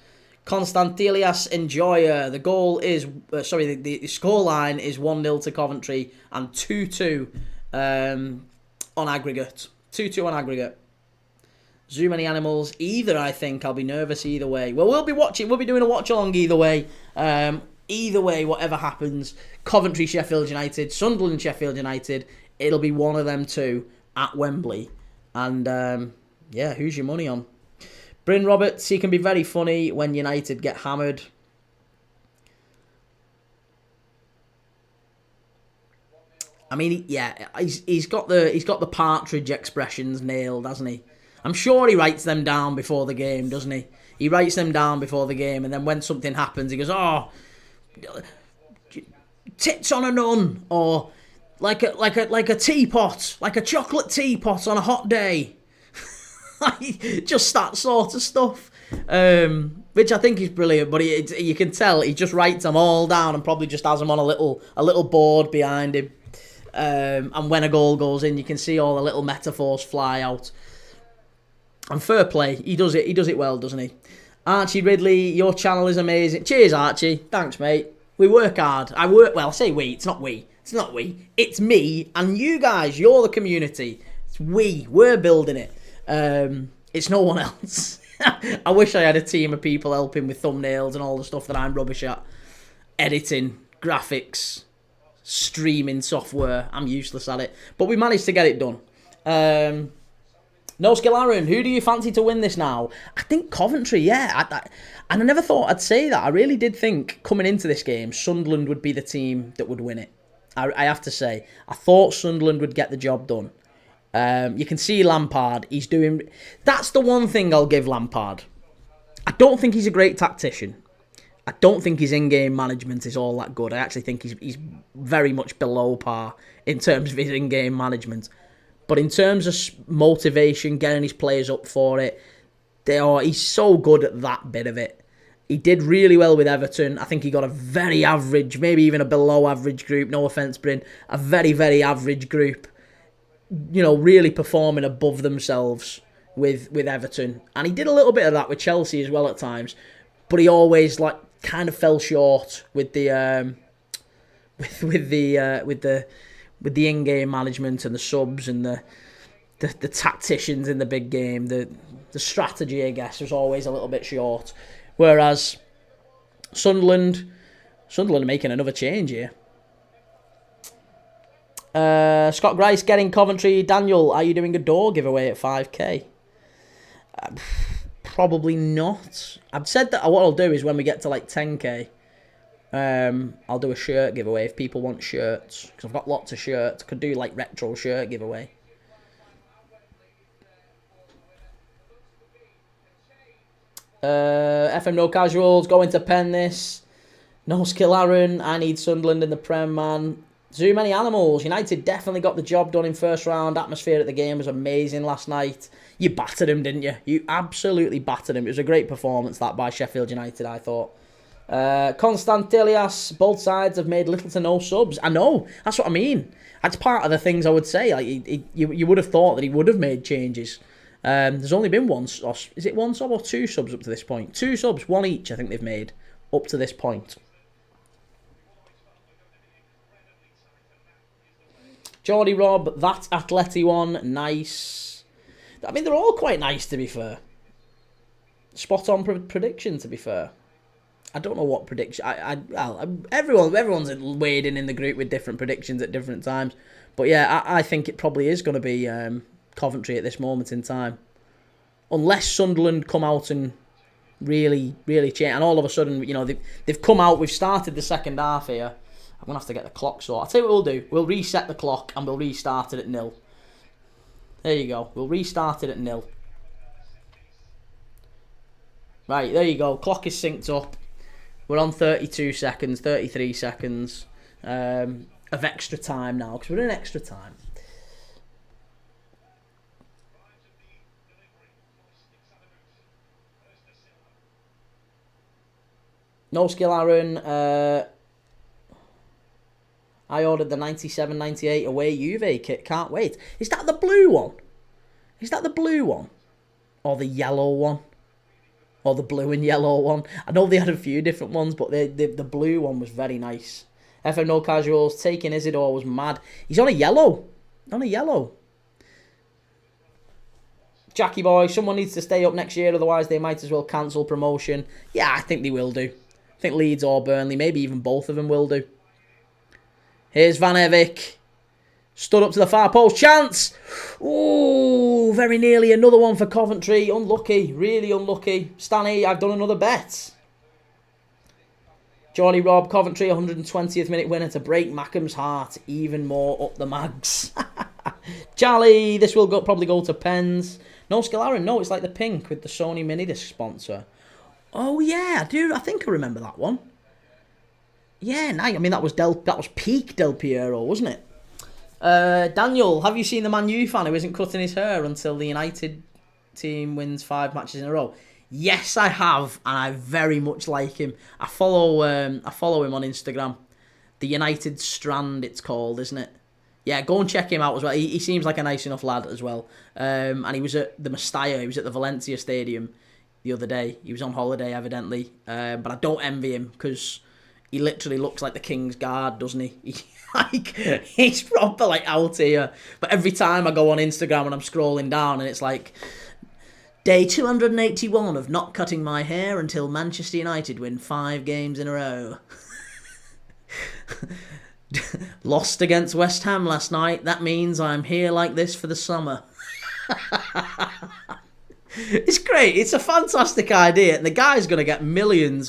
S1: Constantilias Enjoyer. The goal is, the scoreline is 1-0 to Coventry and 2-2 on aggregate. 2-2 on aggregate. Zoo many animals. Either, I think. I'll be nervous either way. Well, we'll be watching. We'll be doing a watch along either way. Either way, whatever happens, Coventry, Sheffield United, Sunderland, Sheffield United, it'll be one of them two at Wembley. And, who's your money on? Bryn Roberts, he can be very funny when United get hammered. I mean, he's got the partridge expressions nailed, hasn't he? I'm sure he writes them down before the game, doesn't he? He writes them down before the game, and then when something happens, he goes, "Oh, tits on a nun," or like a teapot, like a chocolate teapot on a hot day. Just that sort of stuff, which I think is brilliant. But you can tell he just writes them all down and probably just has them on a little board behind him. And when a goal goes in, you can see all the little metaphors fly out. And fair play, he does it well, doesn't he? Archie Ridley, your channel is amazing. Cheers, Archie. Thanks, mate. We work hard. I say we. It's not we. It's me and you guys. You're the community. It's we. We're building it. It's no one else. I wish I had a team of people helping with thumbnails and all the stuff that I'm rubbish at. Editing, graphics, streaming software. I'm useless at it. But we managed to get it done. No Skill Aaron, who do you fancy to win this now? I think Coventry, yeah. And I never thought I'd say that. I really did think coming into this game, Sunderland would be the team that would win it. I have to say. I thought Sunderland would get the job done. You can see Lampard, he's doing... That's the one thing I'll give Lampard. I don't think he's a great tactician. I don't think his in-game management is all that good. I actually think he's very much below par in terms of his in-game management. But in terms of motivation, getting his players up for it, he's so good at that bit of it. He did really well with Everton. I think he got a very average, maybe even a below average group. No offence, Bryn. A very, very average group. Really performing above themselves with Everton. And he did a little bit of that with Chelsea as well at times. But he always kind of fell short with the in-game management and the subs and the tacticians in the big game. The strategy, I guess, was always a little bit short. Whereas Sunderland are making another change here. Scott Grice getting Coventry. Daniel, are you doing a door giveaway at 5k? Probably not. I've said that what I'll do is when we get to 10k, I'll do a shirt giveaway if people want shirts. Because I've got lots of shirts. I could do retro shirt giveaway. FM No Casuals, going to pen this. No skill Aaron, I need Sunderland in the Prem, man. Too many animals. United definitely got the job done in first round. Atmosphere at the game was amazing last night. You battered him, didn't you? You absolutely battered him. It was a great performance, that, by Sheffield United, I thought. Constantilias, both sides have made little to no subs. I know, that's what I mean. That's part of the things I would say. You would have thought that he would have made changes. There's only been one, is it one sub or two subs up to this point? Two subs, one each, I think they've made up to this point. Geordie Rob, that Atleti one, nice. I mean, they're all quite nice, to be fair. Spot on prediction, to be fair. I don't know what prediction. Everyone's wading in the group with different predictions at different times. But yeah, I think it probably is going to be Coventry at this moment in time. Unless Sunderland come out and really, really change. And all of a sudden, they've come out. We've started the second half here. I'm going to have to get the clock sorted. I'll tell you what we'll do. We'll reset the clock and we'll restart it at 0. There you go. We'll restart it at 0. Right, there you go. Clock is synced up. We're on 32 seconds, 33 seconds of extra time now, because we're in extra time. No skill, Aaron. I ordered the 97-98 away Juve kit. Can't wait. Is that the blue one? Is that the blue one? Or the yellow one? Or the blue and yellow one? I know they had a few different ones, but the blue one was very nice. FM No Casuals, taking Isidore was mad. He's on a yellow. On a yellow. Jackie boy, someone needs to stay up next year, otherwise they might as well cancel promotion. Yeah, I think they will do. I think Leeds or Burnley, maybe even both of them will do. Here's Van Evik. Stood up to the far post. Chance! Ooh, very nearly another one for Coventry. Unlucky. Really unlucky. Stanley, I've done another bet. Geordie Rob, Coventry, 120th minute winner to break Mackham's heart. Even more up the mags. Charlie, this will probably go to pens. No skill Aaron. No, it's like the pink with the Sony Mini Disc sponsor. Oh, yeah, dude. I think I remember that one. Yeah, nice. I mean, that was peak Del Piero, wasn't it? Daniel, have you seen the Man U fan who isn't cutting his hair until the United team wins 5 matches in a row? Yes, I have, and I very much like him. I follow him on Instagram. The United Strand, it's called, isn't it? Yeah, go and check him out as well. He seems like a nice enough lad as well. And he was at the Mestalla. He was at the Valencia Stadium the other day. He was on holiday, evidently. But I don't envy him because he literally looks like the King's Guard, doesn't he? He's proper out here. But every time I go on Instagram and I'm scrolling down and it's like, day 281 of not cutting my hair until Manchester United win 5 games in a row. Lost against West Ham last night. That means I'm here like this for the summer. It's great. It's a fantastic idea. And the guy's going to get millions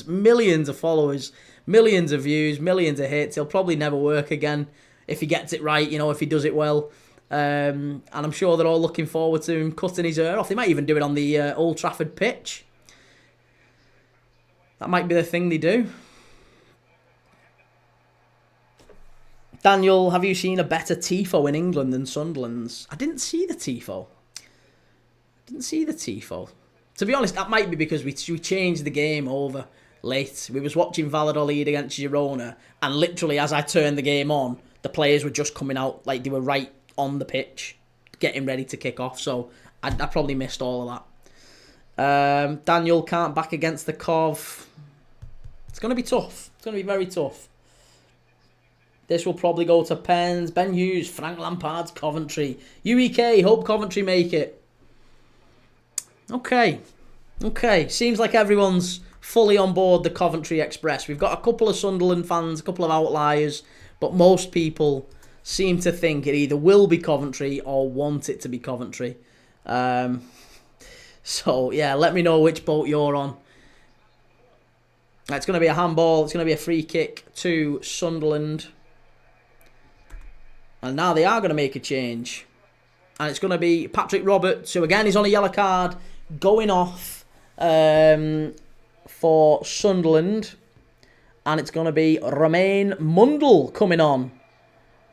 S1: of followers, millions of views, millions of hits. He'll probably never work again if he gets it right, if he does it well. And I'm sure they're all looking forward to him cutting his hair off. They might even do it on the Old Trafford pitch. That might be the thing they do. Daniel, have you seen a better TIFO in England than Sunderland's? I didn't see the TIFO. To be honest, that might be because we changed the game over late. We was watching Valladolid against Girona, and literally as I turned the game on, the players were just coming out, like they were right on the pitch, getting ready to kick off. So I probably missed all of that. Daniel can't back against the Cov. It's going to be tough. It's going to be very tough. This will probably go to Pens. Ben Hughes, Frank Lampard's Coventry. UEK, hope Coventry make it. Okay. Seems like everyone's fully on board the Coventry Express. We've got a couple of Sunderland fans, a couple of outliers, but most people seem to think it either will be Coventry or want it to be Coventry. So, yeah, let me know which boat you're on. It's going to be a handball. It's going to be a free kick to Sunderland. And now they are going to make a change. And it's going to be Patrick Roberts, who again is on a yellow card, going off for Sunderland. And it's going to be Romain Mundle coming on.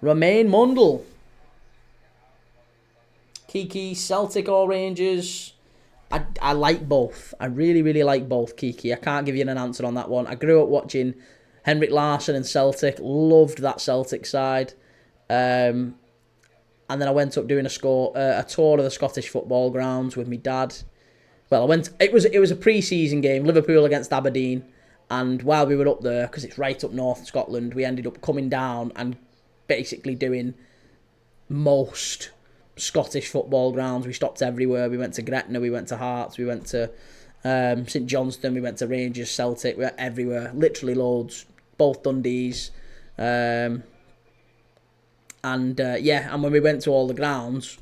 S1: Romain Mundle. Kiki, Celtic or Rangers? I like both. I really, really like both, Kiki. I can't give you an answer on that one. I grew up watching Henrik Larsson and Celtic. Loved that Celtic side. And then I went up doing a tour of the Scottish football grounds with my dad. Well, it was a pre-season game, Liverpool against Aberdeen. And while we were up there, because it's right up north Scotland, we ended up coming down and basically doing most Scottish football grounds. We stopped everywhere. We went to Gretna, we went to Hearts, we went to St Johnstone, we went to Rangers, Celtic, we went everywhere, literally loads, both Dundees. And when we went to all the grounds,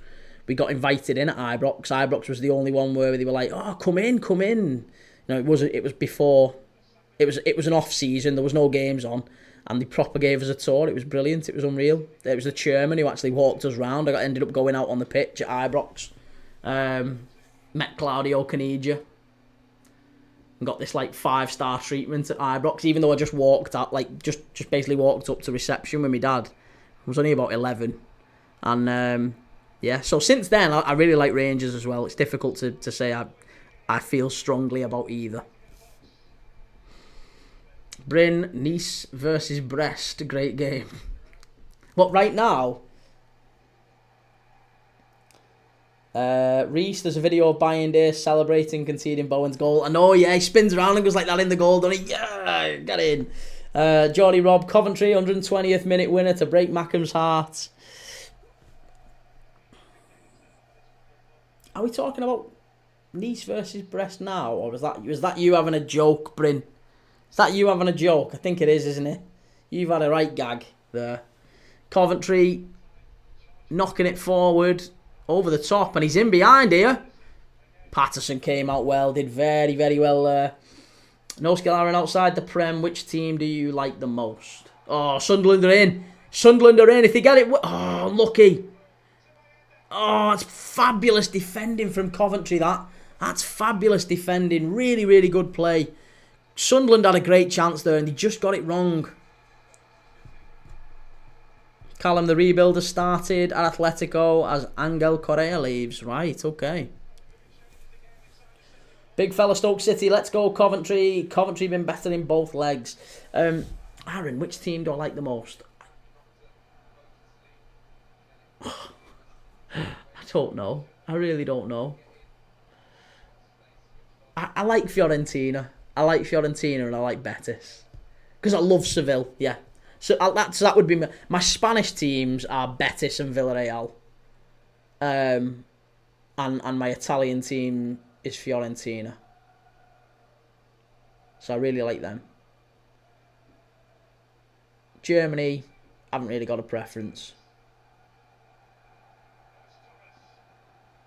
S1: we got invited in at Ibrox. Ibrox was the only one where they were like, "Oh, come in." You know, it was before, it was an off season. There was no games on. And they proper gave us a tour. It was brilliant. It was unreal. It was the chairman who actually walked us round. I ended up going out on the pitch at Ibrox. Met Claudio Caniggia. And got this like 5-star treatment at Ibrox. Even though I just walked up, like just basically walked up to reception with my dad. I was only about 11. And so since then I really like Rangers as well. It's difficult to say I feel strongly about either. Bryn, Nice versus Brest. Great game. But right now, Reese, there's a video of Bayern Day celebrating conceding Bowen's goal. I know, yeah, he spins around and goes like that in the goal, doesn't he? Yeah, get in. Geordie Rob, Coventry, 120th minute winner to break Mackham's heart. Are we talking about Nice versus Brest now? Or was that you having a joke, Bryn? Is that you having a joke? I think it is, isn't it? You've had a right gag there. Coventry knocking it forward over the top, and he's in behind here. Patterson came out well, did very, very well there. No skill Aaron outside the Prem. Which team do you like the most? Oh, Sunderland are in. If they get it... Oh, lucky. Oh, it's fabulous defending from Coventry, that. That's fabulous defending. Really, really good play. Sunderland had a great chance there and they just got it wrong. Callum, the rebuild has started at Atletico as Angel Correa leaves. Right, okay. Big fella Stoke City, let's go Coventry. Coventry been better in both legs. Aaron, which team do I like the most? I don't know. I really don't know. I like Fiorentina. I like Fiorentina and I like Betis. Because I love Seville, yeah. So that would be... My Spanish teams are Betis and Villarreal. And my Italian team is Fiorentina. So I really like them. Germany, I haven't really got a preference.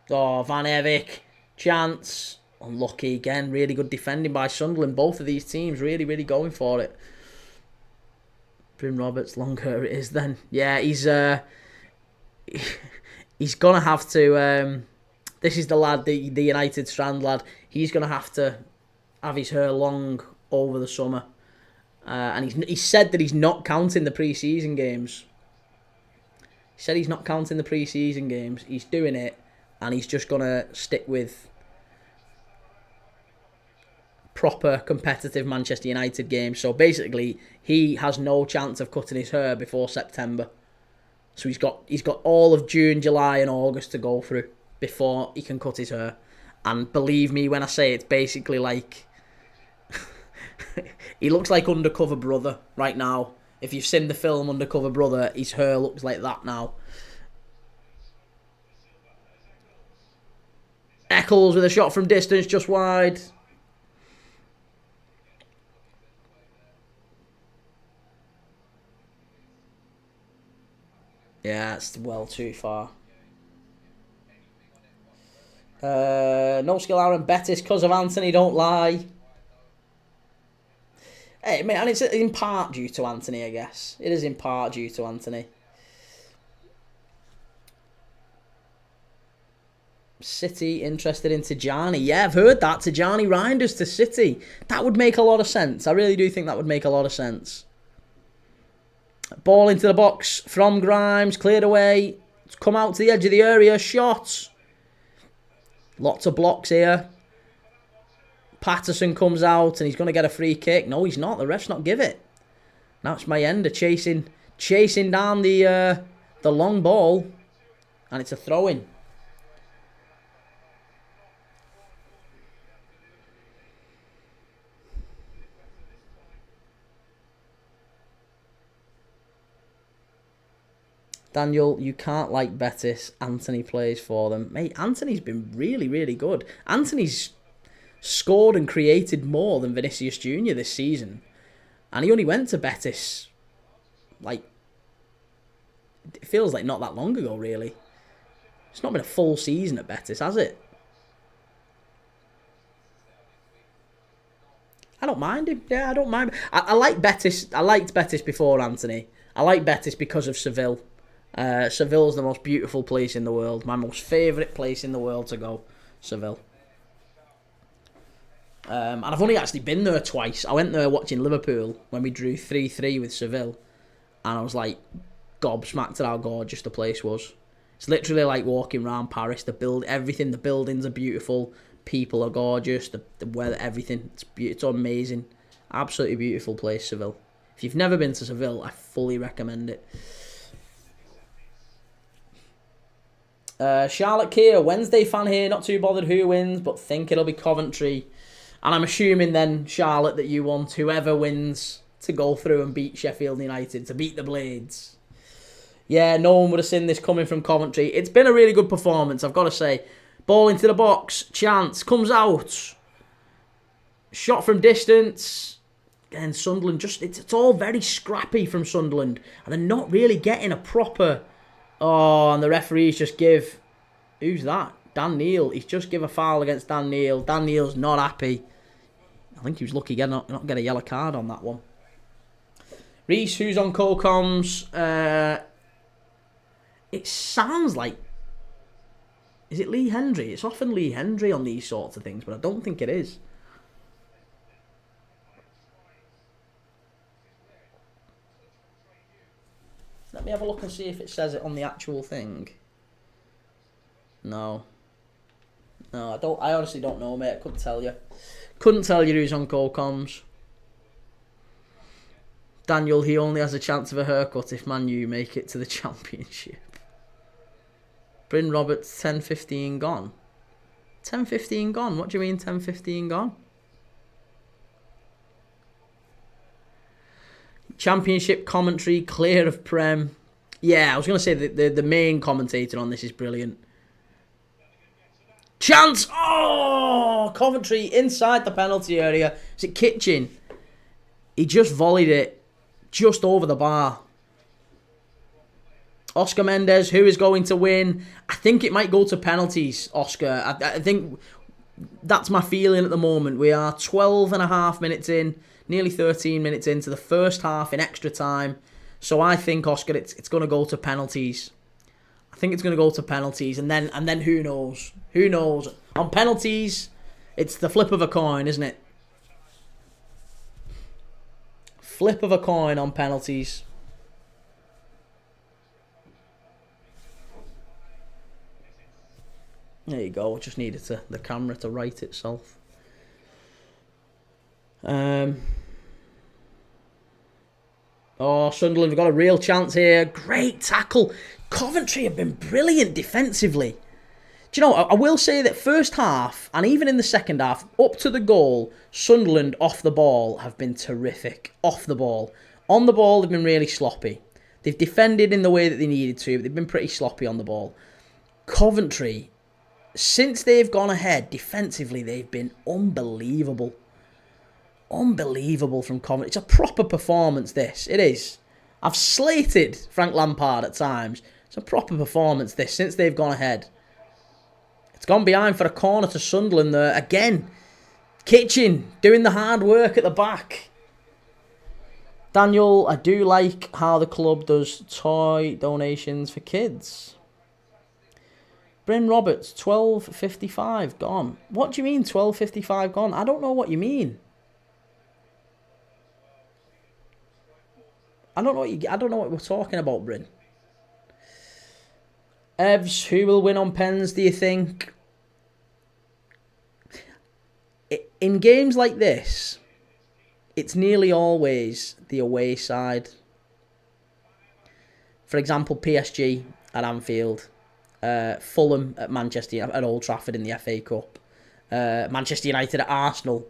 S1: Oh, Van Evik, chance... Unlucky again. Really good defending by Sunderland. Both of these teams really, really going for it. Bryn Roberts, long hair it is then. Yeah, he's gonna have to. This is the lad, the United Strand lad. He's gonna have to have his hair long over the summer. And he said that he's not counting the pre-season games. He said he's not counting the pre-season games. He's doing it, and he's just going to stick with proper competitive Manchester United games. So basically, he has no chance of cutting his hair before September. So he's got all of June, July, and August to go through before he can cut his hair. And believe me when I say it's basically like he looks like Undercover Brother right now. If you've seen the film Undercover Brother, his hair looks like that now. Eccles with a shot from distance, just wide. Yeah, it's well too far. No skill Aaron Betis because of Anthony, don't lie. Hey, mate, and it's in part due to Anthony, I guess. It is in part due to Anthony. City interested in Tijani. Yeah, I've heard that. Tijani Reinders to City. That would make a lot of sense. I really do think that would make a lot of sense. Ball into the box from Grimes. Cleared away. It's come out to the edge of the area. Shot. Lots of blocks here. Patterson comes out and he's going to get a free kick. No, he's not. The ref's not give it. Now it's Mayenda chasing down the long ball. And it's a throw-in. Daniel, you can't like Betis. Anthony plays for them. Mate, Anthony's been really, really good. Anthony's scored and created more than Vinicius Jr. this season. And he only went to Betis, like, it feels like not that long ago, really. It's not been a full season at Betis, has it? I don't mind him. Yeah, I don't mind. I like Betis. I liked Betis before Anthony. I like Betis because of Seville. Seville's the most beautiful place in the world. My most favourite place in the world to go. Seville. And I've only actually been there twice. I went there watching Liverpool when we drew 3-3 with Seville. And I was like gobsmacked at how gorgeous the place was. It's literally like walking around Paris. The buildings are beautiful. People are gorgeous. The weather, everything. It's amazing. Absolutely beautiful place, Seville. If you've never been to Seville, I fully recommend it. Charlotte Keir, Wednesday fan here, not too bothered who wins, but think it'll be Coventry. And I'm assuming then, Charlotte, that you want whoever wins to go through and beat Sheffield United, to beat the Blades. Yeah, no one would have seen this coming from Coventry. It's been a really good performance, I've got to say. Ball into the box, chance, comes out. Shot from distance. And Sunderland, it's all very scrappy from Sunderland. And they're not really getting a proper... Oh, and the referees just give... Who's that? Dan Neil. He's just give a foul against Dan Neil. Dan Neil's not happy. I think he was lucky not get a yellow card on that one. Reese, who's on co-coms? It sounds like... Is it Lee Hendry? It's often Lee Hendry on these sorts of things, but I don't think it is. Let me have a look and see if it says it on the actual thing. No. No, I honestly don't know, mate. I couldn't tell you. Couldn't tell you who's on co-coms. Daniel, he only has a chance of a haircut if Man U make it to the Championship. Bryn Roberts, 10-15 gone. 10-15 gone? What do you mean 10-15 gone? Championship commentary, clear of Prem. Yeah, I was going to say the main commentator on this is brilliant. Chance! Oh! Coventry inside the penalty area. Is it Kitchen? He just volleyed it just over the bar. Oscar Mendes, who is going to win? I think it might go to penalties, Oscar. I think that's my feeling at the moment. We are 12 and a half minutes in, nearly 13 minutes into the first half in extra time. So I think, Oscar, it's going to go to penalties. I think it's going to go to penalties, and then who knows? Who knows? On penalties, it's the flip of a coin, isn't it? Flip of a coin on penalties. There you go. Just needed the camera to right itself. Oh, Sunderland have got a real chance here. Great tackle. Coventry have been brilliant defensively. Do you know, I will say that first half, and even in the second half, up to the goal, Sunderland off the ball have been terrific. Off the ball. On the ball, they've been really sloppy. They've defended in the way that they needed to, but they've been pretty sloppy on the ball. Coventry, since they've gone ahead, defensively, they've been unbelievable. Unbelievable from Coventry. It's a proper performance, this. It is. I've slated Frank Lampard at times. It's a proper performance, this, since they've gone ahead. It's gone behind for a corner to Sunderland there. Again, Kitchen doing the hard work at the back. Daniel, I do like how the club does toy donations for kids. Bryn Roberts, 12.55 gone. What do you mean 12.55 gone? I don't know what you mean. I don't know what we're talking about, Bryn. Evs, who will win on pens, do you think? In games like this, it's nearly always the away side. For example, PSG at Anfield, Fulham at at Old Trafford in the FA Cup, Manchester United at Arsenal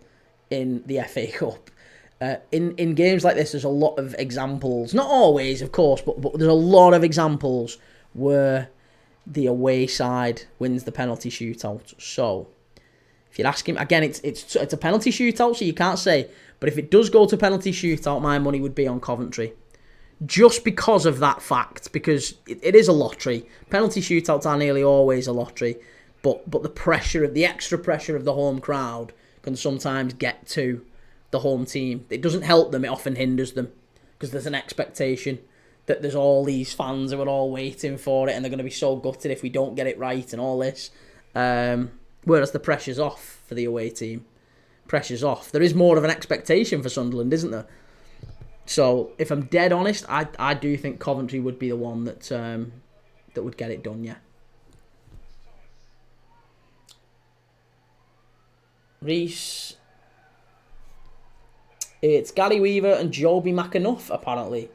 S1: in the FA Cup. In games like this, there's a lot of examples. Not always, of course, but there's a lot of examples where the away side wins the penalty shootout. So, if you're asking, again, it's a penalty shootout, so you can't say. But if it does go to penalty shootout, my money would be on Coventry. Just because of that fact, because it is a lottery. Penalty shootouts are nearly always a lottery. But the extra pressure of the home crowd can sometimes get to the home team. It doesn't help them, it often hinders them. Because there's an expectation that there's all these fans who are all waiting for it and they're going to be so gutted if we don't get it right and all this. Whereas the pressure's off for the away team. Pressure's off. There is more of an expectation for Sunderland, isn't there? So, if I'm dead honest, I do think Coventry would be the one that would get it done, yeah. Reese. It's Gary Weaver and Joby McAnuff, apparently.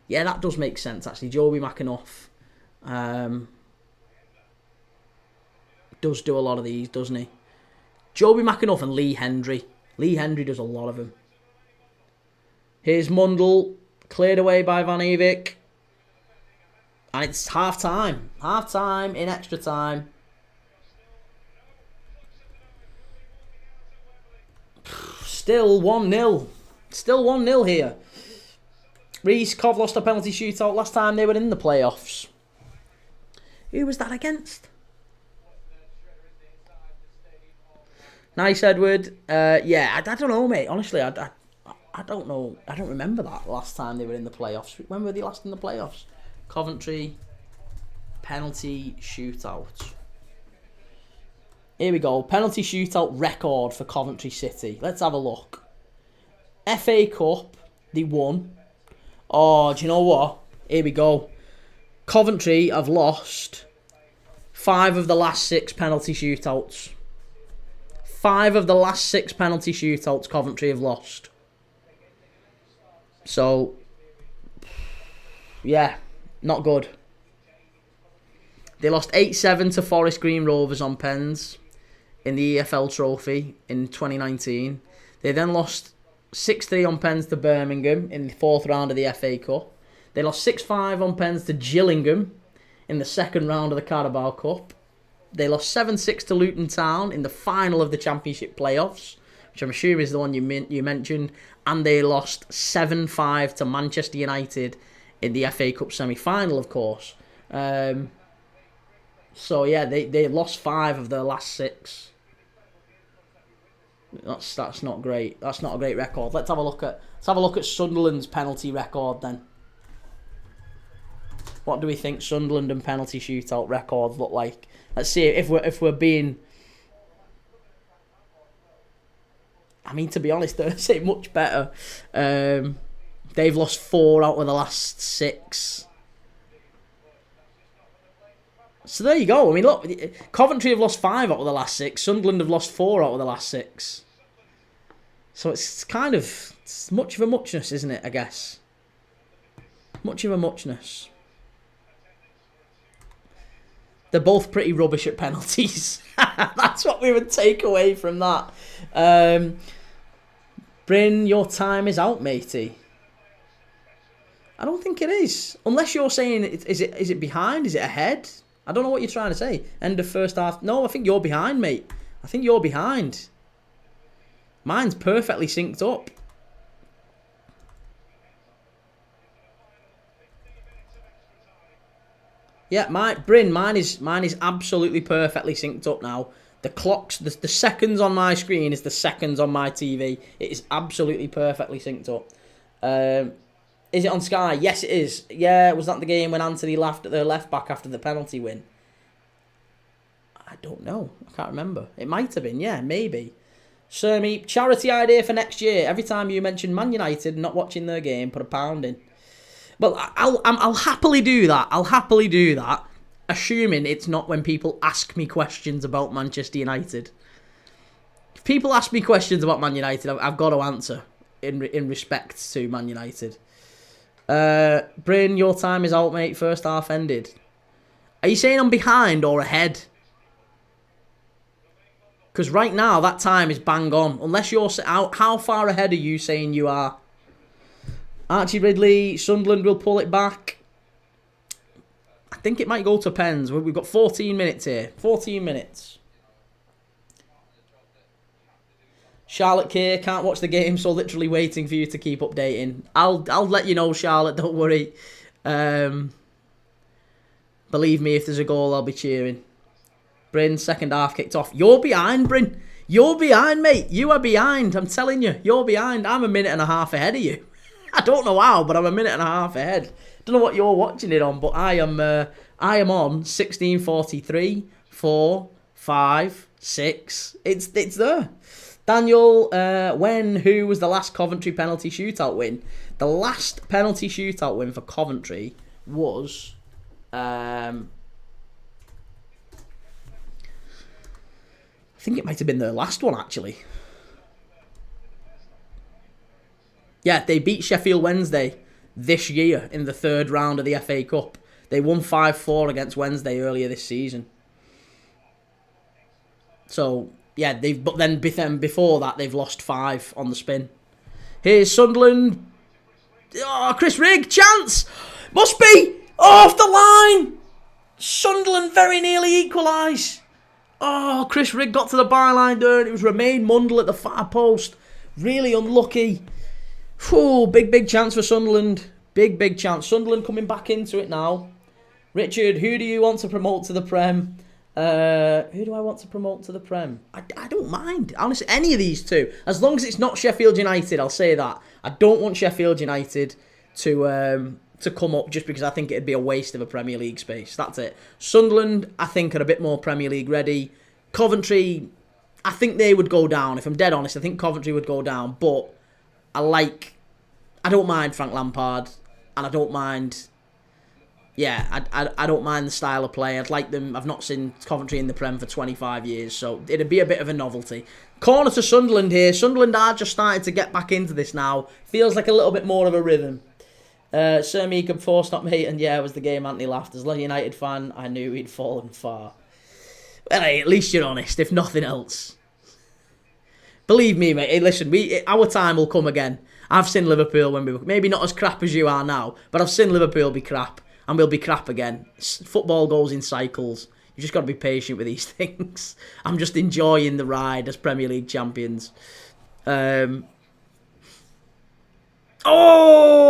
S1: Yeah, that does make sense, actually. Joby McAnuff does do a lot of these, doesn't he? Joby McAnuff and Lee Hendry. Lee Hendry does a lot of them. Here's Mundell, cleared away by Van Evik. And it's half-time. Half-time in extra time. Still 1-0. Still 1-0 here. Reece, Cov lost a penalty shootout last time they were in the playoffs. Who was that against? Nice, Edward. Yeah, I don't know, mate. Honestly, I don't know. I don't remember that last time they were in the playoffs. When were they last in the playoffs? Coventry penalty shootout. Here we go. Penalty shootout record for Coventry City. Let's have a look. FA Cup, they won. Oh, do you know what? Here we go. Coventry have lost 5 of the last 6 penalty shootouts. 5 of the last 6 penalty shootouts Coventry have lost. So, yeah, not good. They lost 8-7 to Forest Green Rovers on pens in the EFL Trophy in 2019. They then lost 6-3 on pens to Birmingham in the 4th round of the FA Cup. They lost 6-5 on pens to Gillingham in the 2nd round of the Carabao Cup. They lost 7-6 to Luton Town in the final of the Championship playoffs, which I'm assuming is the one you mentioned. And they lost 7-5 to Manchester United in the FA Cup semi-final, of course. So yeah, they lost 5 of their last 6. That's not great. That's not a great record. Let's have a look at Sunderland's penalty record then. What do we think Sunderland and penalty shootout records look like? Let's see if we're being I mean, to be honest, they're saying much better. They've lost 4 out of the last 6. So there you go. I mean, look, Coventry have lost 5 out of the last 6. Sunderland have lost 4 out of the last 6. So it's kind of it's much of a muchness, isn't it, I guess? Much of a muchness. They're both pretty rubbish at penalties. That's what we would take away from that. Bryn, your time is out, matey. I don't think it is. Unless you're saying, is it behind? Is it ahead? I don't know what you're trying to say. End of first half. No, I think you're behind, mate. I think you're behind. Mine's perfectly synced up. Yeah, mine is absolutely perfectly synced up now. The clocks, the seconds on my screen is the seconds on my TV. It is absolutely perfectly synced up. Is it on Sky? Yes, it is. Yeah, was that the game when Anthony laughed at the left back after the penalty win? I don't know. I can't remember. It might have been. Yeah, maybe. Sermi, charity idea for next year. Every time you mention Man United not watching their game, put £1 in. Well, I'll happily do that. I'll happily do that, assuming it's not when people ask me questions about Manchester United. If people ask me questions about Man United, I've got to answer in respect to Man United. Bryn, your time is out, mate. First half ended. Are you saying I'm behind or ahead? Because right now, that time is bang on. Unless you're... How far ahead are you saying you are? Archie Ridley, Sunderland will pull it back. I think it might go to pens. We've got 14 minutes here. 14 minutes. Charlotte K, can't watch the game, so literally waiting for you to keep updating. I'll let you know, Charlotte, don't worry. Believe me, if there's a goal, I'll be cheering. Bryn, second half kicked off. You're behind, Bryn. You're behind, mate. You are behind. I'm telling you, you're behind. I'm a minute and a half ahead of you. I don't know how, but I'm a minute and a half ahead. Don't know what you're watching it on, but I am on 16:43, 4, 5, 6. It's there. Daniel, who was the last Coventry penalty shootout win? The last penalty shootout win for Coventry was... I think it might have been their last one, actually. Yeah, they beat Sheffield Wednesday this year in the 3rd round of the FA Cup. They won 5-4 against Wednesday earlier this season. So, yeah, but then before that, they've lost 5 on the spin. Here's Sunderland. Oh, Chris Rigg, chance! Must be! Off the line! Sunderland very nearly equalise. Oh, Chris Rigg got to the byline there, and it was Romain Mundle at the far post. Really unlucky. Whew, big chance for Sunderland. Big chance. Sunderland coming back into it now. Richard, who do you want to promote to the Prem? Who do I want to promote to the Prem? I don't mind. Honestly, any of these two. As long as it's not Sheffield United, I'll say that. I don't want Sheffield United to come up just because I think it'd be a waste of a Premier League space. That's it. Sunderland, I think, are a bit more Premier League ready. Coventry, I think they would go down. If I'm dead honest, I think Coventry would go down. But I don't mind Frank Lampard, and I don't mind... Yeah, I don't mind the style of play. I'd like them. I've not seen Coventry in the Prem for 25 years, so it'd be a bit of a novelty. Corner to Sunderland here. Sunderland are just starting to get back into this now. Feels like a little bit more of a rhythm. Sir Meekum, 4-stop mate, and yeah, it was the game Anthony laughed. As a United fan, I knew he'd fallen far. Well, hey, at least you're honest, if nothing else. Believe me, mate. Hey, listen, our time will come again. I've seen Liverpool when we were maybe not as crap as you are now, but I've seen Liverpool be crap. And we'll be crap again. Football goes in cycles. You just got to be patient with these things. I'm just enjoying the ride as Premier League champions. Oh,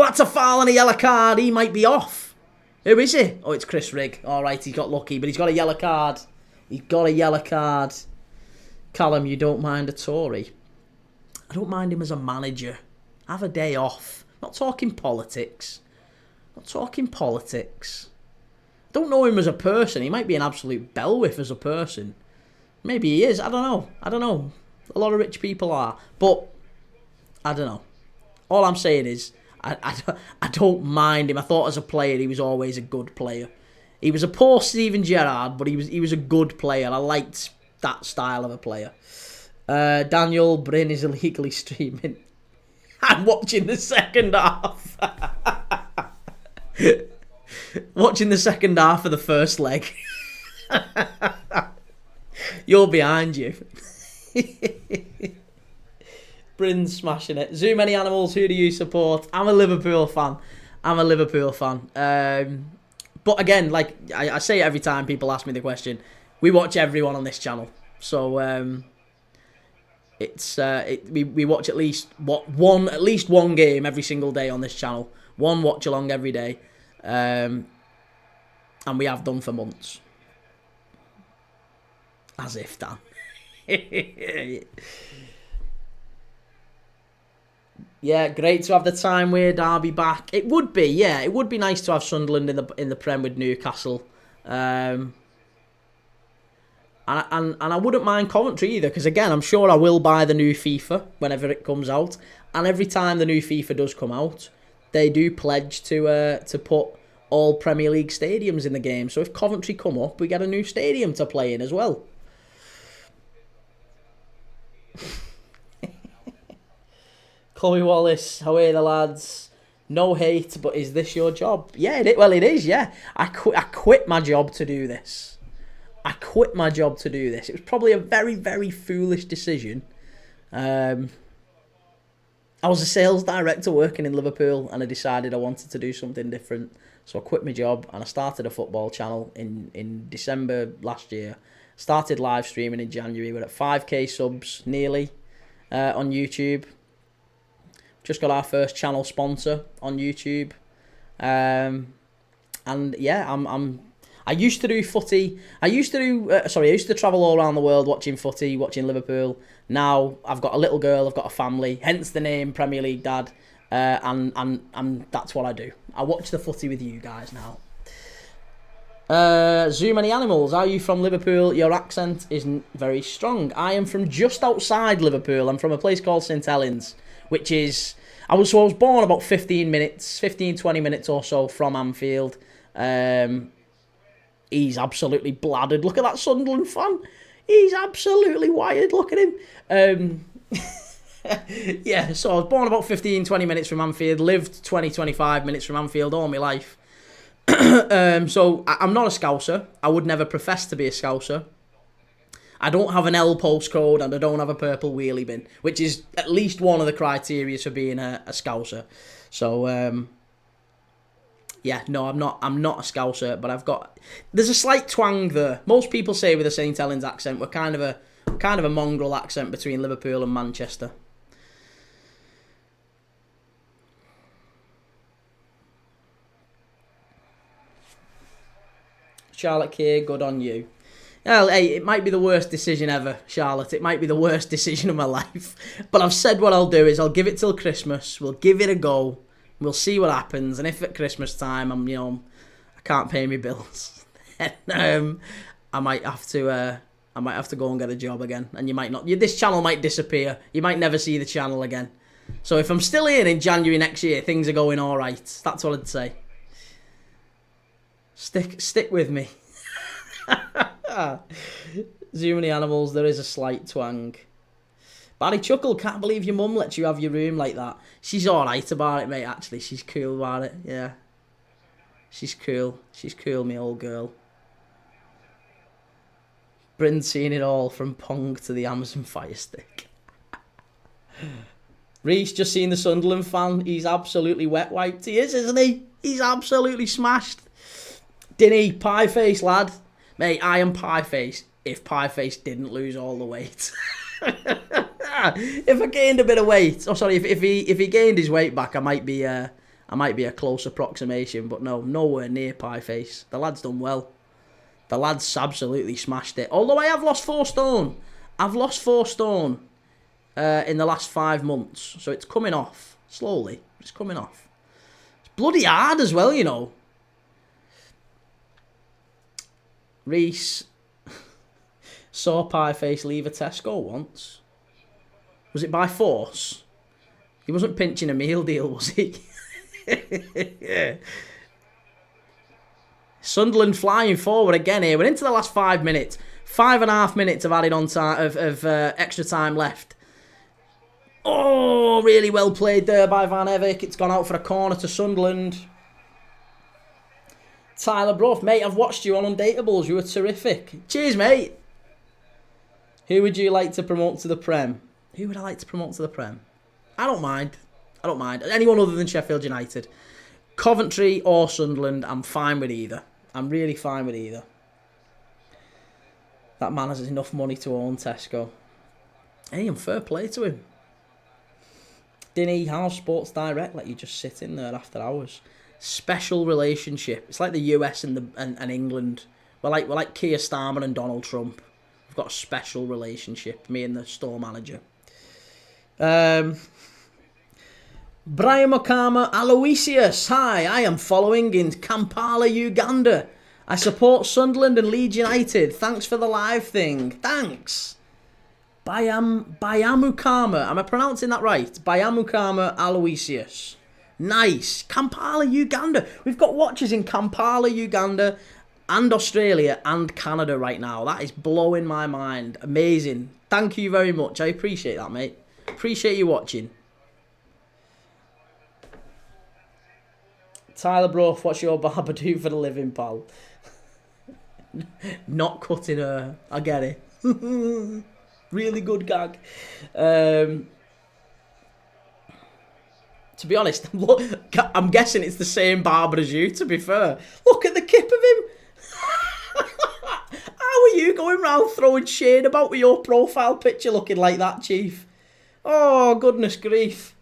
S1: that's a foul and a yellow card. He might be off. Who is he? Oh, it's Chris Rigg. All right, he's got lucky, but he's got a yellow card. He's got a yellow card. Callum, you don't mind a Tory? I don't mind him as a manager. Have a day off. Not talking politics. Not talking politics. Don't know him as a person. He might be an absolute bellwith as a person. Maybe he is. I don't know. A lot of rich people are. But, I don't know. All I'm saying is, I don't mind him. I thought as a player he was always a good player. He was a poor Steven Gerrard, but he was a good player. I liked that style of a player. Daniel Bryn is illegally streaming. I'm watching the second half. Watching the second half of the first leg. You're behind you. Bryn's smashing it. Zoo Many Animals, who do you support? I'm a Liverpool fan. But again, like I say every time people ask me the question, we watch everyone on this channel. So we watch at least one game every single day on this channel. One watch along every day. And we have done for months. As if, Dan. Yeah, great to have the time where Derby back. It would be, yeah. It would be nice to have Sunderland in the Prem with Newcastle. And I wouldn't mind Coventry either, because again, I'm sure I will buy the new FIFA whenever it comes out. And every time the new FIFA does come out, they do pledge to put all Premier League stadiums in the game. So if Coventry come up, we get a new stadium to play in as well. Chloe Wallace, how are the lads? No hate, but is this your job? Yeah, it is, yeah. I quit my job to do this. It was probably a very, very foolish decision. I was a sales director working in Liverpool, and I decided I wanted to do something different. So I quit my job, and I started a football channel in December last year. Started live streaming in January. We're at 5k subs, nearly, on YouTube. Just got our first channel sponsor on YouTube, and yeah, I used to do footy. I used to travel all around the world watching footy, watching Liverpool. Now I've got a little girl, I've got a family, hence the name Premier League Dad, and that's what I do. I watch the footy with you guys now. Zoo Many Animals, are you from Liverpool? Your accent isn't very strong. I am from just outside Liverpool. I'm from a place called St Helens, which is... I was born about 20 minutes or so from Anfield. He's absolutely bladdered. Look at that Sunderland fan. He's absolutely wired. Look at him. Yeah, so I was born about 15-20 minutes from Anfield. Lived 20-25 minutes from Anfield all my life. So I'm not a Scouser. I would never profess to be a Scouser. I don't have an L postcode and I don't have a purple wheelie bin, which is at least one of the criteria for being a Scouser. So, yeah, no, I'm not a Scouser, but there's a slight twang there. Most people say with a St Helens accent, we're kind of a mongrel accent between Liverpool and Manchester. Charlotte K, good on you. Well, hey, it might be the worst decision ever, Charlotte. It might be the worst decision of my life. But I've said what I'll do is I'll give it till Christmas. We'll give it a go. We'll see what happens. And if at Christmas time I can't pay my bills, then I might have to go and get a job again. And you might not. This channel might disappear. You might never see the channel again. So if I'm still here in January next year, things are going all right. That's what I'd say. Stick with me. Zoo Many Animals, there is a slight twang. Barry Chuckle, can't believe your mum lets you have your room like that. She's alright about it, mate, actually. She's cool about it, yeah. She's cool, my old girl. Bryn's seen it all, from Pong to the Amazon Fire Stick. Reece, just seen the Sunderland fan. He's absolutely wet wiped. He is, isn't he? He's absolutely smashed. Dinny, pie face, lad. Mate, I am pie face if pie face didn't lose all the weight. If I gained a bit of weight, if he gained his weight back, I might be a close approximation, but no, nowhere near pie face. The lad's done well. The lad's absolutely smashed it. Although I have lost 4 stone. I've lost 4 stone in the last 5 months, so it's coming off slowly. It's coming off. It's bloody hard as well, you know. Reece saw Pieface leave a Tesco once. Was it by force? He wasn't pinching a meal deal, was he? Yeah. Sunderland flying forward again here. We're into the last 5 minutes. 5.5 minutes of added on time of extra time left. Oh, really well played there by Van Evik. It's gone out for a corner to Sunderland. Tyler Brough, mate, I've watched you on Undateables. You were terrific. Cheers, mate. Who would you like to promote to the Prem? Who would I like to promote to the Prem? I don't mind. I don't mind. Anyone other than Sheffield United. Coventry or Sunderland, I'm fine with either. I'm really fine with either. That man has enough money to own Tesco. Hey, and fair play to him. Dinny, how Sports Direct let you just sit in there after hours? Special relationship. It's like the US and England. We're like Keir Starmer and Donald Trump. We've got a special relationship, me and the store manager. Brian Mokama Aloysius. Hi, I am following in Kampala, Uganda. I support Sunderland and Leeds United. Thanks for the live thing. Thanks. Bayamukama. Am I pronouncing that right? Bayamukama Aloysius. Nice. Kampala, Uganda. We've got watchers in Kampala, Uganda and Australia and Canada right now. That is blowing my mind. Amazing. Thank you very much. I appreciate that, mate. Appreciate you watching. Tyler Brough, what's your barber do for the living, pal? Not cutting her. I get it. Really good gag. To be honest, I'm guessing it's the same barber as you, to be fair. Look at the kip of him. How are you going round throwing shade about with your profile picture looking like that, Chief? Oh, goodness grief.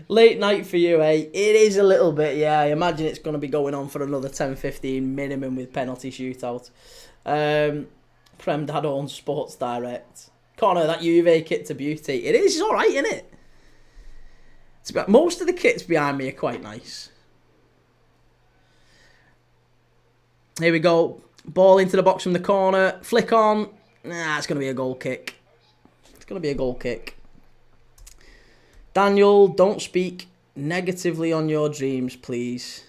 S1: Late night for you, eh? It is a little bit, yeah. I imagine it's going to be going on for another 10-15 minimum with penalty shootout. Prem Dad owns Sports Direct. Connor, that Juve kit's a beauty. It is, it's alright, isn't it? Most of the kits behind me are quite nice. Here we go. Ball into the box from the corner. Flick on. Nah, it's going to be a goal kick. It's going to be a goal kick. Daniel, don't speak negatively on your dreams, please.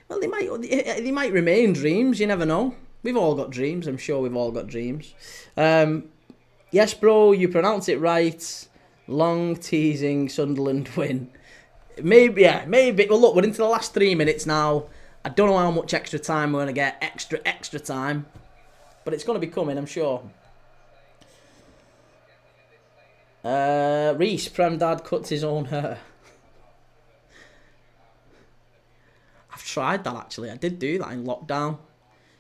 S1: Well, they might remain dreams. You never know. We've all got dreams. I'm sure we've all got dreams. Yes, bro, you pronounce it right. Long teasing Sunderland win. Maybe, yeah, maybe. Well, look, we're into the last 3 minutes now. I don't know how much extra time we're going to get. Extra time. But it's going to be coming, I'm sure. Reese, Prem Dad cuts his own hair. I've tried that, actually. I did do that in lockdown.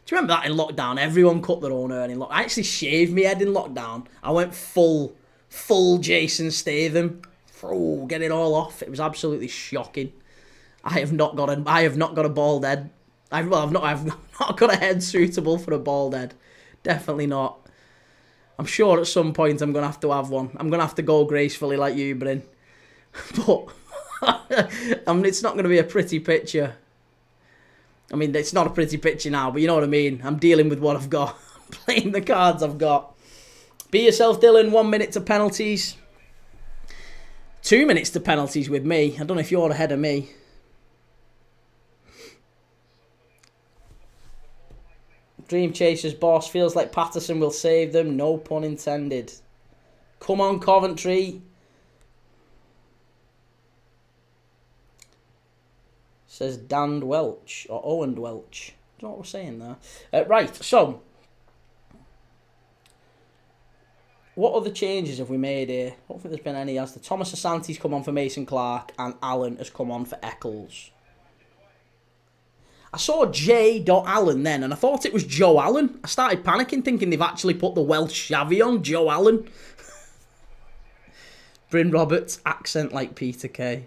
S1: Do you remember that in lockdown? Everyone cut their own hair in lockdown. I actually shaved my head in lockdown. I went full Jason Statham. Oh, get it all off. It was absolutely shocking. I have not got a bald head. I've not got a head suitable for a bald head. Definitely not. I'm sure at some point I'm going to have one. I'm going to have to go gracefully like you, Bryn. But it's not going to be a pretty picture. I mean, it's not a pretty picture now, but you know what I mean. I'm dealing with what I've got. Playing the cards I've got. Be yourself, Dylan. 1 minute to penalties. 2 minutes to penalties with me. I don't know if you're ahead of me. Dream Chasers boss. Feels like Patterson will save them. No pun intended. Come on, Coventry. Says Dan Welch. Or Owen Welch. I don't know what we're saying there. Right, so. What other changes have we made here? I don't think there's been any. As the Thomas Asante's come on for Mason Clark. And Allen has come on for Eccles. I saw J. Allen then, and I thought it was Joe Allen. I started panicking, thinking they've actually put the Welsh shavvy on, Joe Allen. Bryn Roberts, accent like Peter Kay.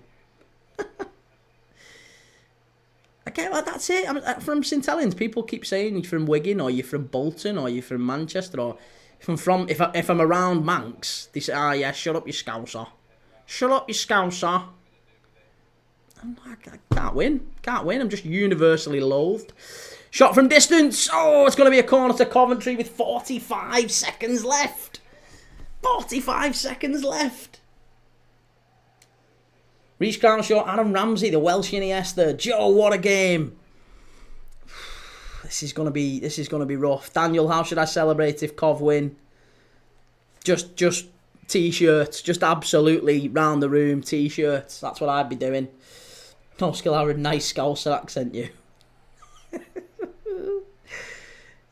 S1: Okay, well, that's it. I'm from St Helens. People keep saying you're from Wigan, or you're from Bolton, or you're from Manchester, or if I'm around Manx, they say, "Ah, yeah, shut up, you Scouser. Shut up, you Scouser." I can't win. I'm just universally loathed. Shot from distance. Oh, it's going to be a corner to Coventry with 45 seconds left. 45 seconds left. Reece Crownshaw, Aaron Ramsey, the Welsh Iniesta. Joe, what a game. This is gonna be rough. Daniel, how should I celebrate if Cov win? Just t-shirts, just absolutely round the room t-shirts. That's what I'd be doing. No skill, I have a nice Scouser accent, you.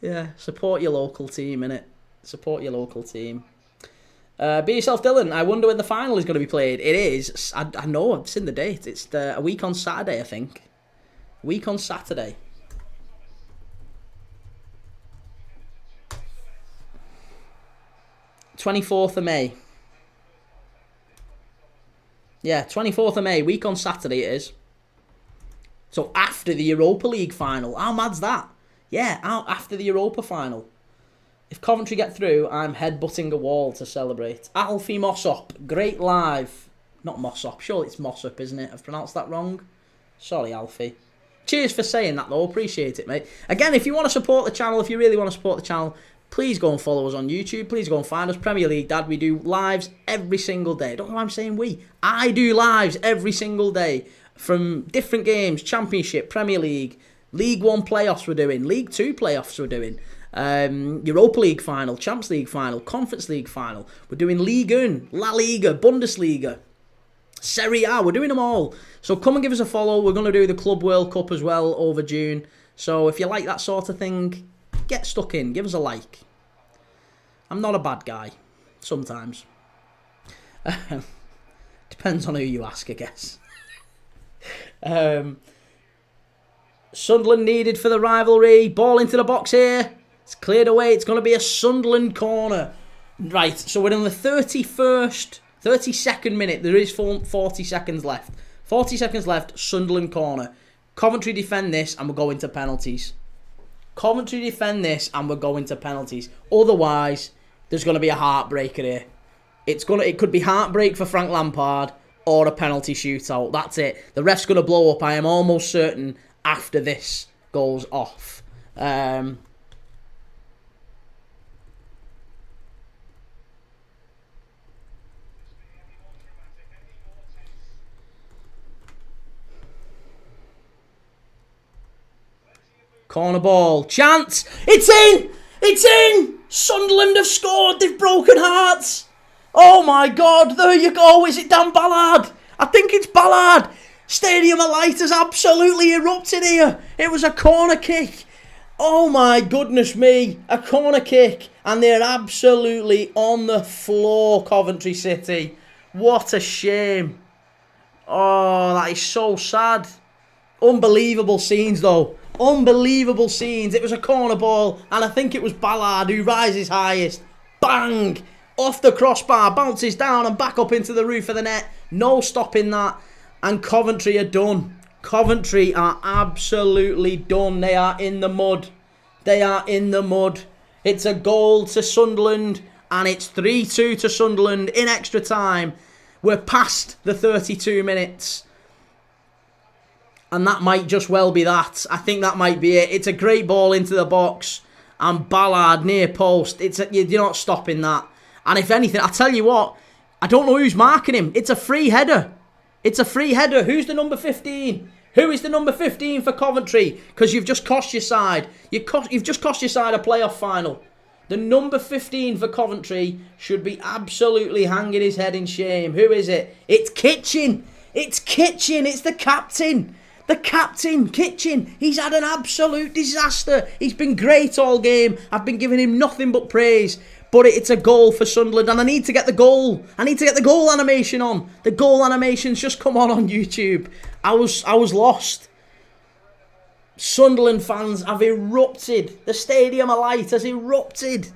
S1: Yeah, support your local team, innit? Support your local team. Be yourself, Dylan. I wonder when the final is going to be played. It is. I know. I've seen the date. It's a week on Saturday, I think. Week on Saturday. (24th of May). Yeah, 24th of May. Week on Saturday it is. So after the Europa League final. How mad's that? Yeah, after the Europa final. If Coventry get through, I'm headbutting a wall to celebrate. Alfie Mossop, great live. Not Mossop, surely it's Mossop, isn't it? I've pronounced that wrong. Sorry, Alfie. Cheers for saying that, though. Appreciate it, mate. Again, if you want to support the channel, if you really want to support the channel, please go and follow us on YouTube. Please go and find us. Premier League Dad, we do lives every single day. Don't know why I'm saying we. I do lives every single day from different games. Championship, Premier League, League 1 playoffs we're doing, League 2 playoffs we're doing. Europa League final, Champions League final, Conference League final. We're doing Liga, La Liga, Bundesliga, Serie A. We're doing them all. So come and give us a follow. We're going to do the Club World Cup as well over June. So if you like that sort of thing, get stuck in. Give us a like. I'm not a bad guy. Sometimes. Depends on who you ask, I guess. Sunderland needed for the rivalry. Ball into the box here. It's cleared away. It's going to be a Sunderland corner. Right, so we're in the 32nd minute. There is 40 seconds left. 40 seconds left, Sunderland corner. Coventry defend this and we're going to penalties. Coventry defend this and we're going to penalties. Otherwise, there's going to be a heartbreaker here. It could be heartbreak for Frank Lampard or a penalty shootout. That's it. The ref's going to blow up, I am almost certain, after this goes off. Corner ball. Chance. It's in. It's in. Sunderland have scored. They've broken hearts. Oh my God. There you go. Is it Dan Ballard? I think it's Ballard. Stadium of Light has absolutely erupted here. It was a corner kick. Oh my goodness me. A corner kick. And they're absolutely on the floor, Coventry City. What a shame. Oh, that is so sad. Unbelievable scenes though. Unbelievable scenes. It was a corner ball and I think it was Ballard who rises highest. Bang! Off the crossbar, bounces down and back up into the roof of the net. No stopping that. And Coventry are done. Coventry are absolutely done. They are in the mud. They are in the mud. It's a goal to Sunderland and it's 3-2 to Sunderland in extra time. We're past the 32 minutes. And that might just well be that. I think that might be it. It's a great ball into the box. And Ballard near post. You're not stopping that. And if anything, I'll tell you what. I don't know who's marking him. It's a free header. It's a free header. Who's the number 15? Who is the number 15 for Coventry? Because you've just cost your side. You've just cost your side a playoff final. The number 15 for Coventry should be absolutely hanging his head in shame. Who is it? It's Kitchen. It's Kitchen. It's the captain. The captain, Kitchen, he's had an absolute disaster. He's been great all game. I've been giving him nothing but praise. But it's a goal for Sunderland and I need to get the goal. I need to get the goal animation on. The goal animation's just come on YouTube. I was lost. Sunderland fans have erupted. The Stadium of Light has erupted.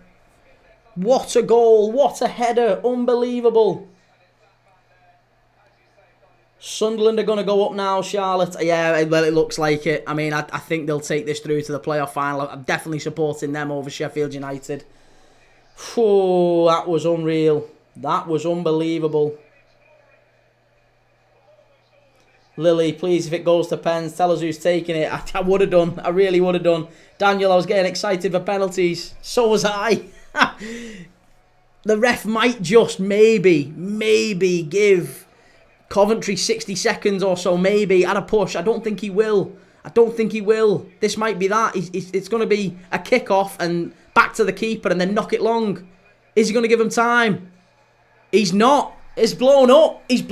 S1: What a goal. What a header. Unbelievable. Sunderland are going to go up now, Charlotte. Yeah, well, it looks like it. I mean, I think they'll take this through to the playoff final. I'm definitely supporting them over Sheffield United. Oh, that was unreal. That was unbelievable. Lily, please, if it goes to pens, tell us who's taking it. I would have done. I really would have done. Daniel, I was getting excited for penalties. So was I. The ref might just maybe give Coventry 60 seconds or so, maybe, at a push. I don't think he will. This might be that. It's going to be a kick-off and back to the keeper and then knock it long. Is he going to give him time? He's not. It's blown up. He's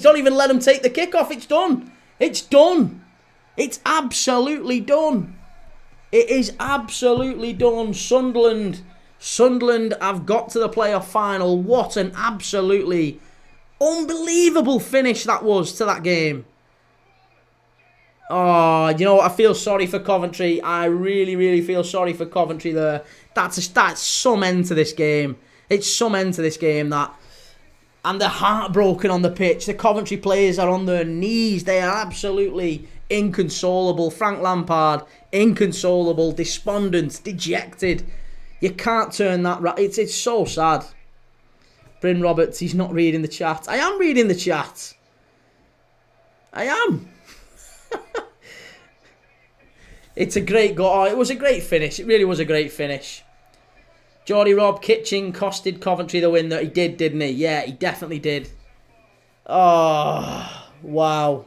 S1: not even let him take the kick-off. It's done. It's absolutely done. It is absolutely done. Sunderland have got to the playoff final. What an absolutely unbelievable finish that was to that game. Oh, you know what? I feel sorry for Coventry. I really feel sorry for Coventry there. That's some end to this game. It's some end to this game, that. And they're heartbroken on the pitch. The Coventry players are on their knees. They are absolutely inconsolable. Frank Lampard, inconsolable, despondent, dejected. You can't turn that right. It's so sad. Bryn Roberts, he's not reading the chat. I am reading the chat. I am. It's a great goal. Oh, it was a great finish. It really was a great finish. Geordie Rob, Kitching costed Coventry the win. That he did, didn't he? Yeah, he definitely did. Oh, wow.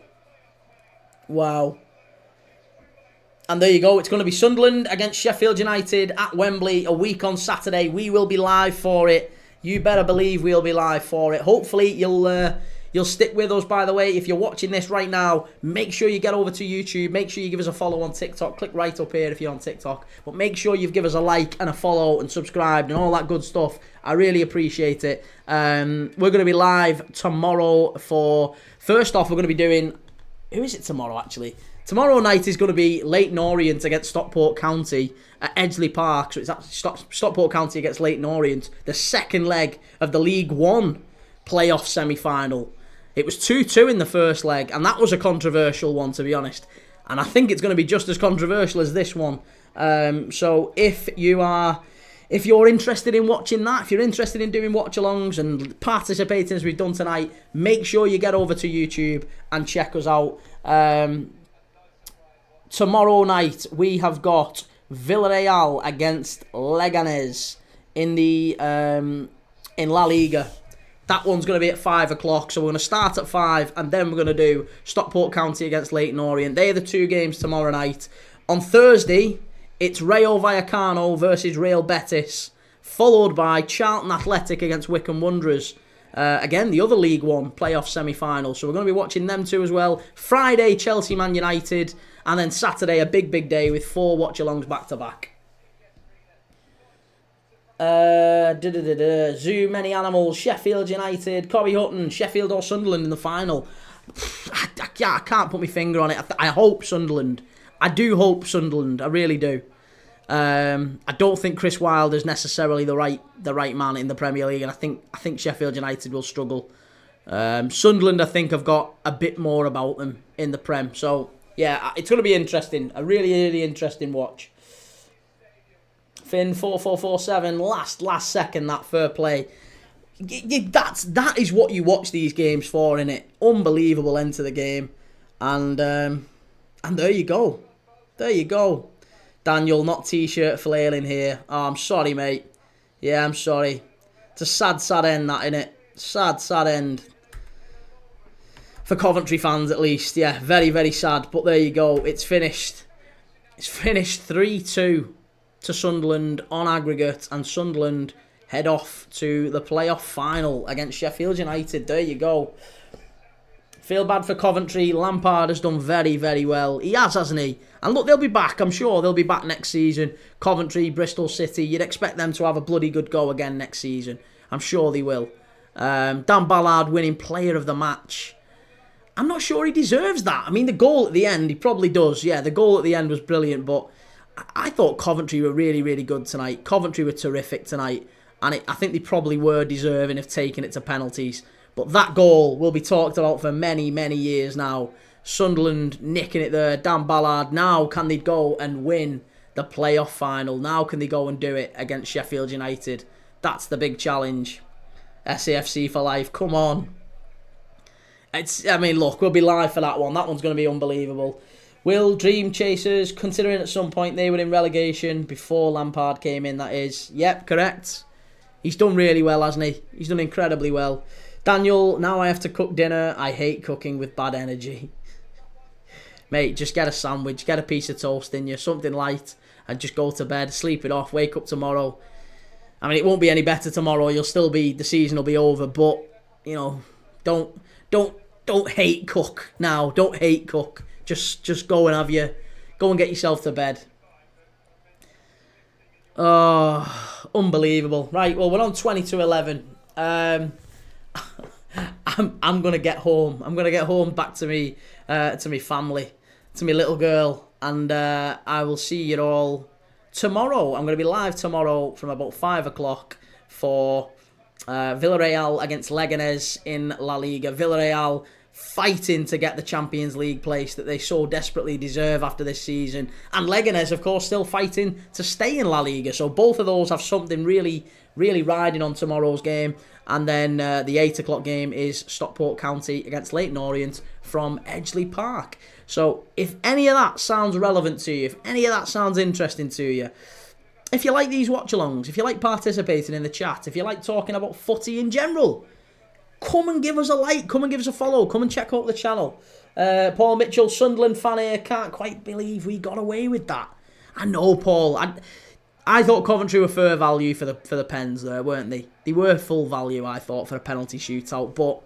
S1: And there you go. It's going to be Sunderland against Sheffield United at Wembley a week on Saturday. We will be live for it. You better believe we'll be live for it. Hopefully you'll stick with us, by the way. If you're watching this right now, make sure you get over to YouTube. Make sure you give us a follow on TikTok. Click right up here if you're on TikTok. But make sure you've given us a like and a follow and subscribed and all that good stuff. I really appreciate it. We're going to be live tomorrow for... First off, we're going to be doing... Who is it tomorrow, actually? Tomorrow night is going to be Leyton Orient against Stockport County at Edgeley Park. So it's actually Stockport County against Leyton Orient. The second leg of the League One playoff semi-final. It was 2-2 in the first leg, and that was a controversial one, to be honest. And I think it's going to be just as controversial as this one. So if you're interested in watching that, if you're interested in doing watch-alongs and participating as we've done tonight, make sure you get over to YouTube and check us out. Tomorrow night, we have got Villarreal against Leganés in the in La Liga. That one's going to be at 5 o'clock, so we're going to start at 5, and then we're going to do Stockport County against Leyton Orient. They're the two games tomorrow night. On Thursday, it's Rayo Vallecano versus Real Betis, followed by Charlton Athletic against Wycombe Wanderers. Again, the other League One playoff semi-final, so we're going to be watching them two as well. Friday, Chelsea Man United, and then Saturday, a big day with 4 watch-alongs back-to-back. Zoo, Many Animals, Sheffield United, Corey Hutton, Sheffield or Sunderland in the final. I can't put my finger on it. I hope Sunderland. I do hope Sunderland. I really do. I don't think Chris Wilder's necessarily the right man in the Premier League, and I think Sheffield United will struggle. Sunderland, I think, have got a bit more about them in the Prem. So yeah, it's going to be interesting. A really interesting watch. Finn 4447, last second, that fair play. That is what you watch these games for, innit? Unbelievable end to the game, and there you go. Daniel, not t-shirt flailing here. Oh, I'm sorry, mate. Yeah, I'm sorry. It's a sad end, that, innit? Sad end. For Coventry fans, at least. Yeah, very sad. But there you go. It's finished. It's finished 3-2 to Sunderland on aggregate, and Sunderland head off to the playoff final against Sheffield United. There you go. Feel bad for Coventry. Lampard has done very well. He has, hasn't he? And look, they'll be back. I'm sure they'll be back next season. Coventry, Bristol City, you'd expect them to have a bloody good go again next season. I'm sure they will. Dan Ballard winning player of the match. I'm not sure he deserves that. I mean, the goal at the end, he probably does. Yeah, the goal at the end was brilliant, but I thought Coventry were really good tonight. Coventry were terrific tonight, and I think they probably were deserving of taking it to penalties. But that goal will be talked about for many years now. Sunderland nicking it there. Dan Ballard, now can they go and win the playoff final? Now can they go and do it against Sheffield United? That's the big challenge. SAFC for life, come on. I mean, look, we'll be live for that one. That one's going to be unbelievable. Will Dream Chasers, considering at some point they were in relegation before Lampard came in, that is. Yep, correct. He's done really well, hasn't he? He's done incredibly well. Daniel, now I have to cook dinner. I hate cooking with bad energy. Mate, just get a sandwich, get a piece of toast in you, something light, and just go to bed, sleep it off, wake up tomorrow. I mean, it won't be any better tomorrow. The season will be over, but, you know, don't hate cook now. Don't hate cook. Just go and get yourself to bed. Oh, unbelievable. Right, well, we're on 20-11. I'm gonna get home. I'm gonna get home back to me family, to my little girl, and I will see you all tomorrow. I'm gonna be live tomorrow from about 5 o'clock for Villarreal against Leganés in La Liga. Villarreal fighting to get the Champions League place that they so desperately deserve after this season. And Leganés, of course, still fighting to stay in La Liga. So both of those have something really, really riding on tomorrow's game. And then the 8 o'clock game is Stockport County against Leyton Orient from Edgeley Park. So if any of that sounds relevant to you, if any of that sounds interesting to you, if you like these watch-alongs, if you like participating in the chat, if you like talking about footy in general, come and give us a like, come and give us a follow, come and check out the channel. Paul Mitchell, Sunderland fan here, can't quite believe we got away with that. I know, Paul. I thought Coventry were fair value for the pens there, weren't they? They were full value, I thought, for a penalty shootout. But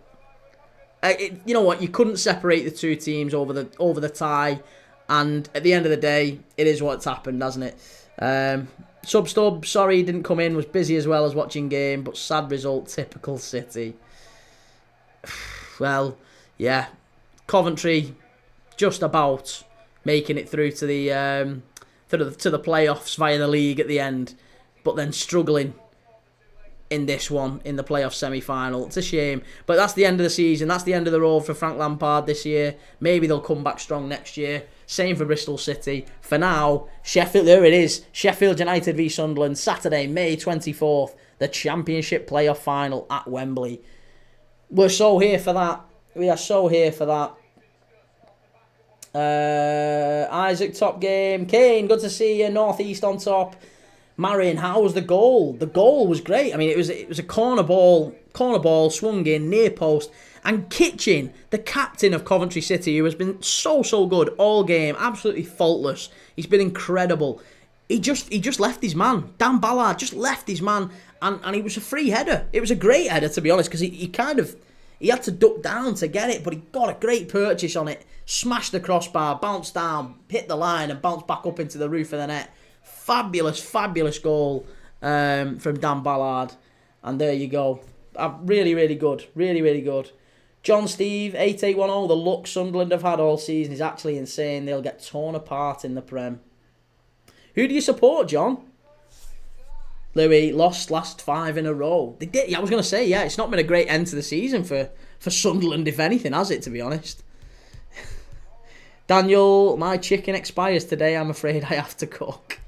S1: you know what? You couldn't separate the two teams over the tie, and at the end of the day, it is what's happened, hasn't it? Sub, sorry he didn't come in, was busy as well as watching game, but sad result, typical City. Well, yeah, Coventry just about making it through to the playoffs via the league at the end, but then struggling in this one, in the playoff semi-final. It's a shame, but that's the end of the season. That's the end of the road for Frank Lampard this year. Maybe they'll come back strong next year. Same for Bristol City. For now, Sheffield, there it is. Sheffield United v Sunderland, Saturday, May 24th. The Championship playoff final at Wembley. We're so here for that. We are so here for that. Isaac, top game. Kane, good to see you. North East on top. Marion, how was the goal? The goal was great. I mean, it was a corner ball, swung in, near post. And Kitchen, the captain of Coventry City, who has been so good all game, absolutely faultless. He's been incredible. He just left his man. Dan Ballard just left his man, and it was a free header. It was a great header, to be honest, because he had to duck down to get it, but he got a great purchase on it. Smashed the crossbar, bounced down, hit the line, and bounced back up into the roof of the net. Fabulous goal from Dan Ballard. And there you go. Really good. Really good. John Steve, 8810, the luck Sunderland have had all season is actually insane. They'll get torn apart in the Prem. Who do you support, John? Louis, lost last 5 in a row. They did. Yeah, I was going to say, yeah, it's not been a great end to the season for Sunderland, if anything, has it, to be honest? Daniel, my chicken expires today. I'm afraid I have to cook.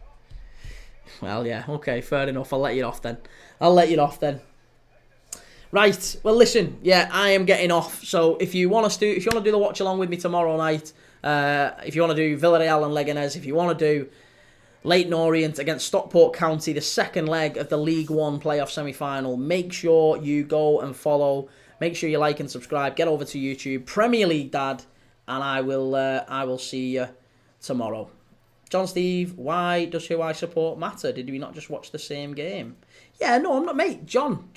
S1: Well, yeah, okay, fair enough. I'll let you off then. Right, well, listen, yeah, I am getting off. So if you want to do the watch along with me tomorrow night, if you want to do Villarreal and Leganés, if you want to do Leyton Orient against Stockport County, the second leg of the League One playoff semi-final, make sure you go and follow. Make sure you like and subscribe. Get over to YouTube, Premier League Dad, and I will see you tomorrow. John Steve, why does who I support matter? Did we not just watch the same game? Yeah, no, I'm not, mate. John,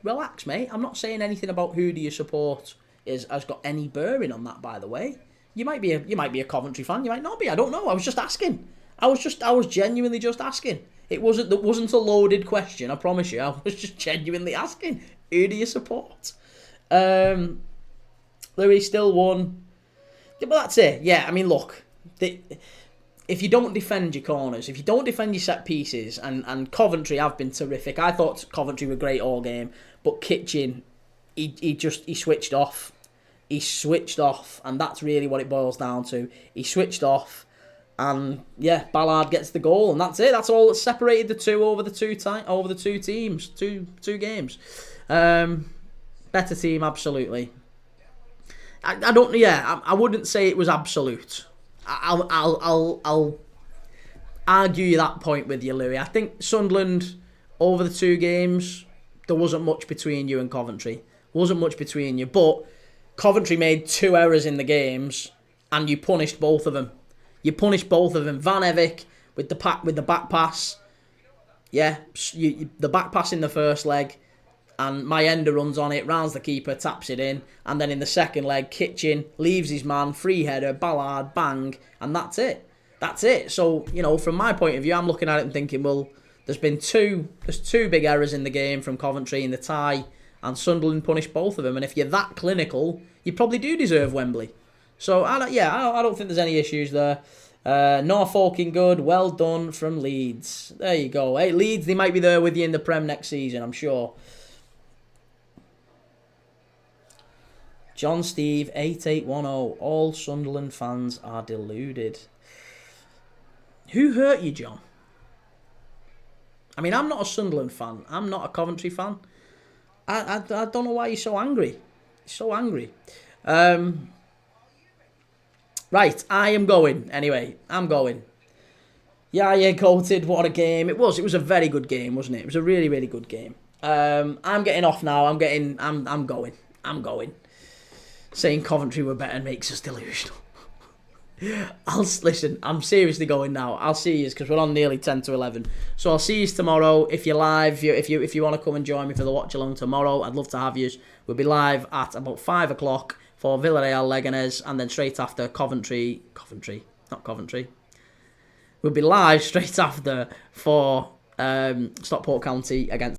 S1: relax, mate. I'm not saying anything about who do you support has got any bearing on that, by the way. You might be a Coventry fan, you might not be. I don't know. I was just asking. I was genuinely just asking. It wasn't a loaded question, I promise you. I was just genuinely asking. Who do you support? Louis still won. Yeah, but that's it. Yeah, I mean, look. If you don't defend your corners, if you don't defend your set pieces, and Coventry have been terrific. I thought Coventry were great all game, but Kitchen, he switched off. He switched off, and that's really what it boils down to. He switched off, and yeah, Ballard gets the goal, and that's it. That's all that separated the two over the two teams, two games. Better team, absolutely. I don't. Yeah, I wouldn't say it was absolute. I'll argue that point with you, Louis. I think Sunderland over the 2 games there wasn't much between you and Coventry. Wasn't much between you, but Coventry made 2 errors in the games, and you punished both of them. You punished both of them. Van Evik with the back pass. Yeah, the back pass in the first leg, and Mayenda runs on it, rounds the keeper, taps it in, and then in the second leg, Kitchen leaves his man, free header, Ballard, bang, and that's it. That's it. So, from my point of view, I'm looking at it and thinking, well, there's 2 big errors in the game from Coventry in the tie, and Sunderland punished both of them. And if you're that clinical, you probably do deserve Wembley. So, I don't think there's any issues there. Norfolking good, well done from Leeds. There you go. Hey, Leeds, they might be there with you in the Prem next season, I'm sure. John Steve 8810. All Sunderland fans are deluded. Who hurt you, John? I mean, I'm not a Sunderland fan. I'm not a Coventry fan. I don't know why you're so angry. You're so angry. Right, I am going. Anyway, I'm going. Yeah, goated. What a game. It was a very good game, wasn't it? It was a really, really good game. I'm getting off now. I'm going. Saying Coventry were better makes us delusional. Listen, I'm seriously going now. I'll see you because we're on nearly 10 to 11. So I'll see you tomorrow. If you're live, if you want to come and join me for the watch along tomorrow, I'd love to have you. We'll be live at about 5 o'clock for Villarreal Leganés, and then straight after Coventry. We'll be live straight after for Stockport County against